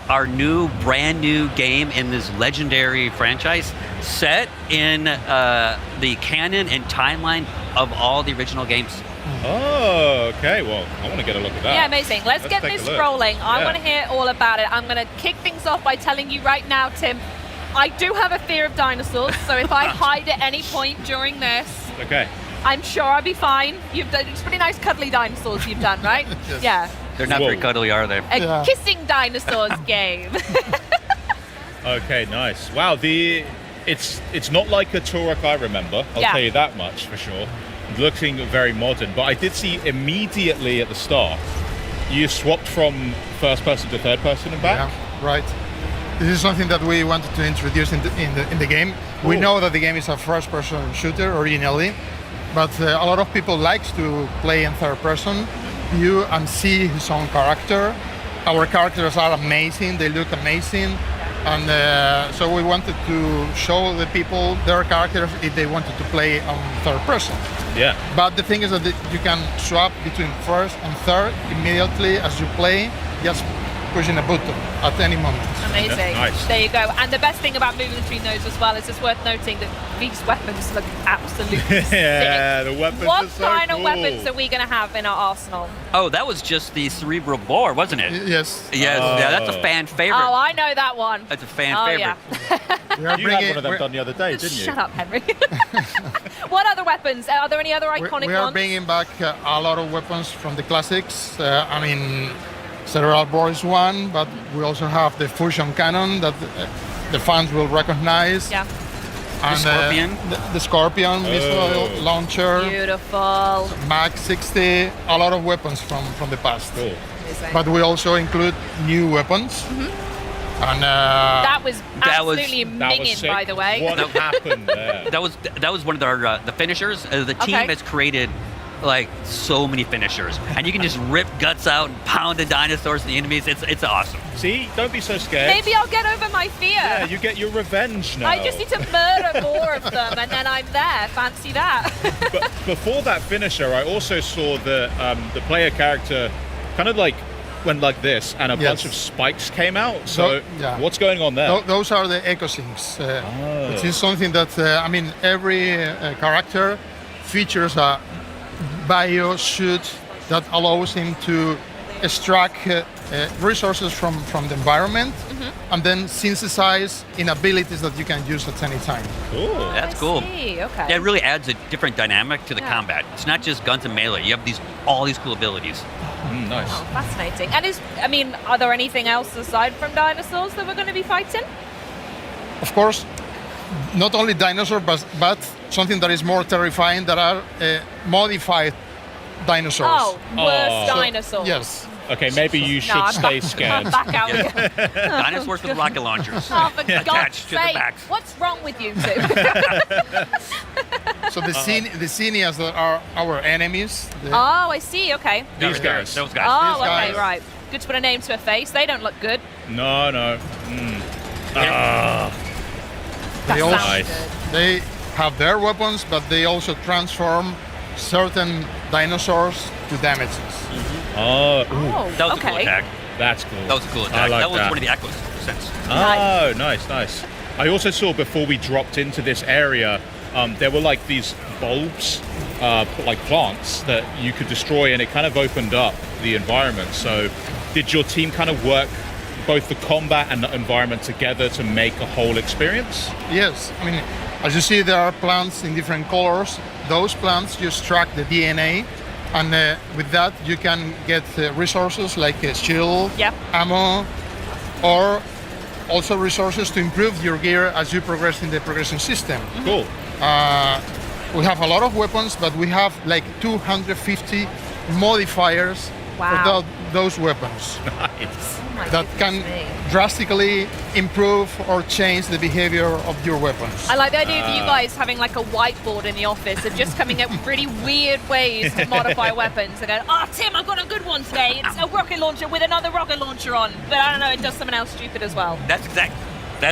our new brand new game in this legendary franchise set in the canon and timeline of all the original games. Oh, okay. Well, I want to get a look at that. Yeah, amazing. Let's get this rolling. I want to hear all about it. I'm going to kick things off by telling you right now, Tim, I do have a fear of dinosaurs, so if I hide at any point during this, okay, I'm sure I'll be fine. You've done it's pretty nice cuddly dinosaurs you've done, right? Yes. Yeah. They're not very cuddly, are they? A kissing dinosaurs game. Okay, nice. Wow, it's not like a Turok I remember. I'll tell you that much for sure. Looking very modern, but I did see immediately at the start you swapped from first person to third person and back. Yeah, right. This is something that we wanted to introduce in the game. Cool. We know that the game is a first-person shooter originally, but a lot of people like to play in third-person view and see his own character. Our characters are amazing; they look amazing, and so we wanted to show the people their characters if they wanted to play on third-person. Yeah. But the thing is that you can swap between first and third immediately as you play, just pushing a button at any moment. Amazing. Nice. There you go. And the best thing about moving between those as well is it's worth noting that these weapons look absolutely yeah, sick. the weapons What are so kind cool. of weapons are we going to have in our arsenal? Oh, that was just the cerebral bore, wasn't it? Yes. Yes, yeah, that's a fan favorite. Oh, I know that one. That's a fan favorite. Yeah. You had one of them done the other day, didn't you? Shut up, Henry. What other weapons? Are there any other iconic we are ones? bringing back a lot of weapons from the classics. I mean, Cerebral Bore is one, but we also have the fusion cannon that the fans will recognize. Yeah. And, the Scorpion? The Scorpion missile launcher. Beautiful. Mag 60, a lot of weapons from the past. Cool. But we also include new weapons. And that was absolutely minging, by the way. What happened there? That was one of our the finishers. The team has created like so many finishers, and you can just rip guts out and pound the dinosaurs and the enemies. It's awesome. See, don't be so scared. Maybe I'll get over my fear. Yeah, you get your revenge now. I just need to murder more of them, and then I'm there. Fancy that. But before that finisher, I also saw the player character kind of like went like this, and a bunch of spikes came out. So what's going on there? Those are the echo sinks. Which is something that, I mean, every character features a bio suit that allows him to extract resources from the environment and then synthesize in abilities that you can use at any time. Cool. That's cool. See, okay. Yeah, it really adds a different dynamic to the combat. It's not just guns and melee. You have all these cool abilities. Nice. Oh, fascinating. And are there anything else aside from dinosaurs that we're going to be fighting? Of course, not only dinosaurs, but something that is more terrifying, that are modified dinosaurs. Oh, worse dinosaurs. Yes. Okay, maybe you should stay scared. Back out again. Dinosaurs with rocket launchers Oh, for God's attached to the sake, backs. what's wrong with you two? So the Xenias that are our enemies. Oh, I see, okay. These guys. Those guys. Oh, These okay, guys. right. Good to put a name to a face. They don't look good. No. They also Nice. they have their weapons, but they also transform certain dinosaurs to damages. Oh, That was a cool okay. attack. that's cool. That was a cool attack. I like that was that. one of the echoes since. Oh, nice. I also saw before we dropped into this area, there were like these bulbs, like plants that you could destroy, and it kind of opened up the environment. So, did your team kind of work both the combat and the environment together to make a whole experience? Yes, I mean, as you see, there are plants in different colors. Those plants you extract the DNA, and with that you can get resources like shield, ammo, or also resources to improve your gear as you progress in the progression system. Cool. We have a lot of weapons, but we have like 250 modifiers for those weapons. Nice. That can drastically improve or change the behavior of your weapons. I like the idea of you guys having like a whiteboard in the office and just coming up with really weird ways to modify weapons and going, oh, Tim, I've got a good one today. It's a rocket launcher with another rocket launcher on. But I don't know, it does something else stupid as well. That's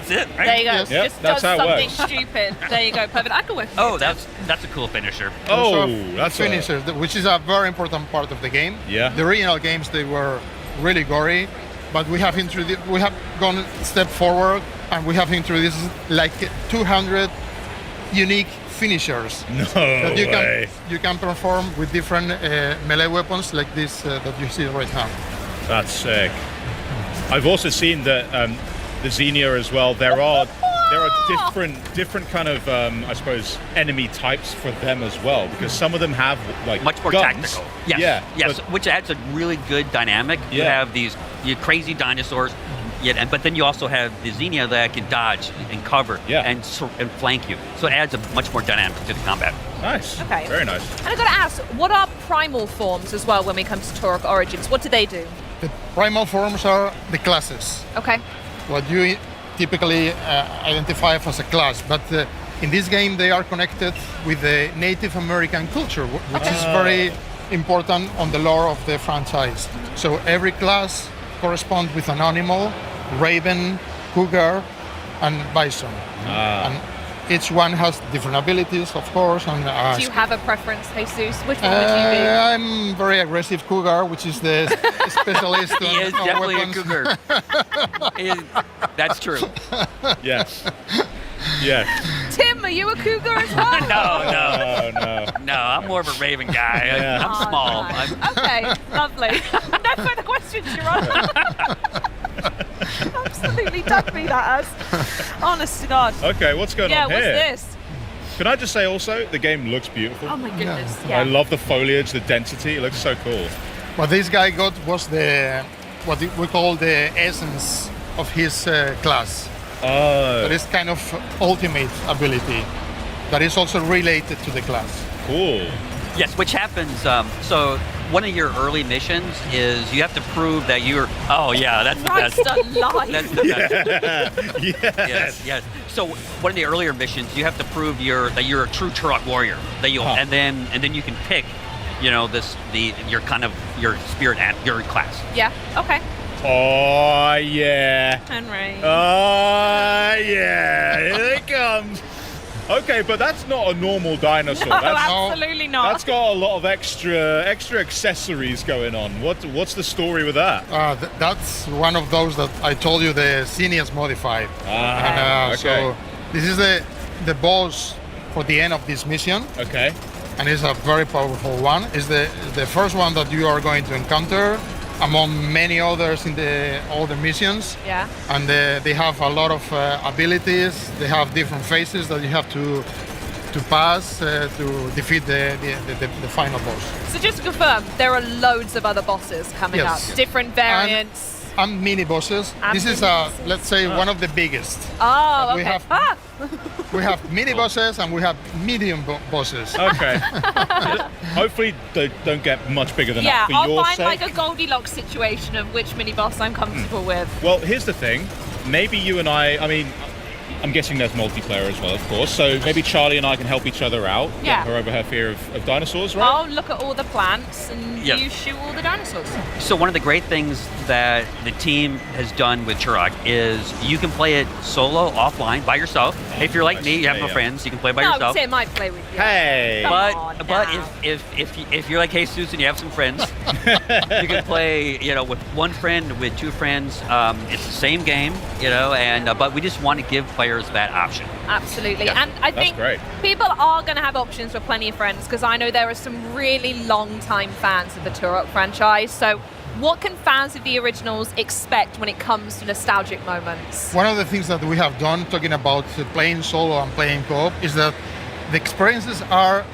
it, right? There you go. Yep, Just that's does how it something works. stupid. There you go. Perfect. I can work with Oh, it. that's a cool finisher. Oh, Also, that's a- finisher, which is a very important part of the game. Yeah. The original games, they were really gory, but we have gone a step forward, and we have introduced like 200 unique finishers that you can perform with different melee weapons like this that you see right now. That's sick. I've also seen that the Xenia as well. There are different kind of I suppose enemy types for them as well, because some of them have like Much more guns. tactical. Yes. Yeah. Yes, but- which adds a really good dynamic. You Yeah. have these crazy dinosaurs, but then you also have the Xenia that can dodge and cover and flank you. So it adds a much more dynamic to the combat. Nice. Okay. Very nice. And I've got to ask, what are primal forms as well when we come to Turok Origins? What do they do? The primal forms are the classes. Okay. What you typically identify as a class, but in this game they are connected with the Native American culture, which is very important on the lore of the franchise. So every class corresponds with an animal: raven, cougar, and bison. And each one has different abilities, of course. And Do you have a preference, Jesus? Which one would you be? I'm very aggressive cougar, which is the specialist He is on definitely weapons. a cougar. That's true. Yes. Yes. Tim, are you a cougar as well? No, I'm more of a raven guy. Yeah. I'm small. Nice. Okay, lovely. No further questions, Your Honor. Absolutely dug me that as. Honest to God. Okay, what's going Yeah, on what's here? this? Can I just say also, the game looks beautiful. Oh my goodness, I yeah. love the foliage, the density. It looks so cool. What this guy got was what we call the essence of his class. Oh. That is kind of ultimate ability that is also related to the class. Cool. Yes, which happens. So one of your early missions is you have to prove that you're. Oh yeah, that's the best. Christ alive. That's the best. Yes. Yes. So one of the earlier missions, you have to prove that you're a true Turok warrior. That you and then you can pick, your spirit and your class. Yeah, okay. Oh, yeah. Henry. Oh, yeah. Here it comes. Okay, but that's not a normal dinosaur. No, that's, absolutely not. That's got a lot of extra accessories going on. What's the story with that? That's one of those that I told you, the Xenias modified. Okay. So this is the boss for the end of this mission. Okay. And it's a very powerful one. It's the first one that you are going to encounter. among many others in all the missions. Yeah. And they have a lot of abilities. They have different phases that you have to pass to defeat the final boss. So just to confirm, there are loads of other bosses coming Yes. up, different variants. And mini bosses. And This is let's say one of the biggest. Oh, We okay. have we have mini bosses and we have medium bosses. Okay. Hopefully they don't get much bigger than Yeah, that for I'll your find sake. like a Goldilocks situation of which mini boss I'm comfortable with. Well, here's the thing. Maybe you and I mean, I'm guessing there's multiplayer as well, of course. So maybe Charlie and I can help each other out. Yeah. Get her over her fear of dinosaurs, right? I'll look at all the plants and Yes. you shoot all the dinosaurs. So one of the great things that the team has done with Turok is you can play it solo, offline, by yourself. If you're like me, you have no friends, you can play by no, I yourself. would say it might play with you. Hey! But if you're like Jesus and you have some friends, you can play with one friend, with two friends. It's the same game, and but we just want to give players that option. Absolutely. Yeah, and I that's think great. people are going to have options for plenty of friends because I know there are some really long-time fans of the Turok franchise. So what can fans of the originals expect when it comes to nostalgic moments? One of the things that we have done, talking about playing solo and playing co-op, is that the experiences are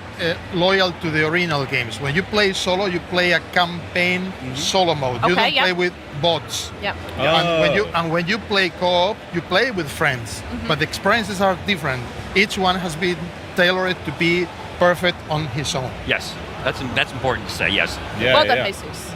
loyal to the original games. When you play solo, you play a campaign solo mode. You don't play with bots. Yep. And when you play co-op, you play with friends. But the experiences are different. Each one has been tailored to be perfect on his own. Yes, that's important to say. Yes. Well done, Jesus.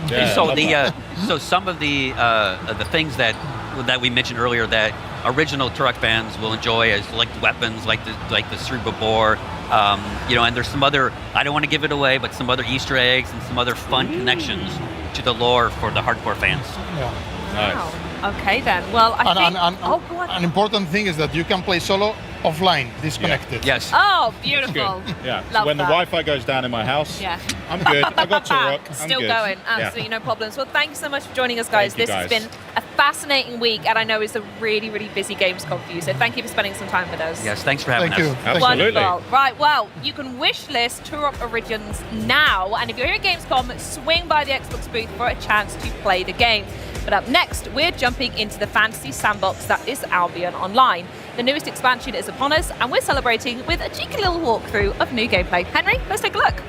So some of the things that we mentioned earlier that original Turok fans will enjoy is like weapons, like the cerebral bore. And there's some other, I don't want to give it away, but some other Easter eggs and some other fun connections to the lore for the hardcore fans. Yeah. Wow. Okay then. Well, I think. Go on. An important thing is that you can play solo offline, disconnected. Yes. Oh, beautiful. Yeah. Love So when that. the Wi-Fi goes down in my house, Yeah. I'm good. I got Turok. I'm Still good. going. Yeah. Absolutely no problems. Well, thanks so much for joining us, guys. Thank you, This has guys. been a fascinating week, and I know it's a really, really busy Gamescom for you. So thank you for spending some time with us. Yes, thanks for having Thank us. you. Absolutely. Wonderful. Right, well, you can wish list Turok Origins now, and if you're here at Gamescom, swing by the Xbox booth for a chance to play the game. But up next, we're jumping into the fantasy sandbox that is Albion Online. The newest expansion is upon us, and we're celebrating with a cheeky little walkthrough of new gameplay. Henry, let's take a look.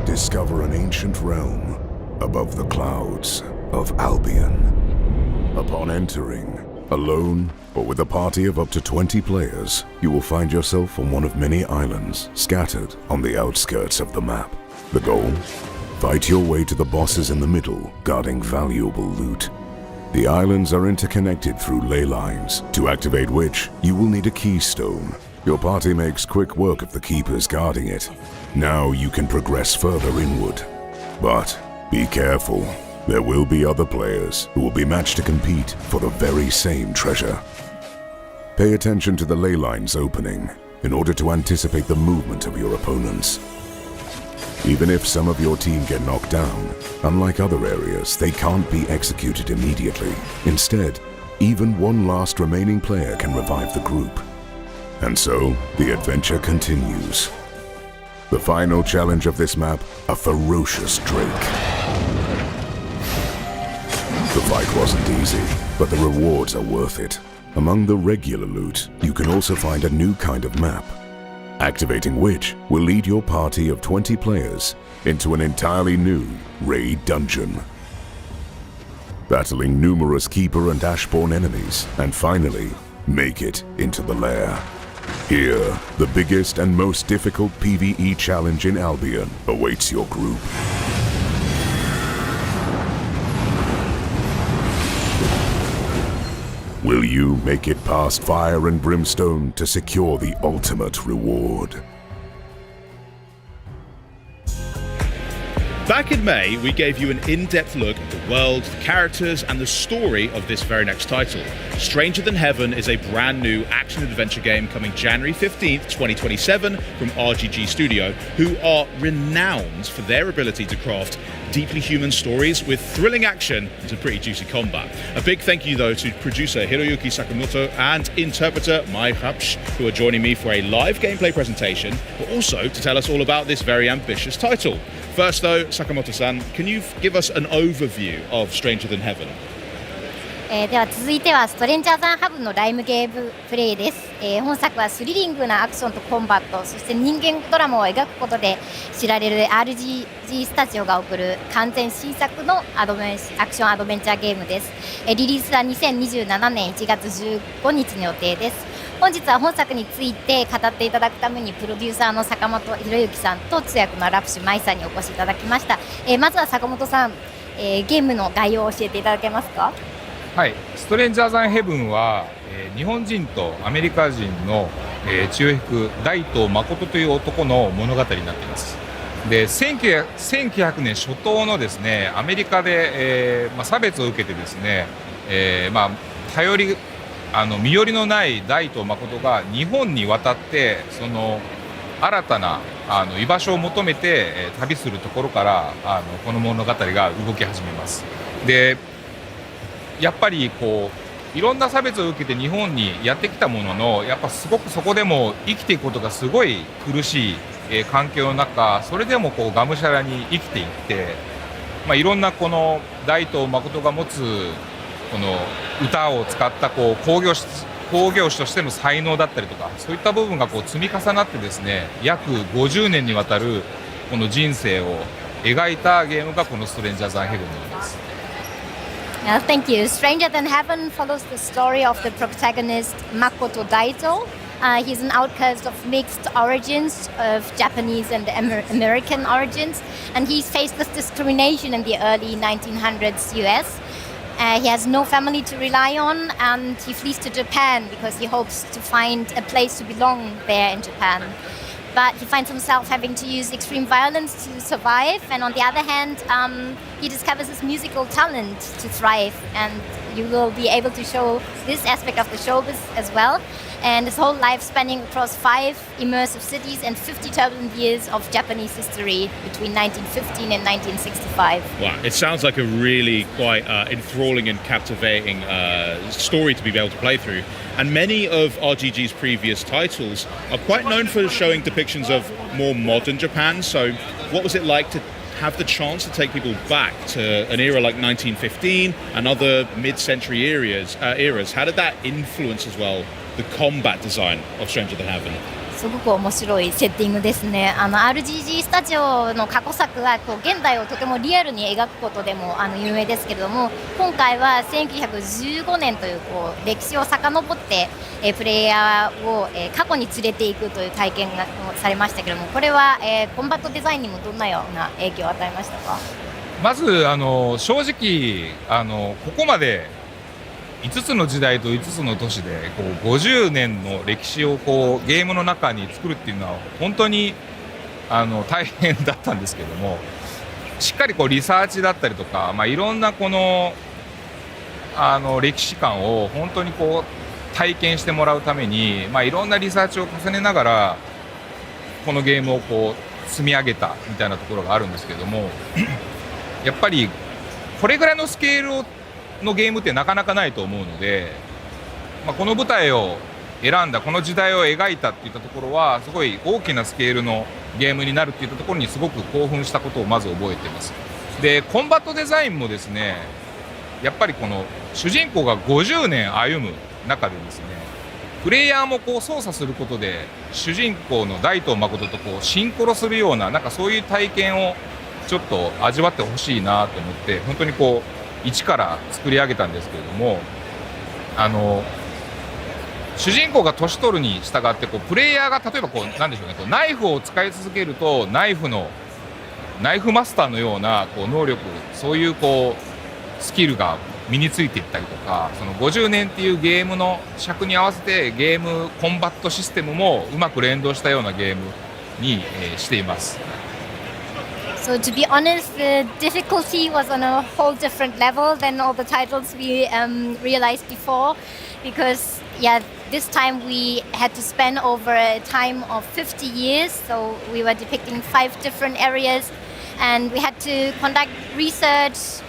Discover an ancient realm above the clouds of Albion. Upon entering, alone or with a party of up to 20 players, you will find yourself on one of many islands scattered on the outskirts of the map. The goal? Fight your way to the bosses in the middle, guarding valuable loot. The islands are interconnected through ley lines, to activate which, you will need a keystone. Your party makes quick work of the keepers guarding it. Now you can progress further inward. But be careful. There will be other players who will be matched to compete for the very same treasure. Pay attention to the ley lines opening in order to anticipate the movement of your opponents. Even if some of your team get knocked down, unlike other areas, they can't be executed immediately. Instead, even one last remaining player can revive the group. And so, the adventure continues. The final challenge of this map, a ferocious Drake. The fight wasn't easy, but the rewards are worth it. Among the regular loot, you can also find a new kind of map, activating which will lead your party of 20 players into an entirely new raid dungeon. Battling numerous Keeper and Ashborn enemies, and finally, make it into the lair. Here, the biggest and most difficult PvE challenge in Albion awaits your group. Will you make it past fire and brimstone to secure the ultimate reward? Back in May, we gave you an in-depth look at the world, the characters, and the story of this very next title. Stranger Than Heaven is a brand new action-adventure game coming January 15th, 2027 from RGG Studio, who are renowned for their ability to craft deeply human stories with thrilling action and some pretty juicy combat. A big thank you, though, to producer Hiroyuki Sakamoto and interpreter Mai Hapsh, who are joining me for a live gameplay presentation, but also to tell us all about this very ambitious title. First, though, Sakamoto-san, can you give us an overview of Stranger Than Heaven? では続いてはストレンジャーズ・ハブのライムゲームプレイです。本作はスリリングなアクションとコンバット、そして人間ドラマを描くことで知られる RGG スタジオが送る完全新作のアクションアドベンチャーゲームです。リリースは2027年1月15日の予定です。本日は本作について語っていただくためにプロデューサーの坂本博之さんと通訳のラプシュ舞さんにお越しいただきました。まずは坂本さん、ゲームの概要を教えていただけますか？はい、ストレンジャーズ・ヘブンは、日本人とアメリカ人の、血を引く大東誠という男の物語になっています。で、1900年初頭のですね、アメリカで、差別を受けてですね、身寄りのない大東誠が日本に渡ってその新たな居場所を求めて、旅するところからこの物語が動き始めます。でやっぱりこういろんな差別を受けて日本にやってきたもののやっぱすごくそこでも生きていくことがすごい苦しい、環境の中それでもこうがむしゃらに生きていって、いろんなこの大東誠が持つこの歌を使ったこう工業師としての才能だったりとかそういった部分がこう積み重なってですね約50年にわたるこの人生を描いたゲームがこのストレンジャーズ・ヘブンになります。Thank you. Stranger Than Heaven follows the story of the protagonist Makoto Daito. He's an outcast of mixed origins, of Japanese and American origins, and he's faced with discrimination in the early 1900s US. He has no family to rely on, and he flees to Japan because he hopes to find a place to belong there in Japan. But he finds himself having to use extreme violence to survive, and on the other hand, he discovers his musical talent to thrive, and you will be able to show this aspect of the showbiz as well. And his whole life spanning across 5 immersive cities and 50 turbulent years of Japanese history between 1915 and 1965. Wow, it sounds like a really quite enthralling and captivating story to be able to play through. And many of RGG's previous titles are quite known for showing depictions of more modern Japan. So what was it like to have the chance to take people back to an era like 1915 and other mid-century eras? How did that influence as well the combat design of Stranger Than Heaven? すごく面白いセッティングですね。RGG スタジオの過去作はこう現代をとてもリアルに描くことでも有名ですけれども、今回は1915年というこう歴史を遡って、プレイヤーを、過去に連れていくという体験がされましたけれども、これは、コンバットデザインにもどんなような影響を与えましたか？まず正直ここまで5つの時代と5つの都市でこう50年の歴史をこうゲームの中に作るっていうのは本当に大変だったんですけども、しっかりこうリサーチだったりとか、いろんなこの歴史観を本当にこう体験してもらうために、いろんなリサーチを重ねながらこのゲームをこう積み上げたみたいなところがあるんですけどもやっぱりこれぐらいのスケールのゲームってなかなかないと思うので、この舞台を選んだこの時代を描いたっていったところはすごい大きなスケールのゲームになるっていったところにすごく興奮したことをまず覚えています。でコンバットデザインもですねやっぱりこの主人公が50年歩む中でですねプレイヤーもこう操作することで主人公の大東誠とこうシンクロするようなそういう体験をちょっと味わってほしいなと思って本当にこう一から作り上げたんですけれども主人公が年取るに従ってこうプレイヤーが例えばこうなんでしょうねこうナイフを使い続けるとナイフマスターのようなこう能力そういうこうスキルが身についていったりとかその50年っていうゲームの尺に合わせてゲームコンバットシステムもうまく連動したようなゲームに、しています。So to be honest, the difficulty was on a whole different level than all the titles we realized before, because this time we had to spend over a time of 50 years. So we were depicting 5 different areas, and we had to conduct research,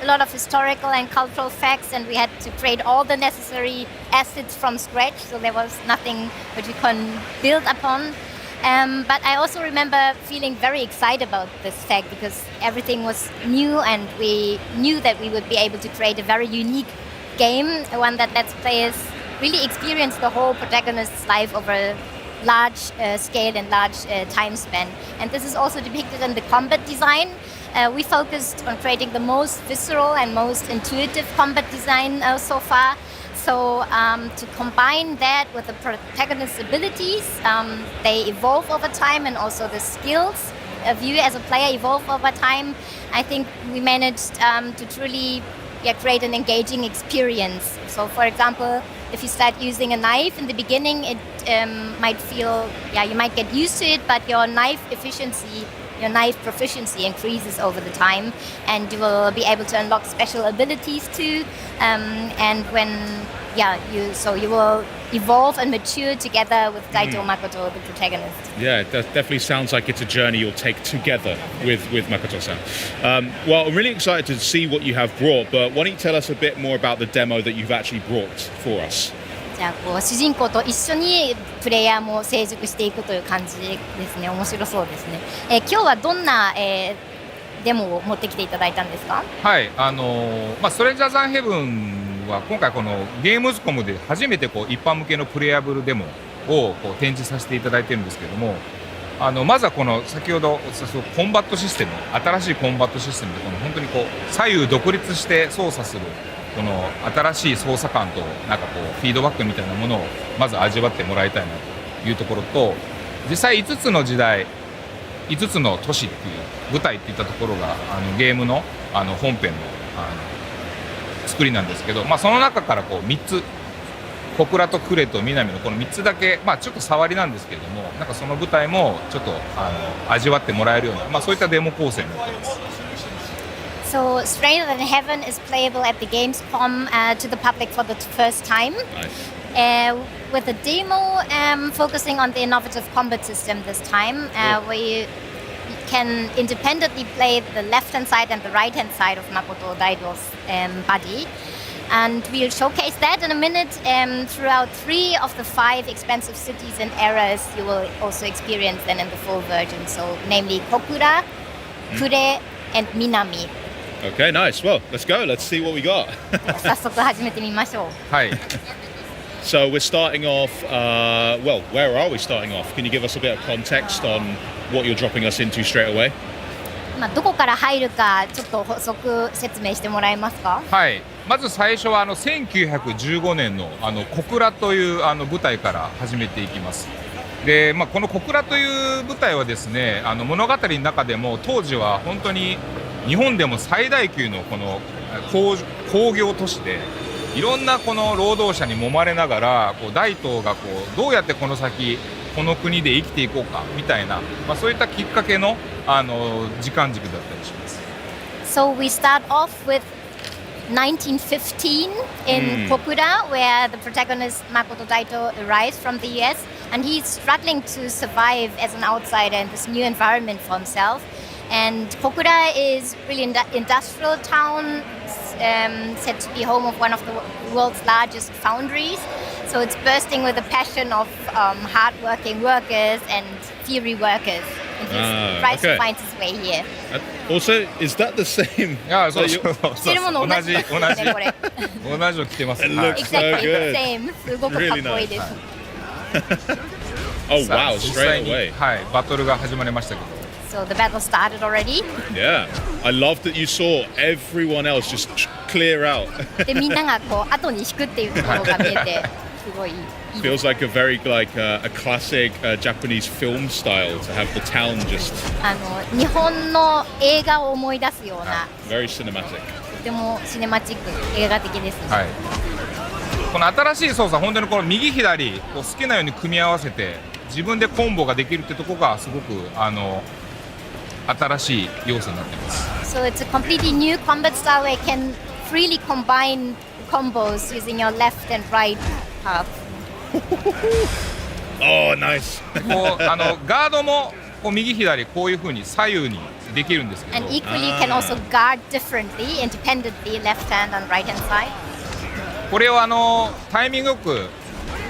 a lot of historical and cultural facts, and we had to create all the necessary assets from scratch. So there was nothing which we can build upon. But I also remember feeling very excited about this fact because everything was new, and we knew that we would be able to create a very unique game, one that lets players really experience the whole protagonist's life over a large scale and large time span. And this is also depicted in the combat design. We focused on creating the most visceral and most intuitive combat design so far. So to combine that with the protagonist's abilities, they evolve over time, and also the skills of you as a player evolve over time. I think we managed to truly create an engaging experience. So for example, if you start using a knife in the beginning, it might feel, you might get used to it, but your knife proficiency increases over the time, and you will be able to unlock special abilities too. And when you will evolve and mature together with Daito Makoto, the protagonist. Yeah, it definitely sounds like it's a journey you'll take together with Makoto-san. Well, I'm really excited to see what you have brought, but why don't you tell us a bit more about the demo that you've actually brought for us? じゃあこう主人公と一緒にプレイヤーも成熟していくという感じですね。面白そうですね。今日はどんな、デモを持ってきていただいたんですか？はい、ストレンジャーズ・アンヘブンは今回このゲームズコムで初めてこう一般向けのプレイヤブルデモをこう展示させていただいてるんですけども、まずはこの先ほどコンバットシステム、新しいコンバットシステムでこの本当にこう左右独立して操作するこの新しい操作感となんかこうフィードバックみたいなものをまず味わってもらいたいなというところと、実際5つの時代5つの都市っていう舞台っていったところがゲームの本編の作りなんですけど、その中からこう3つ小倉と呉と南のこの3つだけ、ちょっと触りなんですけれども、なんかその舞台もちょっと味わってもらえるような、そういったデモ構成になっています。So Stranger Than Heaven is playable at the Gamescom to the public for the first time. Nice. With a demo focusing on the innovative combat system this time, where you can independently play the left-hand side and the right-hand side of Makoto Daito's body. And we'll showcase that in a minute. Throughout 3 of the 5 expansive cities and eras, you will also experience them in the full version. So namely Kokura, Kure, and Minami. Okay, nice. Well, let's go. Let's see what we got. 早速始めてみましょう。はい。So we're starting off, well, where are we starting off? Can you give us a bit of context on what you're dropping us into straight away? どこから入るかちょっと補足説明してもらえますか？はい。まず最初は1915年の小倉という舞台から始めていきます。で、この小倉という舞台はですね、物語の中でも当時は本当に日本でも最大級のこの工業都市で、いろんなこの労働者に揉まれながら大東がどうやってこの先この国で生きていこうかみたいな、そういったきっかけの時間軸だったりします。So we start off with 1915 in Kokura, where the protagonist Makoto Daito arrives from the US, and he's struggling to survive as an outsider in this new environment for himself. And Kokura is really an industrial town, said to be home of one of the world's largest foundries. So it's bursting with the passion of hard-working workers and fiery workers. And he tries to find his way here. Also, is that the same? そう着てるもの同じの着てます。It looks so good. Same. すごくかっこいいです。Oh wow! Straight away. はい、バトルが始まりましたけど。So the battle started already. Yeah, I love that you saw everyone else just clear out. でみんなが後に引くっていうところが見えてすごい。Feels like a very a classic Japanese film style to have the town just. 日本の映画を思い出すような。Very cinematic. とてもシネマチック映画的ですね。はい。この新しい操作本当にこの右左好きなように組み合わせて自分でコンボができるってとこがすごく新しい要素になってます。 So it's a completely new combat style where you can freely combine combos using your left and right half. Oh, nice. こうガードもこう右左こういう風に左右にできるんですけど。 And equally you can also guard differently, independently, left hand and right hand side. これをタイミングよく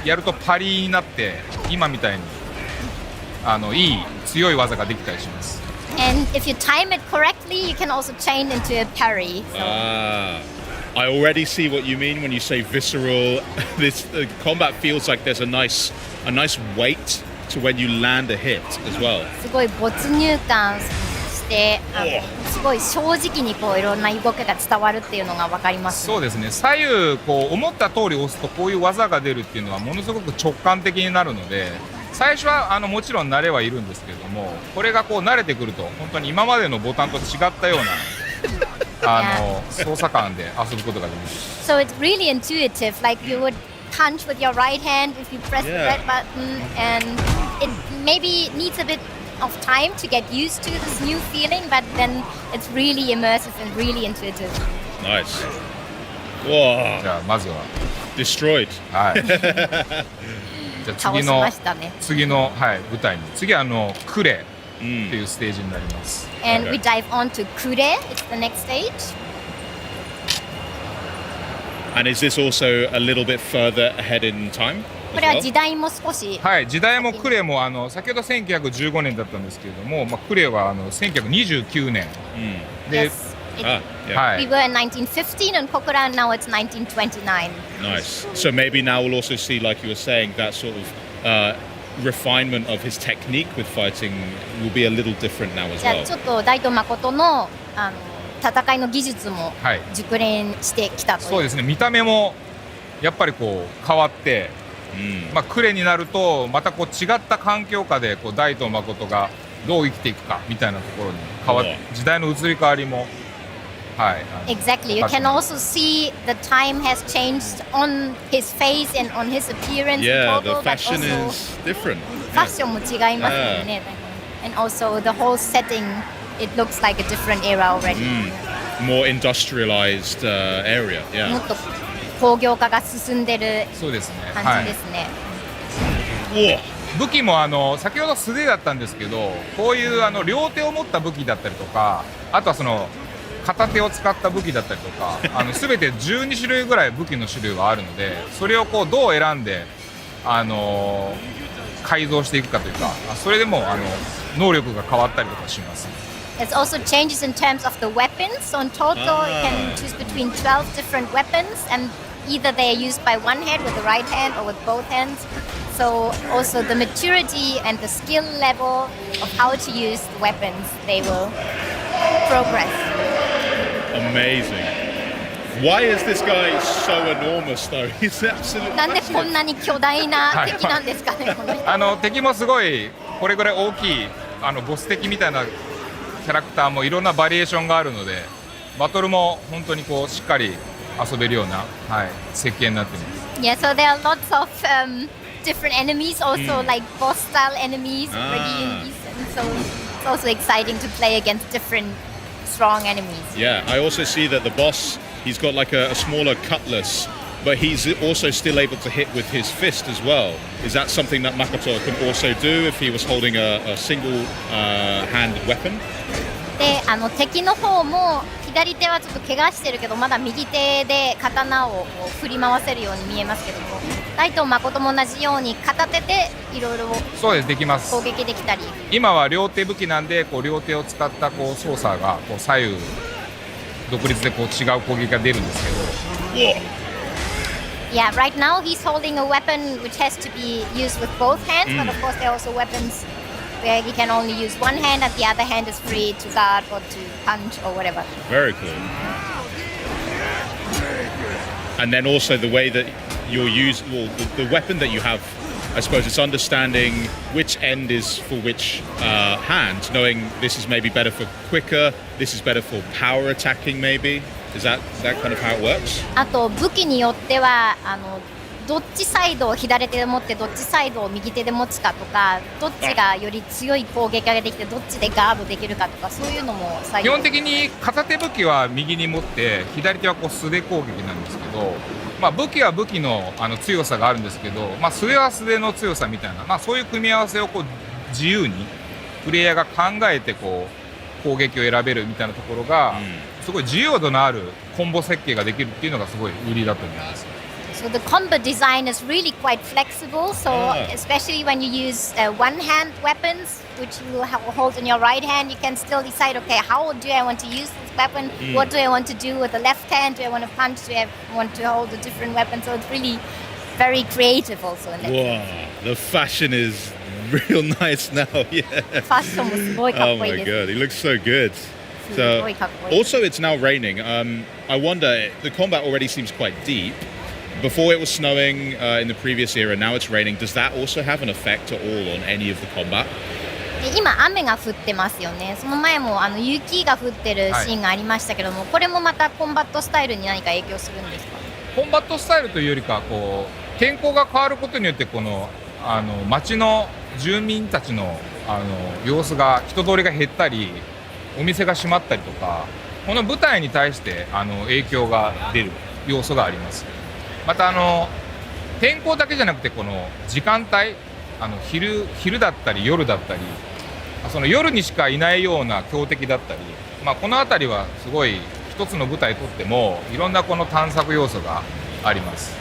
やるとパリになって今みたいにいい強い技ができたりします。 And if you time it correctly, you can also chain into a parry. So. I already see what you mean when you say visceral. This combat feels like there's a nice weight to when you land a hit as well. すごい没入感してすごい正直にこういろんな動きが伝わるっていうのが分かります。そうですね。左右こう思った通り押すとこういう技が出るっていうのはものすごく直感的になるので、最初はもちろん慣れはいるんですけれども、これがこう慣れてくると本当に今までのボタンと違ったような操作感で遊ぶことができます。 So it's really intuitive, like you would punch with your right hand if you press the red button, and it maybe needs a bit of time to get used to this new feeling, but then it's really immersive and really intuitive. Nice. Whoa. じゃあまずは destroyed. はい。じゃあ次のはい舞台に次はクレっていうステージになります。 And we dive on to Kure. It's the next stage. And is this also a little bit further ahead in time? これは時代も少し。はい、時代もクレも先ほど1915年だったんですけれども、クレは1929年。で、はい。We were in 1915 and Kokura, and now it's 1929. Nice. So maybe now we'll also see, like you were saying, that sort of refinement of his technique with fighting will be a little different now as じゃ well. あちょっと大東誠の戦いの技術も熟練してきたという。そうですね。見た目もやっぱりこう変わって。クレになるとまたこう違った環境下でこう大東誠がどう生きていくかみたいなところに変わって時代の移り変わりもはい。 Exactly. You can also see the time has changed on his face and on his appearance. Yeah, total, the fashion but also is different. ファッションも違いますよね。And also the whole setting, it looks like a different era already. More industrialized area. も Yeah. っと工業化が進んでるそうですね。感じですね。武器も先ほど素手だったんですけど、こういう両手を持った武器だったりとか、あとはその片手を使った武器だったりとか、全て12種類ぐらい武器の種類はあるので、それをこうどう選んで改造していくかというか、それでも能力が変わったりとかします。 There's also changes in terms of the weapons. So in total, you can choose between 12 different weapons, and either they are used by one hand with the right hand or with both hands. So also the maturity and the skill level of how to use the weapons, they will progress. Amazing. Why is this guy so enormous though? He's absolutely なんでこんなに巨大な敵なんですかね、この人。敵もすごいこれぐらい大きいボス敵みたいなキャラクターもいろんなバリエーションがあるので、バトルも本当にこうしっかり遊べるような、設計になっています。 Yeah, so there are lots of different enemies, also like boss style enemies already in these, and so it's also exciting to play against different strong enemies. Yeah, I also see that the boss, he's got like a smaller cutlass, but he's also still able to hit with his fist as well. Is that something that Makoto can also do if he was holding a single-handed weapon? で、敵の方も左手はちょっと怪我してるけど、まだ右手で刀をこう振り回せるように見えますけども、大東誠も同じように片手でいろいろそうですできます。攻撃できたり。今は両手武器なんで、こう両手を使ったこう操作がこう左右独立でこう違う攻撃が出るんですけど。Yeah, right now he's holding a weapon which has to be used with both hands, but of course there are also weapons where he can only use one hand and the other hand is free to guard or to punch or whatever. Very cool. And then also the way that you'll use the weapon that you have, I suppose it's understanding which end is for which hand, knowing this is maybe better for quicker, this is better for power attacking maybe. Is that kind of how it works? あと武器によってはどっちサイドを左手で持ってどっちサイドを右手で持つかとか、どっちがより強い攻撃ができてどっちでガードできるかとか、そういうのも基本的に片手武器は右に持って左手はこう素手攻撃なんですけど、武器は武器の強さがあるんですけど、素手は素手の強さみたいな、そういう組み合わせをこう自由にプレイヤーが考えてこう攻撃を選べるみたいなところが、すごい自由度のあるコンボ設計ができるっていうのがすごい売りだと思います。So the combo design is really quite flexible. So especially when you use one-hand weapons, which you will hold in your right hand, you can still decide, okay, how do I want to use this weapon? What do I want to do with the left hand? Do I want to punch? Do I want to hold a different weapon? So it's really very creative also. In that wow, the fashion is real nice now. Yeah. Fashion was very oh my god, he looks so good. So, also, it's now raining. I wonder, the combat already seems quite deep. Before it was snowing in the previous era, now it's raining. Does that also have an effect at all on any of the combat? 今雨が降ってますよね。その前も雪が降ってるシーンがありましたけども、これもまたコンバットスタイルに何か影響するんですか？コンバットスタイルというよりかこう天候が変わることによってこの町の住民たちの様子が人通りが減ったり、お店が閉まったりとか、この舞台に対して影響が出る要素があります。また天候だけじゃなくてこの時間帯、昼だったり夜だったり、その夜にしかいないような強敵だったり、この辺りはすごい一つの舞台にとってもいろんなこの探索要素があります。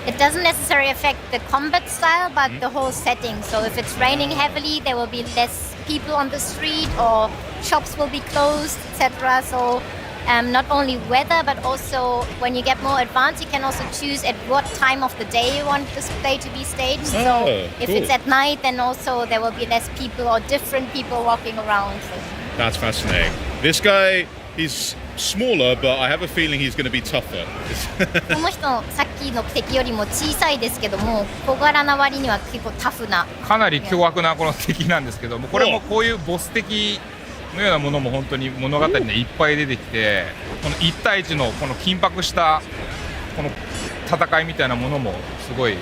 It doesn't necessarily affect the combat style, but the whole setting. So if it's raining heavily, there will be less people on the street, or shops will be closed, etc. So not only weather, but also when you get more advanced, you can also choose at what time of the day you want this play to be staged. So if it's at night, then also there will be less people or different people walking around. That's fascinating. This guy, he's smaller, but I have a feeling he's going to be tougher. この人さっきの敵よりも小さいですけども、小柄な割には結構タフな。かなり凶悪なこの敵なんですけども、これもこういうボス敵のようなものも本当に物語にいっぱい出てきて、この1対1のこの緊迫したこの戦いみたいなものもすごい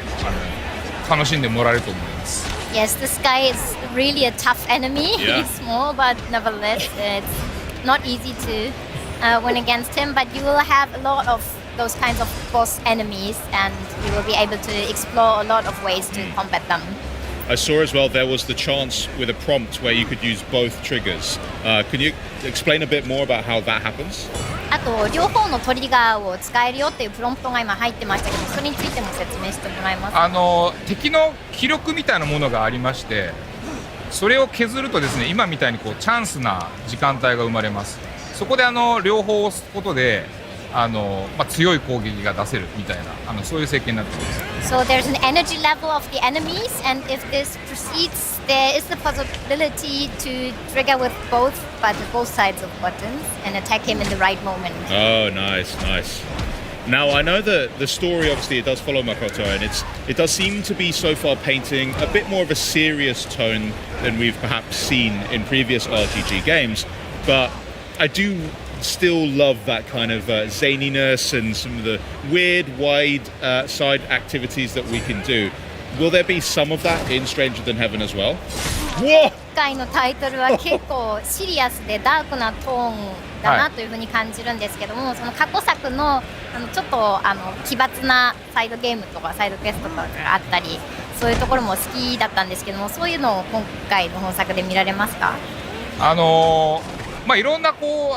楽しんでもらえると思います。Yes, this guy is really a tough enemy. He's small, but nevertheless, it's not easy to win against him. But you will have a lot of those kinds of boss enemies, and you will be able to explore a lot of ways to combat them. I saw as well there was the chance with a prompt where you could use both triggers. Can you explain a bit more about how that happens? あと両方のトリガーを使えるよっていうプロンプトが今入ってましたけど、それについても説明してもらえますか？敵の気力みたいなものがありまして、それを削るとですね、今みたいにこうチャンスな時間帯が生まれます。そこで両方押すことで強い攻撃が出せるみたいなそういう設計になっています。So there's an energy level of the enemies, and if this proceeds, there is the possibility to trigger with both sides of buttons and attack him in the right moment. Oh, nice, nice. Now I know that the story obviously it does follow Makoto, and it does seem to be so far painting a bit more of a serious tone than we've perhaps seen in previous RPG games, but I do still love that kind of zaniness and some of the weird wide side activities that we can do. Will there be some of that in Stranger Than Heaven as well? Whoa! 今回のタイトルは結構シリアスでダークなトーンだなというふうに感じるんですけども、その過去作のちょっと奇抜なサイドゲームとかサイドクエストとかがあったり、そういうところも好きだったんですけども、そういうのを今回の本作で見られますか？いろんなこう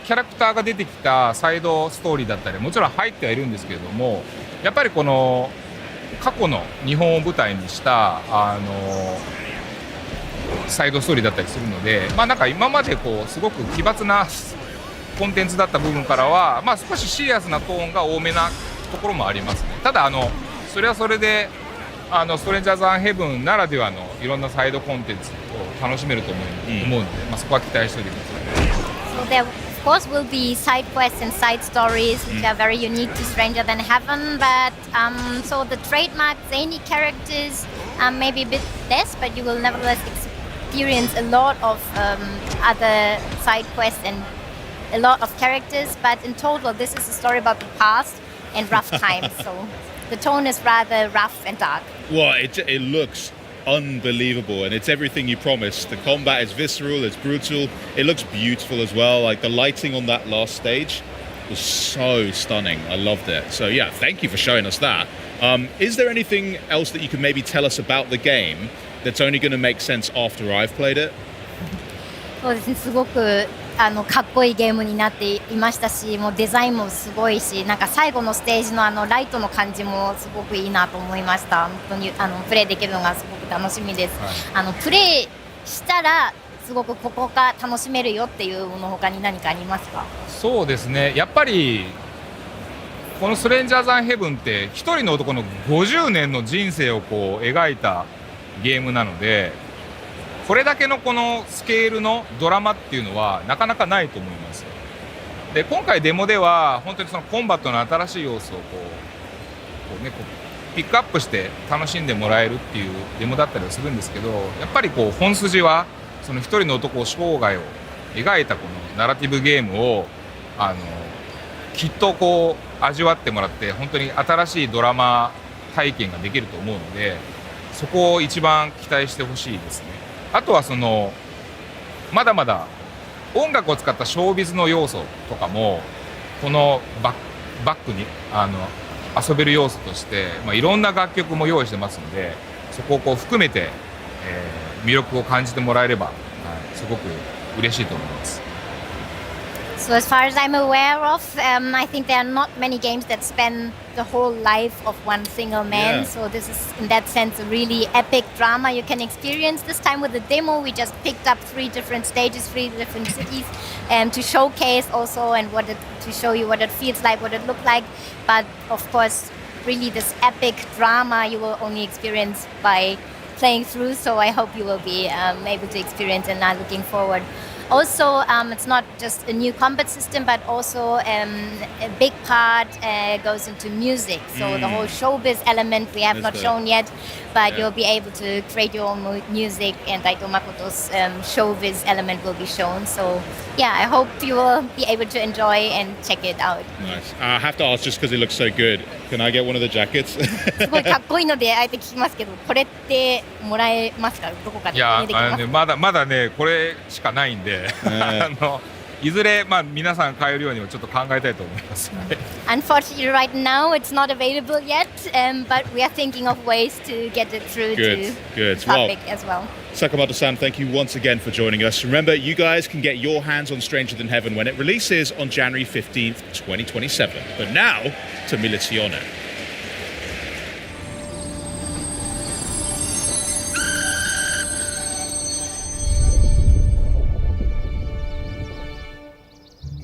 キャラクターが出てきたサイドストーリーだったりもちろん入ってはいるんですけれども、やっぱりこの過去の日本を舞台にしたサイドストーリーだったりするので、なんか今までこうすごく奇抜なコンテンツだった部分からは、少しシリアスなトーンが多めなところもありますね。ただそれはそれでストレンジャーズ・アンヘブンならではのいろんなサイドコンテンツを楽しめると思うので、そこは期待しておいてください。So there, of course, will be side quests and side stories which are very unique to Stranger Than Heaven, but so the trademark zany characters maybe a bit less, but you will nevertheless experience a lot of other side quests and a lot of characters. But in total, this is a story about the past and rough times. So the tone is rather rough and dark. Well, it looks unbelievable, and it's everything you promised. The combat is visceral, it's brutal, it looks beautiful as well. Like the lighting on that last stage was so stunning. I loved it. So yeah, thank you for showing us that. Is there anything else that you can maybe tell us about the game that's only going to make sense after I've played it? そうですね、すごくかっこいいゲームになっていましたし、もうデザインもすごいし、なんか最後のステージのライトの感じもすごくいいなと思いました。本当にプレイできるのがすごく楽しみです。プレイしたらすごくここが楽しめるよっていうもの他に何かありますか？そうですね、やっぱりこのストレンジャーズ・アン・ヘブンって一人の男の50年の人生をこう描いたゲームなので、これだけのこのスケールのドラマっていうのはなかなかないと思います。で今回デモでは本当にそのコンバットの新しい要素をこうピックアップして楽しんでもらえるっていうデモだったりはするんですけど、やっぱりこう本筋はその一人の男生涯を描いたこのナラティブゲームをきっとこう味わってもらって、本当に新しいドラマ体験ができると思うので、そこを一番期待してほしいですね。あとはまだまだ音楽を使ったショービズの要素とかもこのバックに遊べる要素として、いろんな楽曲も用意してますので、そこをこう含めて、魅力を感じてもらえれば、すごく嬉しいと思います。So as far as I'm aware of, I think there are not many games that span the whole life of one single man. Yeah. So this is, in that sense, a really epic drama you can experience. This time with the demo, we just picked up 3 different stages, 3 different cities, to showcase also and to show you what it feels like, what it looked like. But of course, really this epic drama you will only experience by playing through. So I hope you will be able to experience and are looking forward. Also, it's not just a new combat system, but also a big part goes into music. So the whole showbiz element we have not shown yet, but you'll be able to create your own music, and Daito Makoto's showbiz element will be shown. So yeah, I hope you will be able to enjoy and check it out. Nice. I have to ask, just because it looks so good, can I get one of the jackets? すごいかっこいいのであえて聞きますけど、これってもらえますか？どこかで手にできます？まだねこれしかないんで、いずれ皆さん買えるようにもちょっと考えたいと思います。Unfortunately, right now it's not available yet, but we are thinking of ways to get it through to the public as well. Sakamoto-san, thank you once again for joining us. Remember, you guys can get your hands on Stranger Than Heaven when it releases on January 15th, 2027. But now, to Milizione.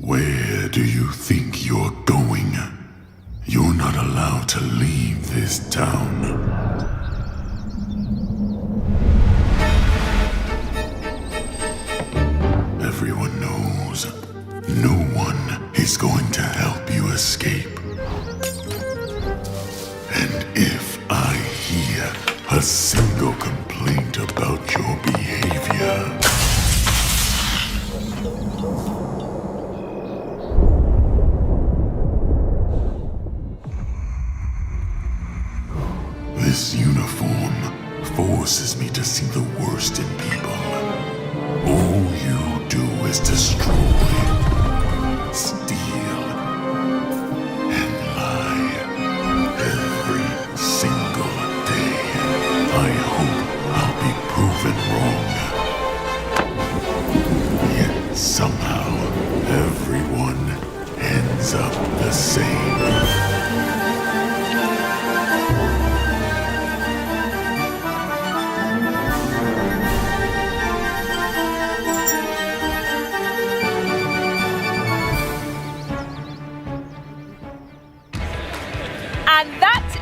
Where do you think you're going? You're not allowed to leave this town. Everyone knows no one is going to help you escape. And if I hear a single complaint about your behavior, this uniform forces me to see the worst in people. All you do is destroy, steal, and lie every single day. I hope I'll be proven wrong. Yet somehow everyone ends up the same.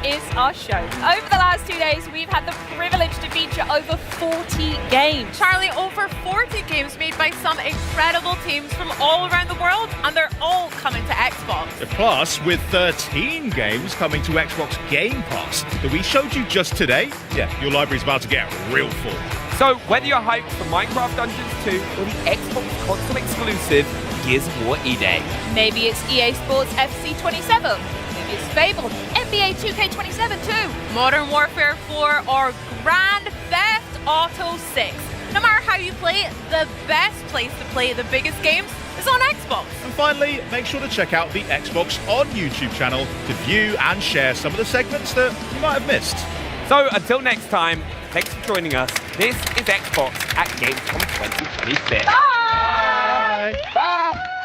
Is our show. Over the last 2 days, we've had the privilege to feature over 40 games. Charlie, over 40 games made by some incredible teams from all around the world, and they're all coming to Xbox. Plus, with 13 games coming to Xbox Game Pass that we showed you just today, your library's about to get real full. So, whether you're hyped for Minecraft Dungeons 2 or the Xbox console exclusive Gears of War E-Day. Maybe it's EA Sports FC 27. is Fable, NBA 2K27 2, Modern Warfare 4, or Grand Theft Auto 6. No matter how you play it, the best place to play the biggest games is on Xbox. And finally, make sure to check out the Xbox On YouTube channel to view and share some of the segments that you might have missed. So until next time, thanks for joining us. This is Xbox at Gamescom 2026. Bye! Bye!